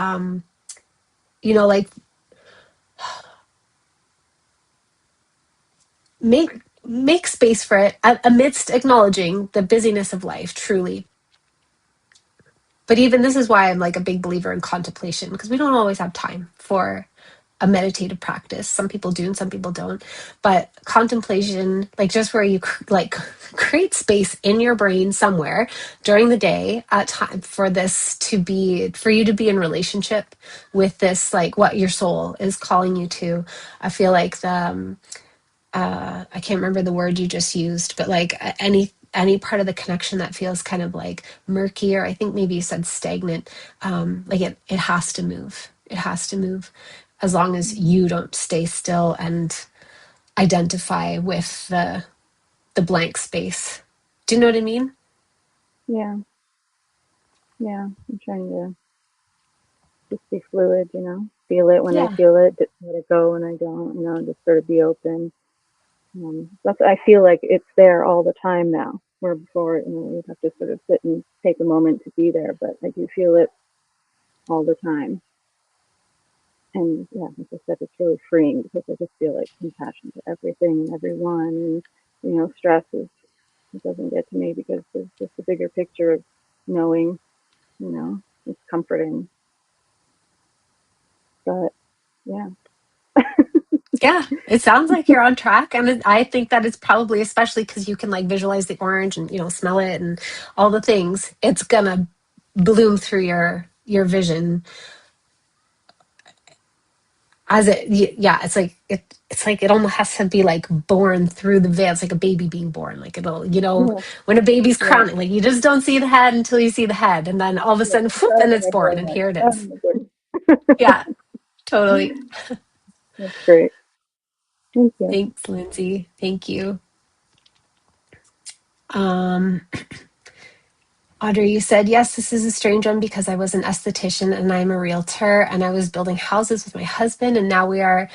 like make space for it amidst acknowledging the busyness of life, truly. But even this is why I'm like a big believer in contemplation, because we don't always have time for a meditative practice. Some people do and some people don't. But contemplation, like just where you like create space in your brain somewhere during the day at time for this to be, for you to be in relationship with this, like what your soul is calling you to. I feel like I can't remember the word you just used, but like any part of the connection that feels kind of like murky, or I think maybe you said stagnant, like it has to move. It has to move as long as you don't stay still and identify with the blank space. Do you know what I mean? Yeah, yeah. I'm trying to just be fluid, feel it when I Yeah. feel it, let it go when I don't, just sort of be open. That's I feel like it's there all the time now. Where before, you'd have to sort of sit and take a moment to be there. But I do feel it all the time. And yeah, like I said, it's really freeing because I just feel like compassion to everything and everyone. Stress is, it doesn't get to me because there's just a bigger picture of knowing, it's comforting. But yeah. Yeah, it sounds like you're on track. And I think that it's probably, especially because you can like visualize the orange and, smell it and all the things, it's gonna bloom through your vision as yeah, it's like it almost has to be like born through the veil. It's like a baby being born. Like it'll, Yeah. when a baby's Yeah. crowning, like you just don't see the head until you see the head. And then all of a Yeah. sudden, It's whoop, out and of it's my born. brain. And Like, here it out of is. my brain. Yeah, totally. That's great. Thank you. Thanks, Lindsay. Thank you. Um, Audrey, you said, yes, this is a strange one because I was an esthetician and I'm a realtor and I was building houses with my husband. And now we are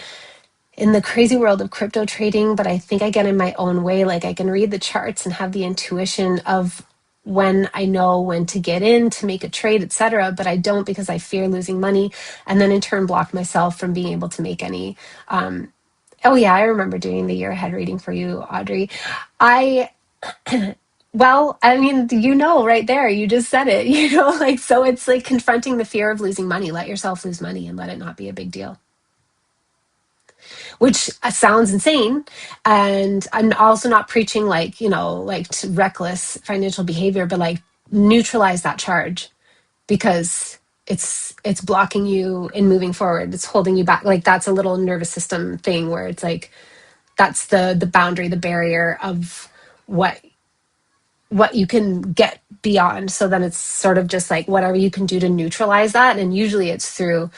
in the crazy world of crypto trading. But I think I get in my own way. Like I can read the charts and have the intuition of when I know when to get in to make a trade, etc. But I don't because I fear losing money and then in turn block myself from being able to make any. Oh, yeah, I remember doing the year ahead reading for you, Audrey. I Well, I mean, right there, you just said it, like, so it's like confronting the fear of losing money. Let yourself lose money and let it not be a big deal, which sounds insane. And I'm also not preaching like, like to reckless financial behavior, but like neutralize that charge because it's blocking you in moving forward. It's holding you back. Like that's a little nervous system thing where it's like, that's the boundary, the barrier of what you can get beyond. So then it's sort of just like whatever you can do to neutralize that. And usually it's through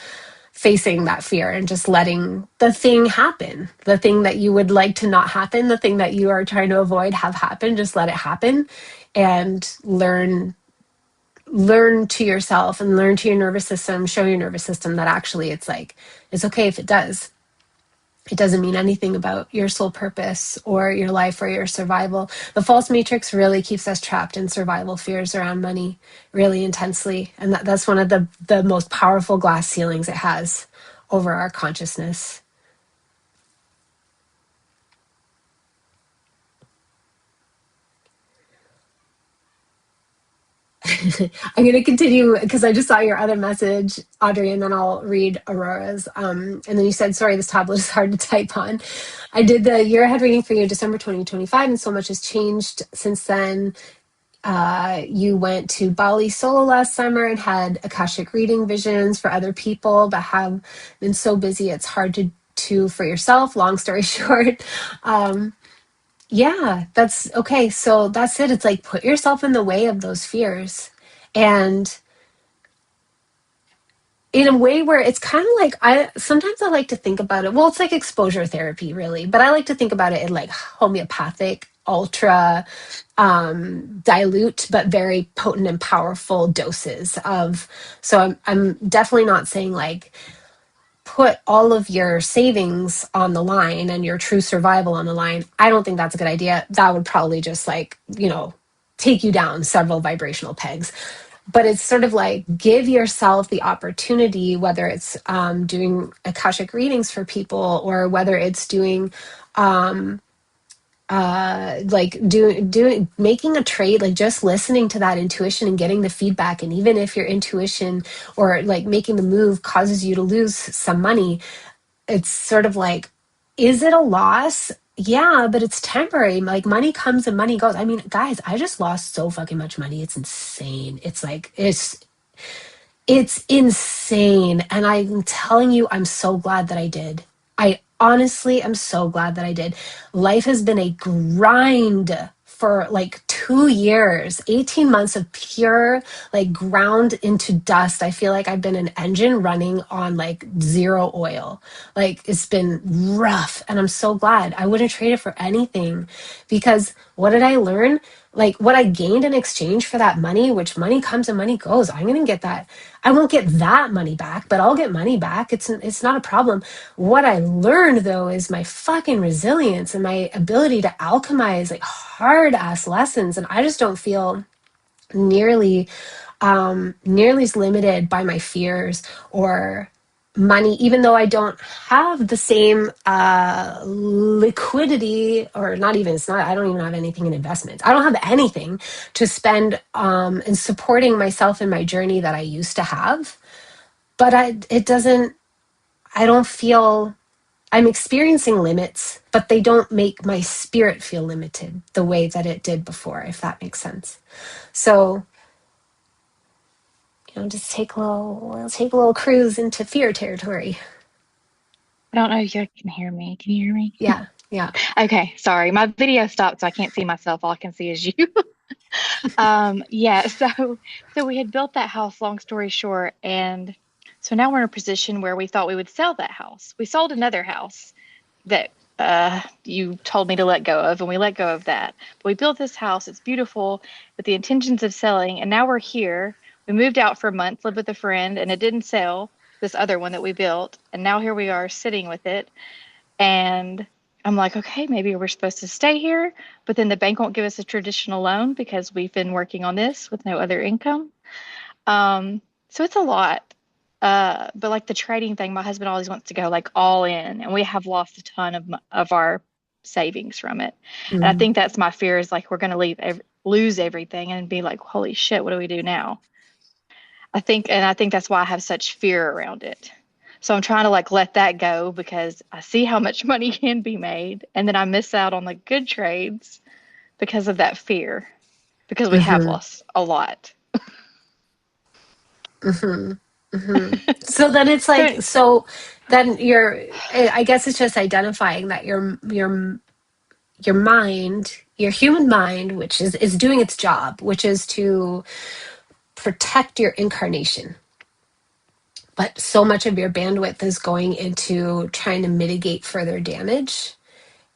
facing that fear and just letting the thing happen, the thing that you would like to not happen, the thing that you are trying to avoid have happen. Just let it happen and learn to yourself and learn to your nervous system, show your nervous system that actually it's like, it's okay if it does. It doesn't mean anything about your soul purpose or your life or your survival. The false matrix really keeps us trapped in survival fears around money really intensely. And that's one of the most powerful glass ceilings it has over our consciousness. I'm going to continue because I just saw your other message, Audrey, and then I'll read Aurora's. And then you said, sorry, this tablet is hard to type on. I did the year ahead reading for you in December 2025, and so much has changed since then. You went to Bali solo last summer and had Akashic reading visions for other people, but have been so busy it's hard to for yourself. Long story short. Yeah, that's okay. So that's it. It's like put yourself in the way of those fears. And in a way where it's kind of like I like to think about it. Well, it's like exposure therapy, really, but I like to think about it in like homeopathic, ultra dilute but very potent and powerful doses of. So I'm definitely not saying like put all of your savings on the line and your true survival on the line. I don't think that's a good idea. That would probably just like, take you down several vibrational pegs. But it's sort of like give yourself the opportunity, whether it's doing Akashic readings for people or whether it's doing like doing making a trade, like just listening to that intuition and getting the feedback. And even if your intuition or like making the move causes you to lose some money, it's sort of like, is it a loss? Yeah, but it's temporary. Like money comes and money goes. I mean, guys, I just lost so fucking much money. It's insane. It's like it's insane. And I'm telling you, I'm so glad that I did. I honestly am so glad that I did. Life has been a grind for like 2 years, 18 months of pure, like ground into dust. I feel like I've been an engine running on like zero oil. Like it's been rough. And I'm so glad. I wouldn't trade it for anything because what did I learn? Like what I gained in exchange for that money, which money comes and money goes. I'm going to get that. I won't get that money back, but I'll get money back. It's not a problem. What I learned though is my fucking resilience and my ability to alchemize like hard ass lessons. And I just don't feel nearly nearly as limited by my fears or money, even though I don't have the same liquidity, or not even, it's not, I don't even have anything in investments. I don't have anything to spend in supporting myself in my journey that I used to have. But it doesn't, I don't feel, I'm experiencing limits, but they don't make my spirit feel limited the way that it did before, if that makes sense. So, just take a little cruise into fear territory. I don't know if you can hear me. Can you hear me? Yeah, yeah. Okay, sorry. My video stopped, so I can't see myself. All I can see is you. Yeah, so we had built that house, long story short, and so now we're in a position where we thought we would sell that house. We sold another house that you told me to let go of, and we let go of that. But we built this house. It's beautiful with the intentions of selling, and now we're here. We moved out for a month, lived with a friend, and it didn't sell, this other one that we built. And now here we are sitting with it. And I'm like, okay, maybe we're supposed to stay here, but then the bank won't give us a traditional loan because we've been working on this with no other income. So it's a lot. But like the trading thing, my husband always wants to go like all in, and we have lost a ton of our savings from it. And I Mm, think that's my fear is like we're going to lose everything and be like, holy shit, what do we do now? I think that's why I have such fear around it. So I'm trying to like let that go because I see how much money can be made, and then I miss out on the good trades because of that fear, because we have mm-hmm, lost a lot. mm-hmm, mm-hmm. So then it's like, So so then I guess it's just identifying that your mind, your human mind, which is doing its job, which is to protect your incarnation. But so much of your bandwidth is going into trying to mitigate further damage.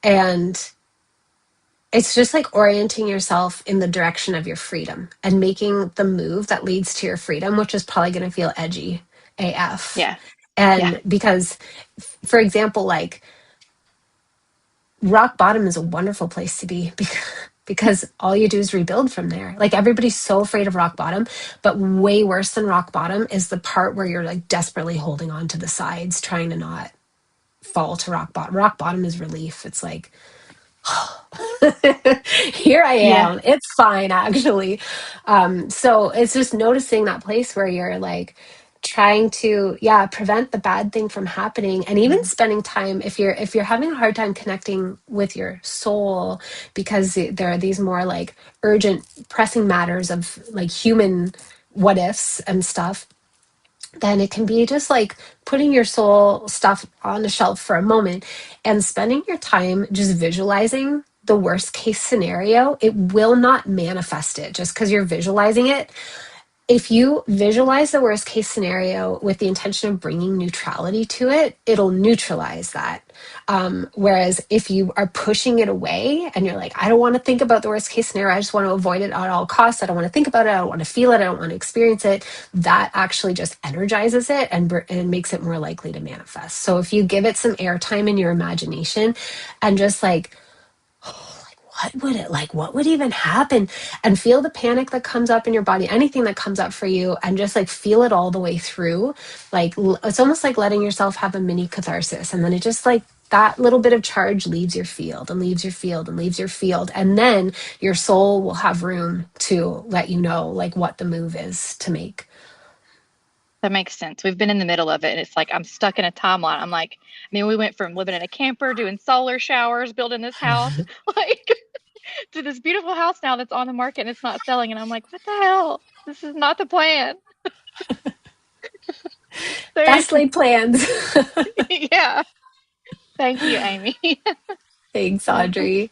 And it's just like orienting yourself in the direction of your freedom and making the move that leads to your freedom, which is probably going to feel edgy AF. yeah, yeah, And because, for example, like rock bottom is a wonderful place to be because all you do is rebuild from there. Like everybody's so afraid of rock bottom, but way worse than rock bottom is the part where you're like desperately holding on to the sides, trying to not fall to rock bottom. Rock bottom is relief. It's like, here I yeah. am. It's fine, actually. So it's just noticing that place where you're like trying to, yeah, prevent the bad thing from happening, and even spending time if you're having a hard time connecting with your soul because there are these more like urgent, pressing matters of like human what ifs and stuff, then it can be just like putting your soul stuff on a shelf for a moment and spending your time just visualizing the worst case scenario. It will not manifest it just because you're visualizing it. If you visualize the worst case scenario with the intention of bringing neutrality to it, it'll neutralize that. Whereas if you are pushing it away and you're like, I don't want to think about the worst case scenario, I just want to avoid it at all costs. I don't want to think about it. I don't want to feel it. I don't want to experience it. That actually just energizes it and makes it more likely to manifest. So if you give it some airtime in your imagination and just like, what would even happen, and feel the panic that comes up in your body, anything that comes up for you, and just like feel it all the way through. Like it's almost like letting yourself have a mini catharsis, and then it just like that little bit of charge leaves your field and leaves your field and leaves your field, and then your soul will have room to let you know like what the move is to make. That makes sense. We've been in the middle of it, and it's like I'm stuck in a timeline. I'm like, I mean, we went from living in a camper, doing solar showers, building this house, like to this beautiful house now that's on the market and it's not selling. And I'm like, what the hell? This is not the plan. So, Best laid plans. yeah. Thank you, Amy. Thanks, Audrey.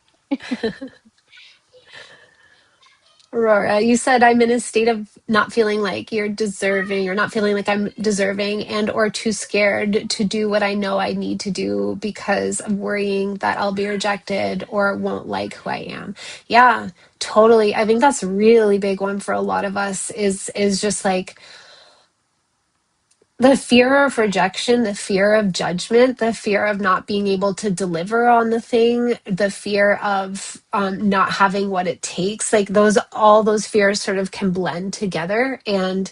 Aurora, you said I'm in a state of not feeling like you're deserving, or not feeling like I'm deserving, and or too scared to do what I know I need to do because of worrying that I'll be rejected or won't like who I am. Yeah, totally. I think that's a really big one for a lot of us, is just like, the fear of rejection, the fear of judgment, the fear of not being able to deliver on the thing, the fear of not having what it takes, like all those fears sort of can blend together. And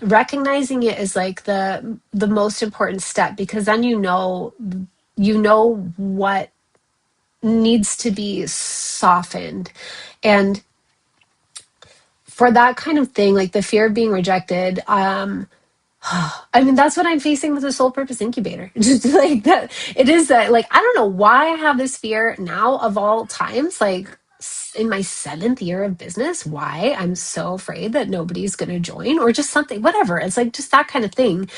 recognizing it is like the most important step, because then you know what needs to be softened. And for that kind of thing, like the fear of being rejected, I mean, that's what I'm facing with the soul purpose incubator. Just like that, it is that, like, I don't know why I have this fear now of all times, like in my 7th year of business, why I'm so afraid that nobody's going to join or just something, whatever. It's like just that kind of thing.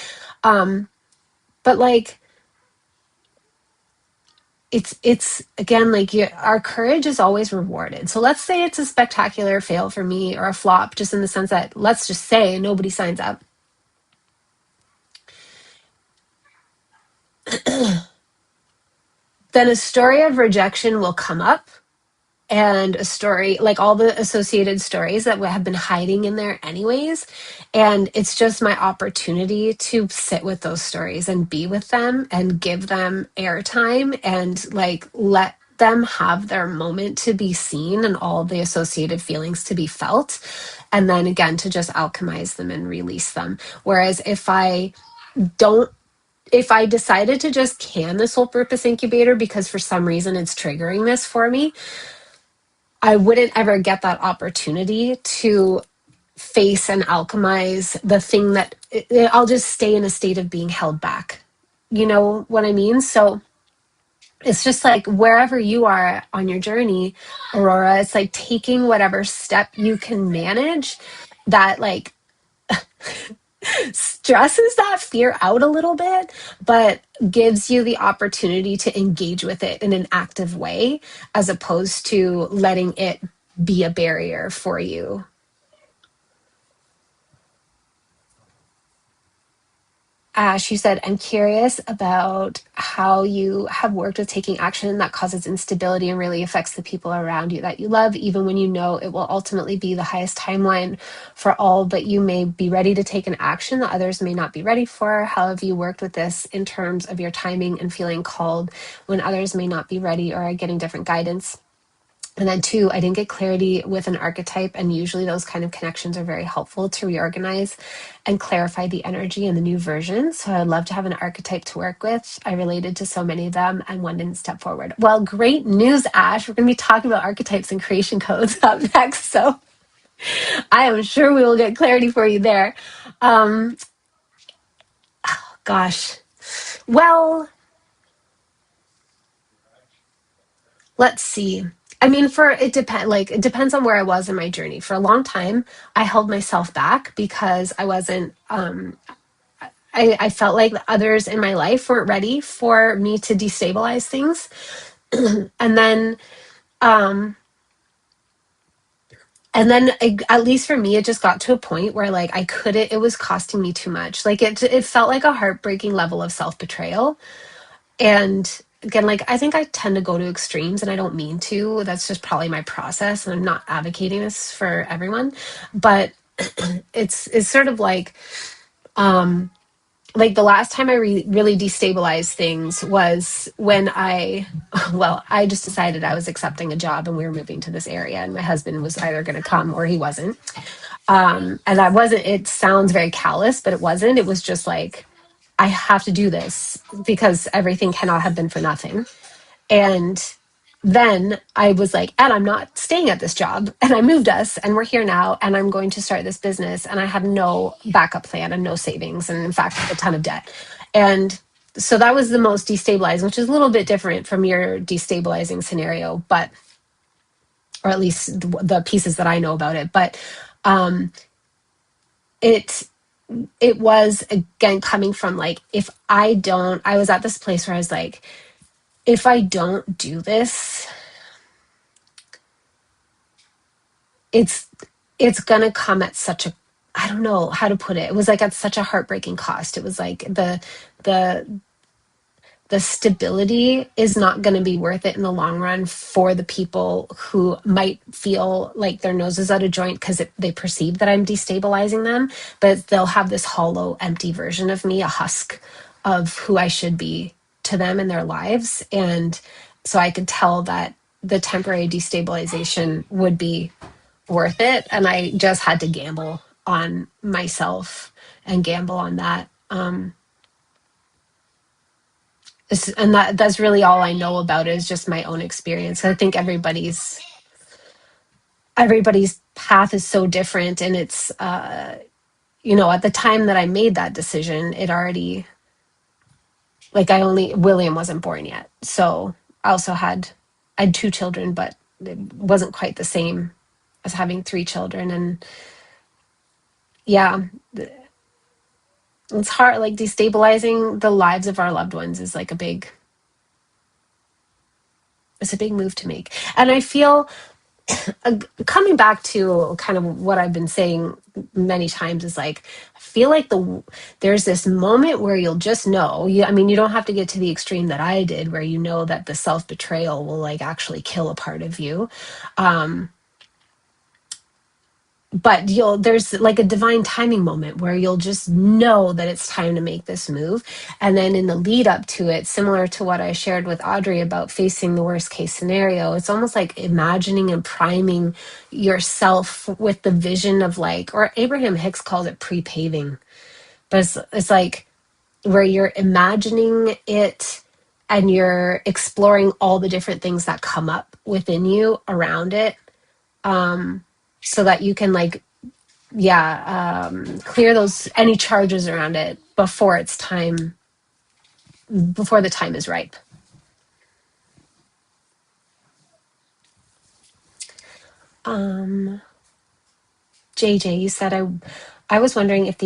But like, it's again, like our courage is always rewarded. So let's say it's a spectacular fail for me or a flop, just in the sense that let's just say nobody signs up. Then a story of rejection will come up, and a story, like all the associated stories that have been hiding in there anyways. And it's just my opportunity to sit with those stories and be with them and give them airtime and like let them have their moment to be seen and all the associated feelings to be felt. And then again, to just alchemize them and release them. Whereas don't if I decided to just can the soul purpose incubator because for some reason it's triggering this for me, I wouldn't ever get that opportunity to face and alchemize the thing that I'll just stay in a state of being held back. You know what I mean? So it's just like wherever you are on your journey, Aurora, it's like taking whatever step you can manage that like stresses that fear out a little bit, but gives you the opportunity to engage with it in an active way, as opposed to letting it be a barrier for you. Ash, you said, I'm curious about how you have worked with taking action that causes instability and really affects the people around you that you love, even when you know it will ultimately be the highest timeline for all, but you may be ready to take an action that others may not be ready for. How have you worked with this in terms of your timing and feeling called when others may not be ready or are getting different guidance? And then 2, I didn't get clarity with an archetype, and usually those kind of connections are very helpful to reorganize and clarify the energy in the new version. So I'd love to have an archetype to work with. I related to so many of them and one didn't step forward. Well, great news, Ash. We're going to be talking about archetypes and creation codes up next. So I am sure we will get clarity for you there. Gosh. Well, let's see. I mean, it depends on where I was in my journey. For a long time, I held myself back because I wasn't, I felt like the others in my life weren't ready for me to destabilize things. And then, um, at least for me, it just got to a point where like I couldn't, it was costing me too much. Like it felt like a heartbreaking level of self-betrayal. And again, like I think I tend to go to extremes and I don't mean to. That's just probably my process. And I'm not advocating this for everyone. But it's sort of like the last time I really destabilized things was when I just decided I was accepting a job and we were moving to this area and my husband was either going to come or he wasn't. And I wasn't, it sounds very callous, but it wasn't. It was just like, I have to do this because everything cannot have been for nothing. And then I was like, and I'm not staying at this job. And I moved us and we're here now. And I'm going to start this business. And I have no backup plan and no savings. And in fact, a ton of debt. And so that was the most destabilizing, which is a little bit different from your destabilizing scenario, but, or at least the pieces that I know about it. But um, it, it was again coming from like, I was at this place where I was like, if I don't do this, it's gonna come at such a, I don't know how to put it. It was like at such a heartbreaking cost. It was like the the stability is not going to be worth it in the long run for the people who might feel like their nose is out of joint because they perceive that I'm destabilizing them, but they'll have this hollow, empty version of me, a husk of who I should be to them in their lives. And so I could tell that the temporary destabilization would be worth it. And I just had to gamble on myself and gamble on that. And that's really all I know about it is just my own experience. I think everybody's path is so different, and it's at the time that I made that decision, it already, like, William wasn't born yet, so I had two children, but it wasn't quite the same as having three children. And yeah, it's hard. Like, destabilizing the lives of our loved ones is like it's a big move to make. And I feel, coming back to kind of what I've been saying many times, is like, I feel like there's this moment where you'll just know. I mean, you don't have to get to the extreme that I did, where you know that the self betrayal will like actually kill a part of you. Um, but there's like a divine timing moment where you'll just know that it's time to make this move. And then in the lead up to it, similar to what I shared with Audrey about facing the worst case scenario, it's almost like imagining and priming yourself with the vision of, like, or Abraham Hicks calls it pre-paving, but it's like where you're imagining it and you're exploring all the different things that come up within you around it, so that you can, like, clear any charges around it before the time is ripe. JJ, you said, I was wondering if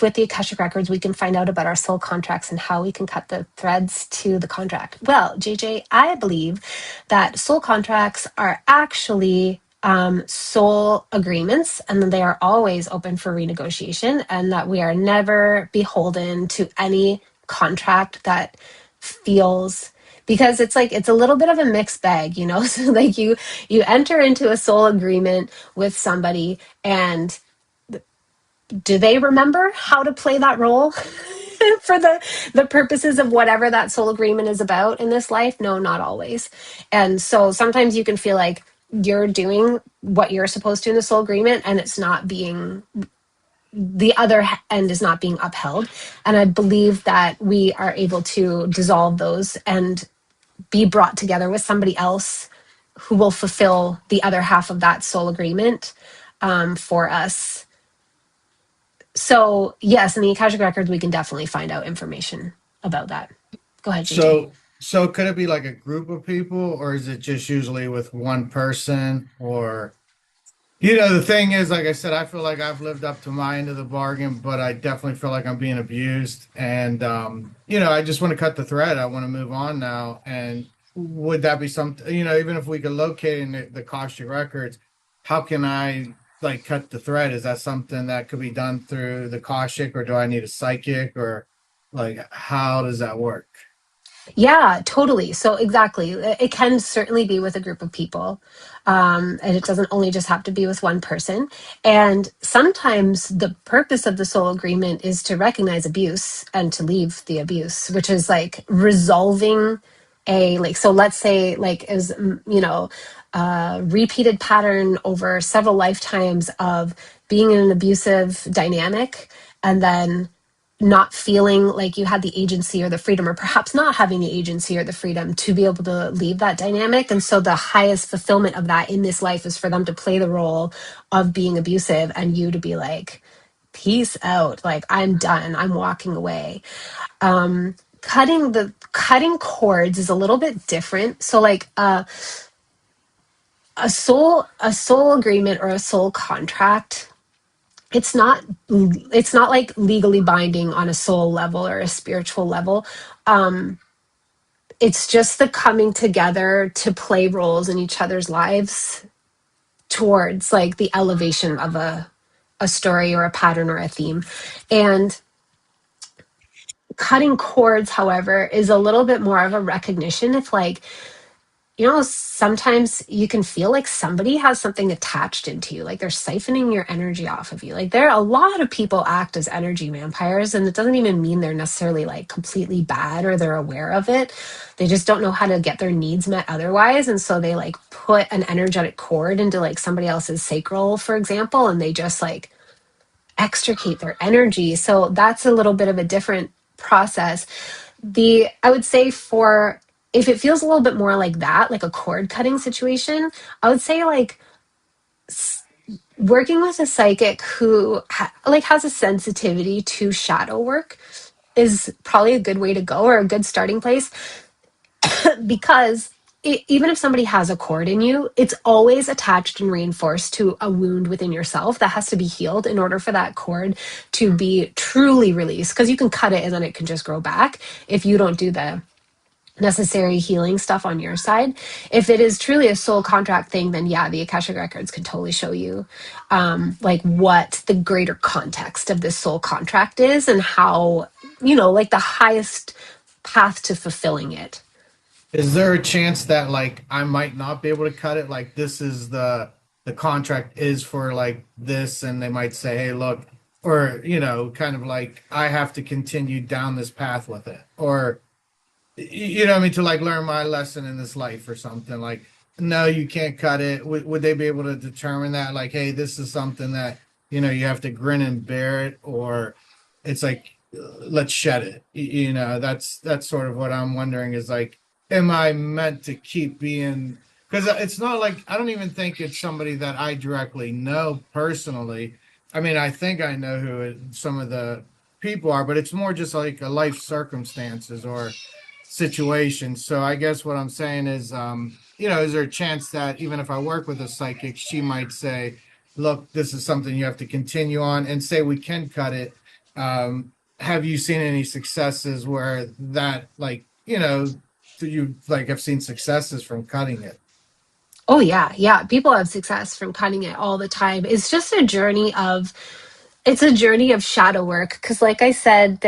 with the Akashic Records, we can find out about our soul contracts and how we can cut the threads to the contract. Well, JJ, I believe that soul contracts are actually soul agreements, and that they are always open for renegotiation, and that we are never beholden to any contract that feels, because it's like, it's a little bit of a mixed bag, so like you enter into a soul agreement with somebody, and do they remember how to play that role for the purposes of whatever that soul agreement is about in this life? No, not always. And so sometimes you can feel like you're doing what you're supposed to in the soul agreement, and it's not being, the other end is not being upheld. And I believe that we are able to dissolve those and be brought together with somebody else who will fulfill the other half of that soul agreement, for us. So yes, in the Akashic Records, we can definitely find out information about that. Go ahead, JJ. So could it be like a group of people, or is it just usually with one person? Or, the thing is, like I said, I feel like I've lived up to my end of the bargain, but I definitely feel like I'm being abused. And, I just want to cut the thread. I want to move on now. And would that be something, even if we could locate in the Akashic Records, how can I like cut the thread? Is that something that could be done through the Akashic, or do I need a psychic, or like, how does that work? Yeah, totally. So exactly, it can certainly be with a group of people, and it doesn't only just have to be with one person. And sometimes the purpose of the soul agreement is to recognize abuse and to leave the abuse, which is like resolving so let's say, like, is repeated pattern over several lifetimes of being in an abusive dynamic, and then not feeling like you had the agency or the freedom, or perhaps not having the agency or the freedom to be able to leave that dynamic. And so the highest fulfillment of that in this life is for them to play the role of being abusive, and you to be like, peace out, like, I'm done, I'm walking away. Cutting cords is a little bit different. So like, a soul agreement or a soul contract, it's not like legally binding on a soul level or a spiritual level. It's just the coming together to play roles in each other's lives towards like the elevation of a story or a pattern or a theme. And cutting cords, however, is a little bit more of a recognition. If like, you know, sometimes you can feel like somebody has something attached into you, like they're siphoning your energy off of you. Like there are a lot of people act as energy vampires, and it doesn't even mean they're necessarily like completely bad or they're aware of it. They just don't know how to get their needs met otherwise. And so they like put an energetic cord into like somebody else's sacral, for example, and they just like extricate their energy. So that's a little bit of a different process. The I would say for if it feels a little bit more like that, like a cord cutting situation, I would say like working with a psychic who like has a sensitivity to shadow work is probably a good way to go, or a good starting place, because even if somebody has a cord in you, it's always attached and reinforced to a wound within yourself that has to be healed in order for that cord to be truly released. Because you can cut it and then it can just grow back if you don't do the necessary healing stuff on your side. If it is truly a soul contract thing, then yeah, the Akashic records can totally show you like what the greater context of this soul contract is, and how, you know, like the highest path to fulfilling it. Is there a chance that like I might not be able to cut it? Like this is the contract is for like this, and they might say, "Hey, look," or you know, kind of like I have to continue down this path with it, or you know what I mean, to like learn my lesson in this life or something. Like, no, you can't cut it. Would they be able to determine that? Like, hey, this is something that you know you have to grin and bear it, or it's like let's shed it. You know, that's sort of what I'm wondering is like, am I meant to keep being? Because it's not like I don't even think it's somebody that I directly know personally. I mean, I think I know who some of the people are, but it's more just like a life circumstances or situation. So I guess what I'm saying is, you know, is there a chance that even if I work with a psychic, she might say, look, this is something you have to continue on and say we can cut it. Have you seen any successes where that, like, you know, do you like have seen successes from cutting it? Oh yeah, yeah. People have success from cutting it all the time. It's a journey of shadow work, because like I said,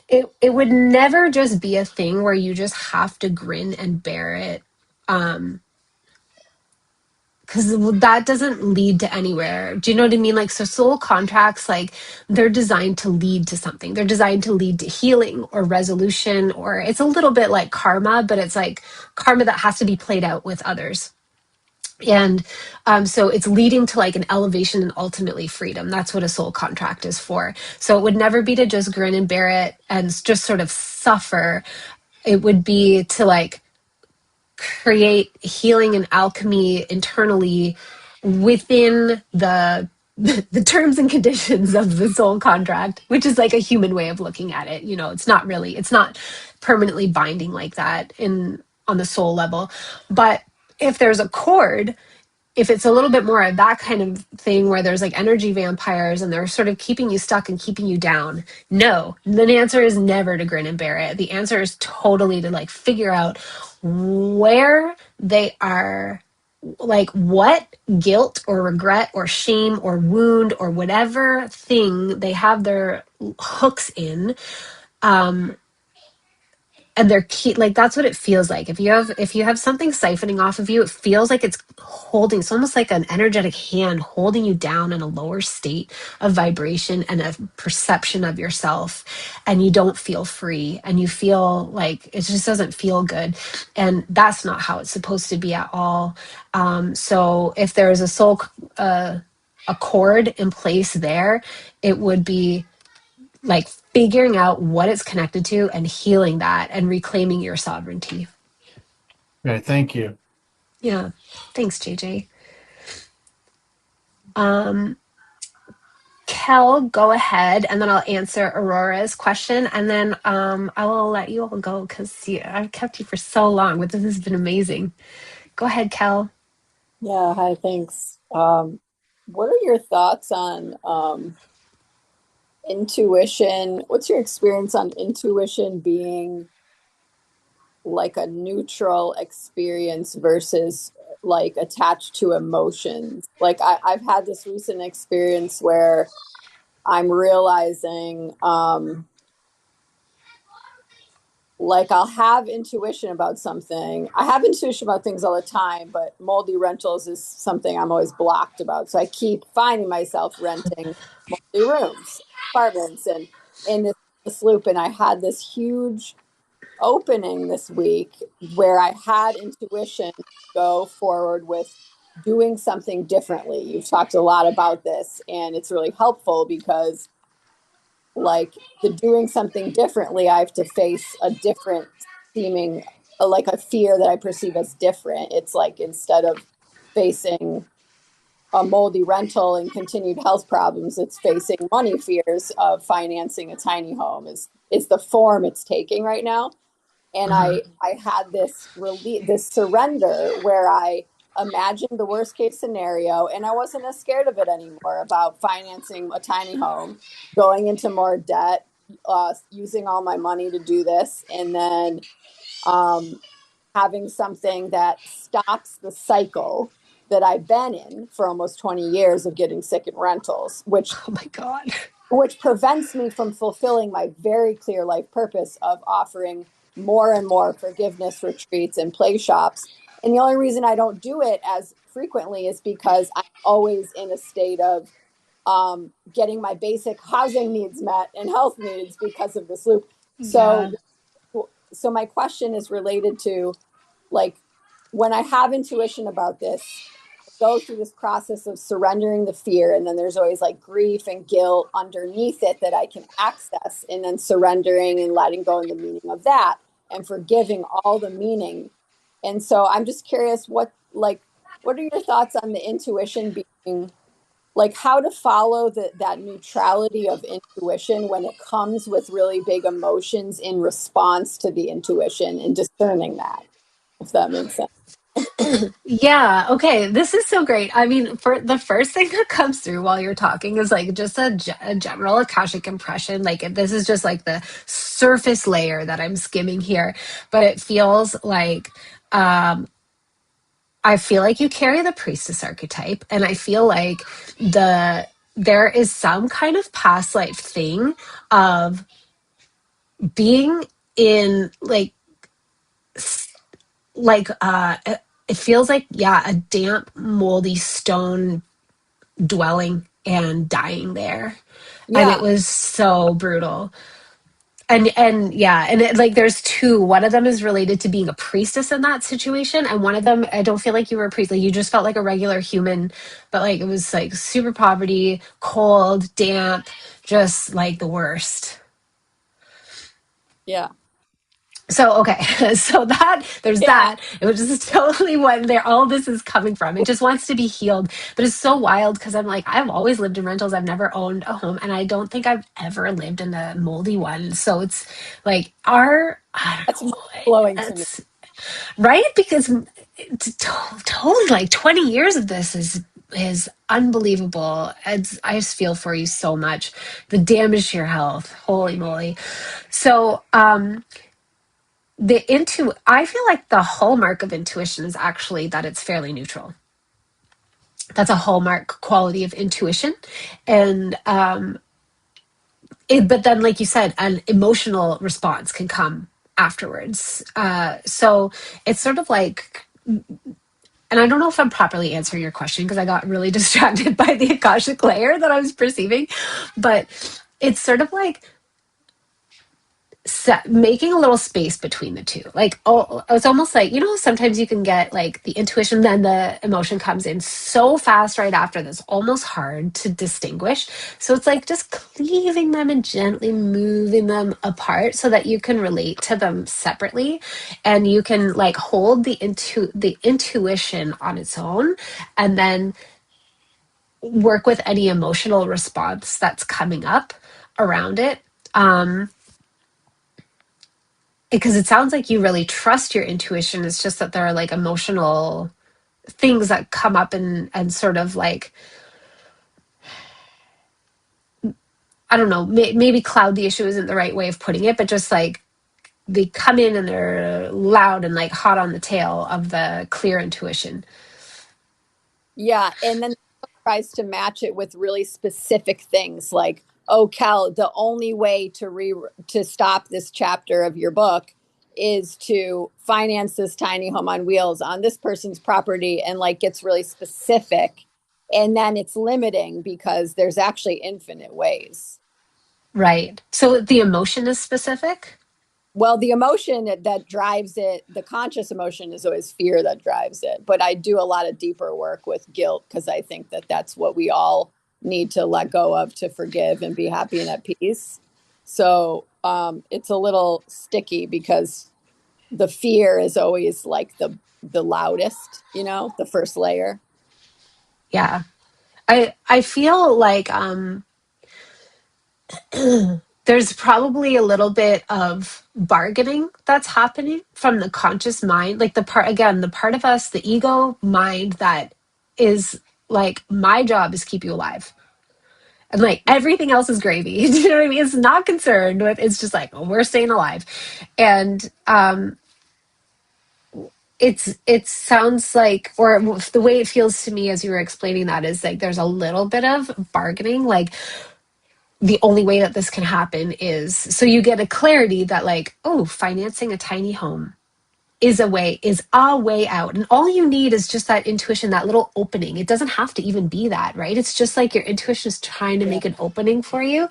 it would never just be a thing where you just have to grin and bear it. Um because that doesn't lead to anywhere. Do you know what I mean? Like, so soul contracts, like, they're designed to lead to something. They're designed to lead to healing or resolution, or it's a little bit like karma, but it's like karma that has to be played out with others. And so it's leading to like an elevation and ultimately freedom. That's what a soul contract is for. So it would never be to just grin and bear it and just sort of suffer. It would be to like create healing and alchemy internally within the terms and conditions of the soul contract, which is like a human way of looking at it. You know, it's not permanently binding like that in on the soul level. But if there's a cord, if it's a little bit more of that kind of thing where there's like energy vampires and they're sort of keeping you stuck and keeping you down, no, the answer is never to grin and bear it. The answer is totally to like figure out where they are, like what guilt or regret or shame or wound or whatever thing they have their hooks in. um and they're key, like that's what it feels like. If you have something siphoning off of you, it feels like it's almost like an energetic hand holding you down in a lower state of vibration and a perception of yourself, and you don't feel free, and you feel like it just doesn't feel good. And that's not how it's supposed to be at all. So if there is uh, a cord in place there, it would be like figuring out what it's connected to and healing that and reclaiming your sovereignty. Okay, thank you. Yeah. Thanks, JJ. Um, Kel, go ahead, and then I'll answer Aurora's question, and then I will let you all go because I've kept you for so long, but this has been amazing. Go ahead, Kel. Yeah, hi, thanks. What are your thoughts on intuition? What's your experience on intuition being like a neutral experience versus like attached to emotions? Like I've had this recent experience where I'm realizing like I'll have intuition about something. I have intuition about things all the time, but moldy rentals is something I'm always blocked about. So I keep finding myself renting moldy rooms, apartments, and in this loop. And I had this huge opening this week where I had intuition to go forward with doing something differently. You've talked a lot about this, and it's really helpful because like the doing something differently, I have to face a different seeming, like a fear that I perceive as different. It's like instead of facing a moldy rental and continued health problems, it's facing money fears of financing a tiny home is the form it's taking right now. And Uh-huh. I had this surrender where I imagined the worst case scenario, and I wasn't as scared of it anymore about financing a tiny home, going into more debt, using all my money to do this, and then um, having something that stops the cycle that I've been in for almost 20 years of getting sick in rentals, Oh my God. which prevents me from fulfilling my very clear life purpose of offering more and more forgiveness retreats and play shops. And the only reason I don't do it as frequently is because I'm always in a state of getting my basic housing needs met and health needs because of this loop. Yeah. So my question is related to like when I have intuition about this, go through this process of surrendering the fear, and then there's always like grief and guilt underneath it that I can access, and then surrendering and letting go in the meaning of that and forgiving all the meaning. And so I'm just curious what are your thoughts on the intuition being like how to follow that neutrality of intuition when it comes with really big emotions in response to the intuition and discerning that, if that makes sense. Yeah, okay. This is so great. I mean, for the first thing that comes through while you're talking is like just a general Akashic impression. Like this is just like the surface layer that I'm skimming here, but it feels like I feel like you carry the priestess archetype, and I feel like there is some kind of past life thing of being in it feels like, yeah, a damp moldy stone dwelling and dying there, and it Yeah. was so brutal. And yeah, and like there's two. One of them is related to being a priestess in that situation, and one of them, I don't feel like you were a priest. Like you just felt like a regular human, but like it was like super poverty, cold, damp, just like the worst. Yeah. So okay, so that there's Yeah. that. It was just totally what there all this is coming from. It just wants to be healed, but it's so wild because I'm like I've always lived in rentals. I've never owned a home, and I don't think I've ever lived in a moldy one. So it's like our I That's don't mind know. blowing to me. It's right because totally like 20 years of this is unbelievable. I just feel for you so much. The damage to your health. Holy moly. So I feel like the hallmark of intuition is actually that it's fairly neutral. That's a hallmark quality of intuition. And but then like you said, an emotional response can come afterwards. So it's sort of like, and I don't know if I'm properly answering your question because I got really distracted by the Akashic layer that I was perceiving, but it's sort of like making a little space between the two. Like, oh, it's almost like, sometimes you can get like the intuition, then the emotion comes in so fast right after that's almost hard to distinguish. So it's like just cleaving them and gently moving them apart so that you can relate to them separately, and you can like hold the intuition on its own, and then work with any emotional response that's coming up around it. Because it sounds like you really trust your intuition. It's just that there are like emotional things that come up and sort of like, I don't know, maybe cloud the issue isn't the right way of putting it, but just like they come in and they're loud and like hot on the tail of the clear intuition. Yeah. And then tries to match it with really specific things like, oh, Cal, the only way to stop this chapter of your book is to finance this tiny home on wheels on this person's property, and like gets really specific. And then it's limiting because there's actually infinite ways. Right. So the emotion is specific? Well, the emotion that drives it, the conscious emotion is always fear that drives it. But I do a lot of deeper work with guilt because I think that that's what we all need to let go of to forgive and be happy and at peace. So it's a little sticky because the fear is always like the loudest, the first layer. Yeah. I feel like there's probably a little bit of bargaining that's happening from the conscious mind, like the part of us, the ego mind that is like, my job is keep you alive, and like everything else is gravy. Do you know what I mean? It's not concerned with, it's just like, oh, we're staying alive. And it sounds like, or the way it feels to me as you were explaining that, is like there's a little bit of bargaining, like the only way that this can happen is, so you get a clarity that like, oh, financing a tiny home is a way out, and all you need is just that intuition, that little opening. It doesn't have to even be that, right? It's just like your intuition is trying to Yeah. make an opening for you,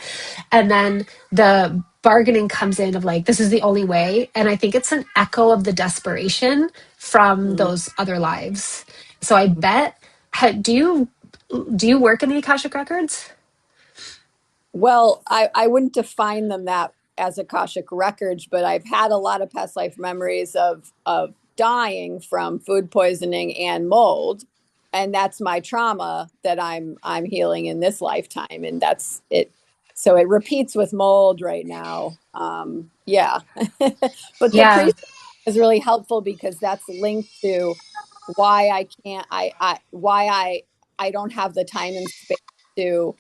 and then the bargaining comes in of like, this is the only way. And I think it's an echo of the desperation from Mm. those other lives. So I bet, do you work in the Akashic records? Well, I wouldn't define them that as Akashic records, but I've had a lot of past life memories of dying from food poisoning and mold. And that's my trauma that I'm healing in this lifetime. And that's it. So it repeats with mold right now. Yeah. But the Yeah. priest is really helpful because that's linked to why I can't why I don't have the time and space to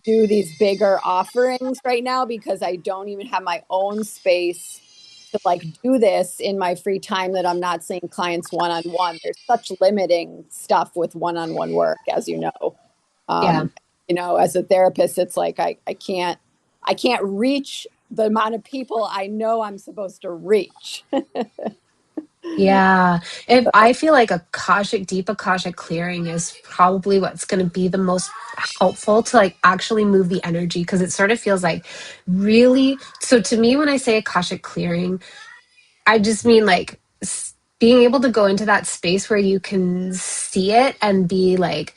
do these bigger offerings right now, because I don't even have my own space to like do this in my free time, that I'm not seeing clients one on one. There's such limiting stuff with one on one work, as you know. Yeah. Um, as a therapist, it's like I can't reach the amount of people I know I'm supposed to reach. Yeah. I feel like deep Akashic clearing is probably what's going to be the most helpful to like actually move the energy, because it sort of feels like really. So to me, when I say Akashic clearing, I just mean like being able to go into that space where you can see it and be like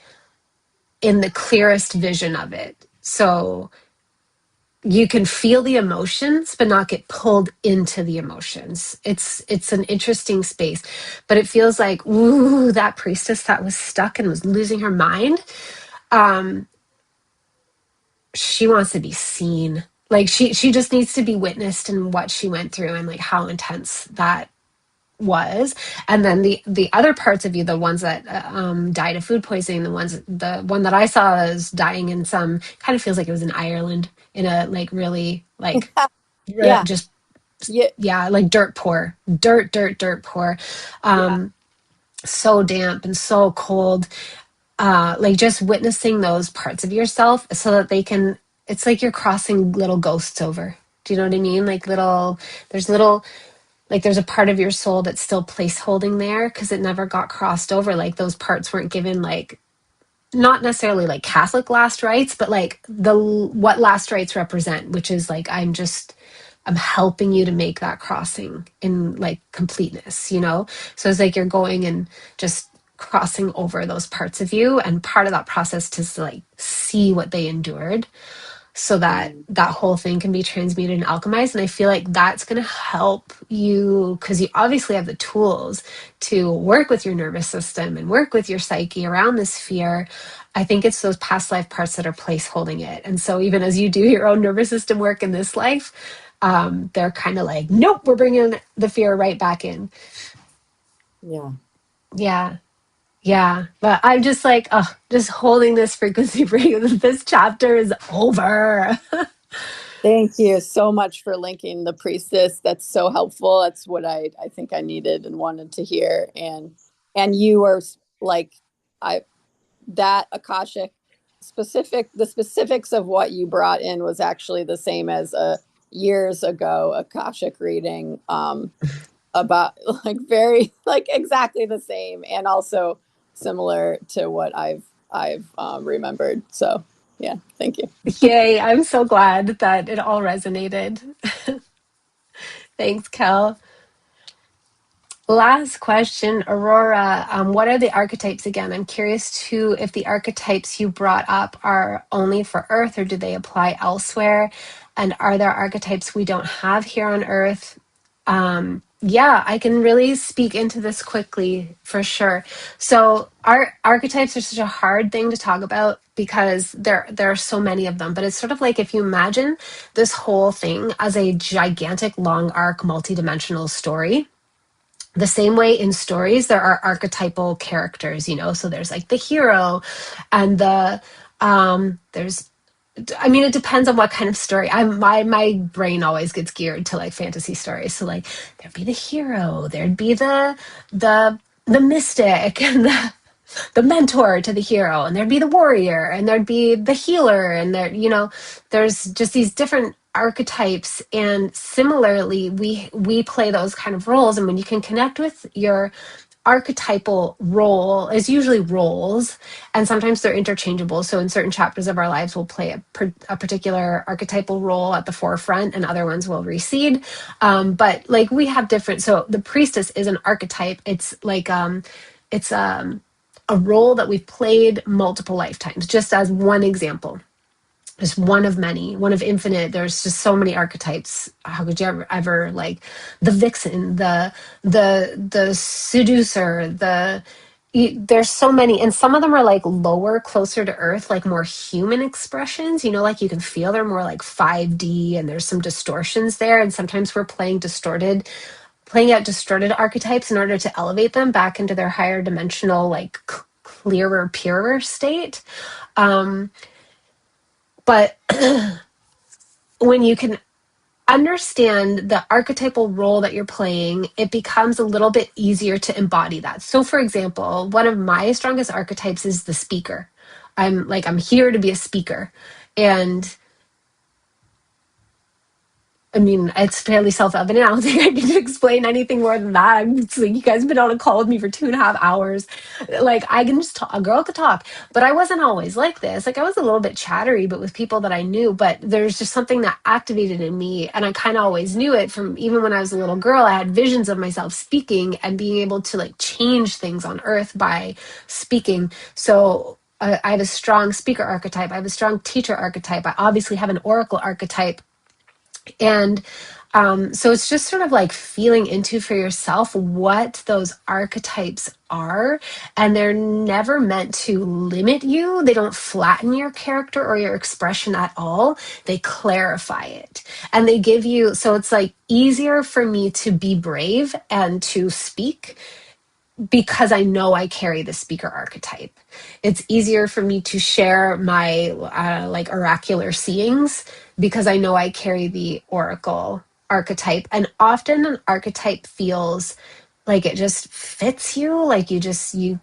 in the clearest vision of it. So you can feel the emotions but not get pulled into the emotions. It's an interesting space, but it feels like, ooh, that priestess that was stuck and was losing her mind, um she wants to be seen. Like she just needs to be witnessed in what she went through and like how intense that was. And then the other parts of you, the ones that died of food poisoning, the one that I saw is dying in some, kind of feels like it was in Ireland, in a like really like Yeah. just, Yeah. yeah, like dirt poor, Yeah. um so damp and so cold, like just witnessing those parts of yourself so that they can, it's like you're crossing little ghosts over. Do you know what I mean? Like little, like there's a part of your soul that's still place holding there because it never got crossed over. Like those parts weren't given, like, not necessarily like Catholic last rites, but like the what last rites represent, which is like, I'm helping you to make that crossing in like completeness, you know? So it's like you're going and just crossing over those parts of you, and part of that process is to like see what they endured, so that Mm. that whole thing can be transmuted and alchemized. And I feel like that's going to help you because you obviously have the tools to work with your nervous system and work with your psyche around this fear. I think it's those past life parts that are place holding it. And so even as you do your own nervous system work in this life, they're kind of like, nope, we're bringing the fear right back in. Yeah. Yeah. Yeah, but I'm just like, oh, just holding this frequency for you. This chapter is over. Thank you so much for linking the priestess. That's so helpful. That's what I think I needed and wanted to hear. And you are like, I that Akashic the specifics of what you brought in was actually the same as years ago Akashic reading about like very like exactly the same and also similar to what I've remembered. So yeah, thank you. Yay, I'm so glad that it all resonated. Thanks, Kel. Last question, Aurora. What are the archetypes again? I'm curious too if the archetypes you brought up are only for Earth or do they apply elsewhere? And are there archetypes we don't have here on Earth? Yeah, I can really speak into this quickly for sure. So, our archetypes are such a hard thing to talk about because there are so many of them. But it's sort of like if you imagine this whole thing as a gigantic, long arc, multidimensional story the same way in stories there are archetypal characters, so there's like the hero and there's I mean it depends on what kind of story. My brain always gets geared to like fantasy stories, so like there'd be the hero, there'd be the mystic and the mentor to the hero, and there'd be the warrior and there'd be the healer, and there's just these different archetypes. And similarly we play those kind of roles, and when you can connect with your archetypal role is usually roles, and sometimes they're interchangeable. So in certain chapters of our lives we'll play a particular archetypal role at the forefront and other ones will recede. But like we have different, so the priestess is an archetype. It's a role that we've played multiple lifetimes, just as one example, just one of many, one of infinite. There's just so many archetypes. How could you ever like the vixen, the seducer, there's so many, and some of them are like lower, closer to earth, like more human expressions, like you can feel they're more like 5D, and there's some distortions there, and sometimes we're playing out distorted archetypes in order to elevate them back into their higher dimensional, like clearer, purer state. But when you can understand the archetypal role that you're playing, it becomes a little bit easier to embody that. So, for example, one of my strongest archetypes is the speaker. I'm here to be a speaker. And I mean, it's fairly self-evident. I don't think I need to explain anything more than that. It's like you guys have been on a call with me for 2.5 hours. Like I can just talk, a girl could talk, but I wasn't always like this. Like I was a little bit chattery, but with people that I knew. But there's just something that activated in me, and I kind of always knew it from even when I was a little girl. I had visions of myself speaking and being able to like change things on Earth by speaking. So I have a strong speaker archetype. I have a strong teacher archetype. I obviously have an oracle archetype. And so it's just sort of like feeling into for yourself what those archetypes are. And they're never meant to limit you. They don't flatten your character or your expression at all. They clarify it. And they give you, so it's like easier for me to be brave and to speak because I know I carry the speaker archetype. It's easier for me to share my like oracular seeings because I know I carry the oracle archetype. And often an archetype feels like it just fits you. Like you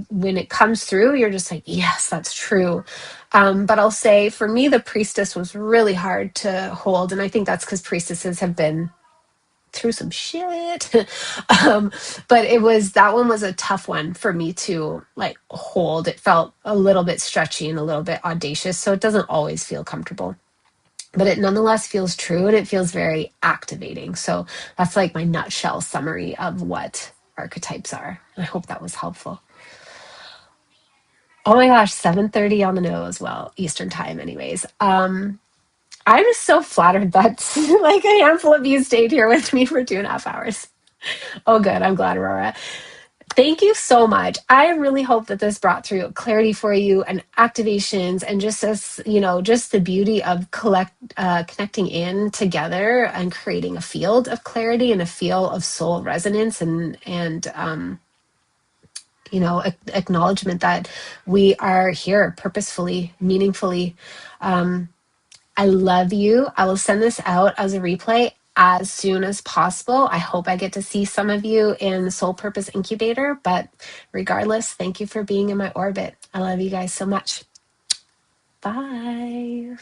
when it comes through, you're just like, yes, that's true. But I'll say for me, the priestess was really hard to hold. And I think that's because priestesses have been through some shit. um, but that one was a tough one for me to like hold. It felt a little bit stretchy and a little bit audacious. So it doesn't always feel comfortable, but it nonetheless feels true and it feels very activating. So that's like my nutshell summary of what archetypes are. I hope that was helpful. Oh my gosh, 7:30 on the nose. Well, Eastern time anyways. I'm so flattered that like a handful of you stayed here with me for 2.5 hours. Oh, good. I'm glad, Aurora. Thank you so much. I really hope that this brought through clarity for you and activations, and just as just the beauty of connecting in together and creating a field of clarity and a field of soul resonance and acknowledgement that we are here purposefully, meaningfully. I love you. I will send this out as a replay as soon as possible. I hope I get to see some of you in the Soul Purpose Incubator, but regardless, thank you for being in my orbit. I love you guys so much. Bye.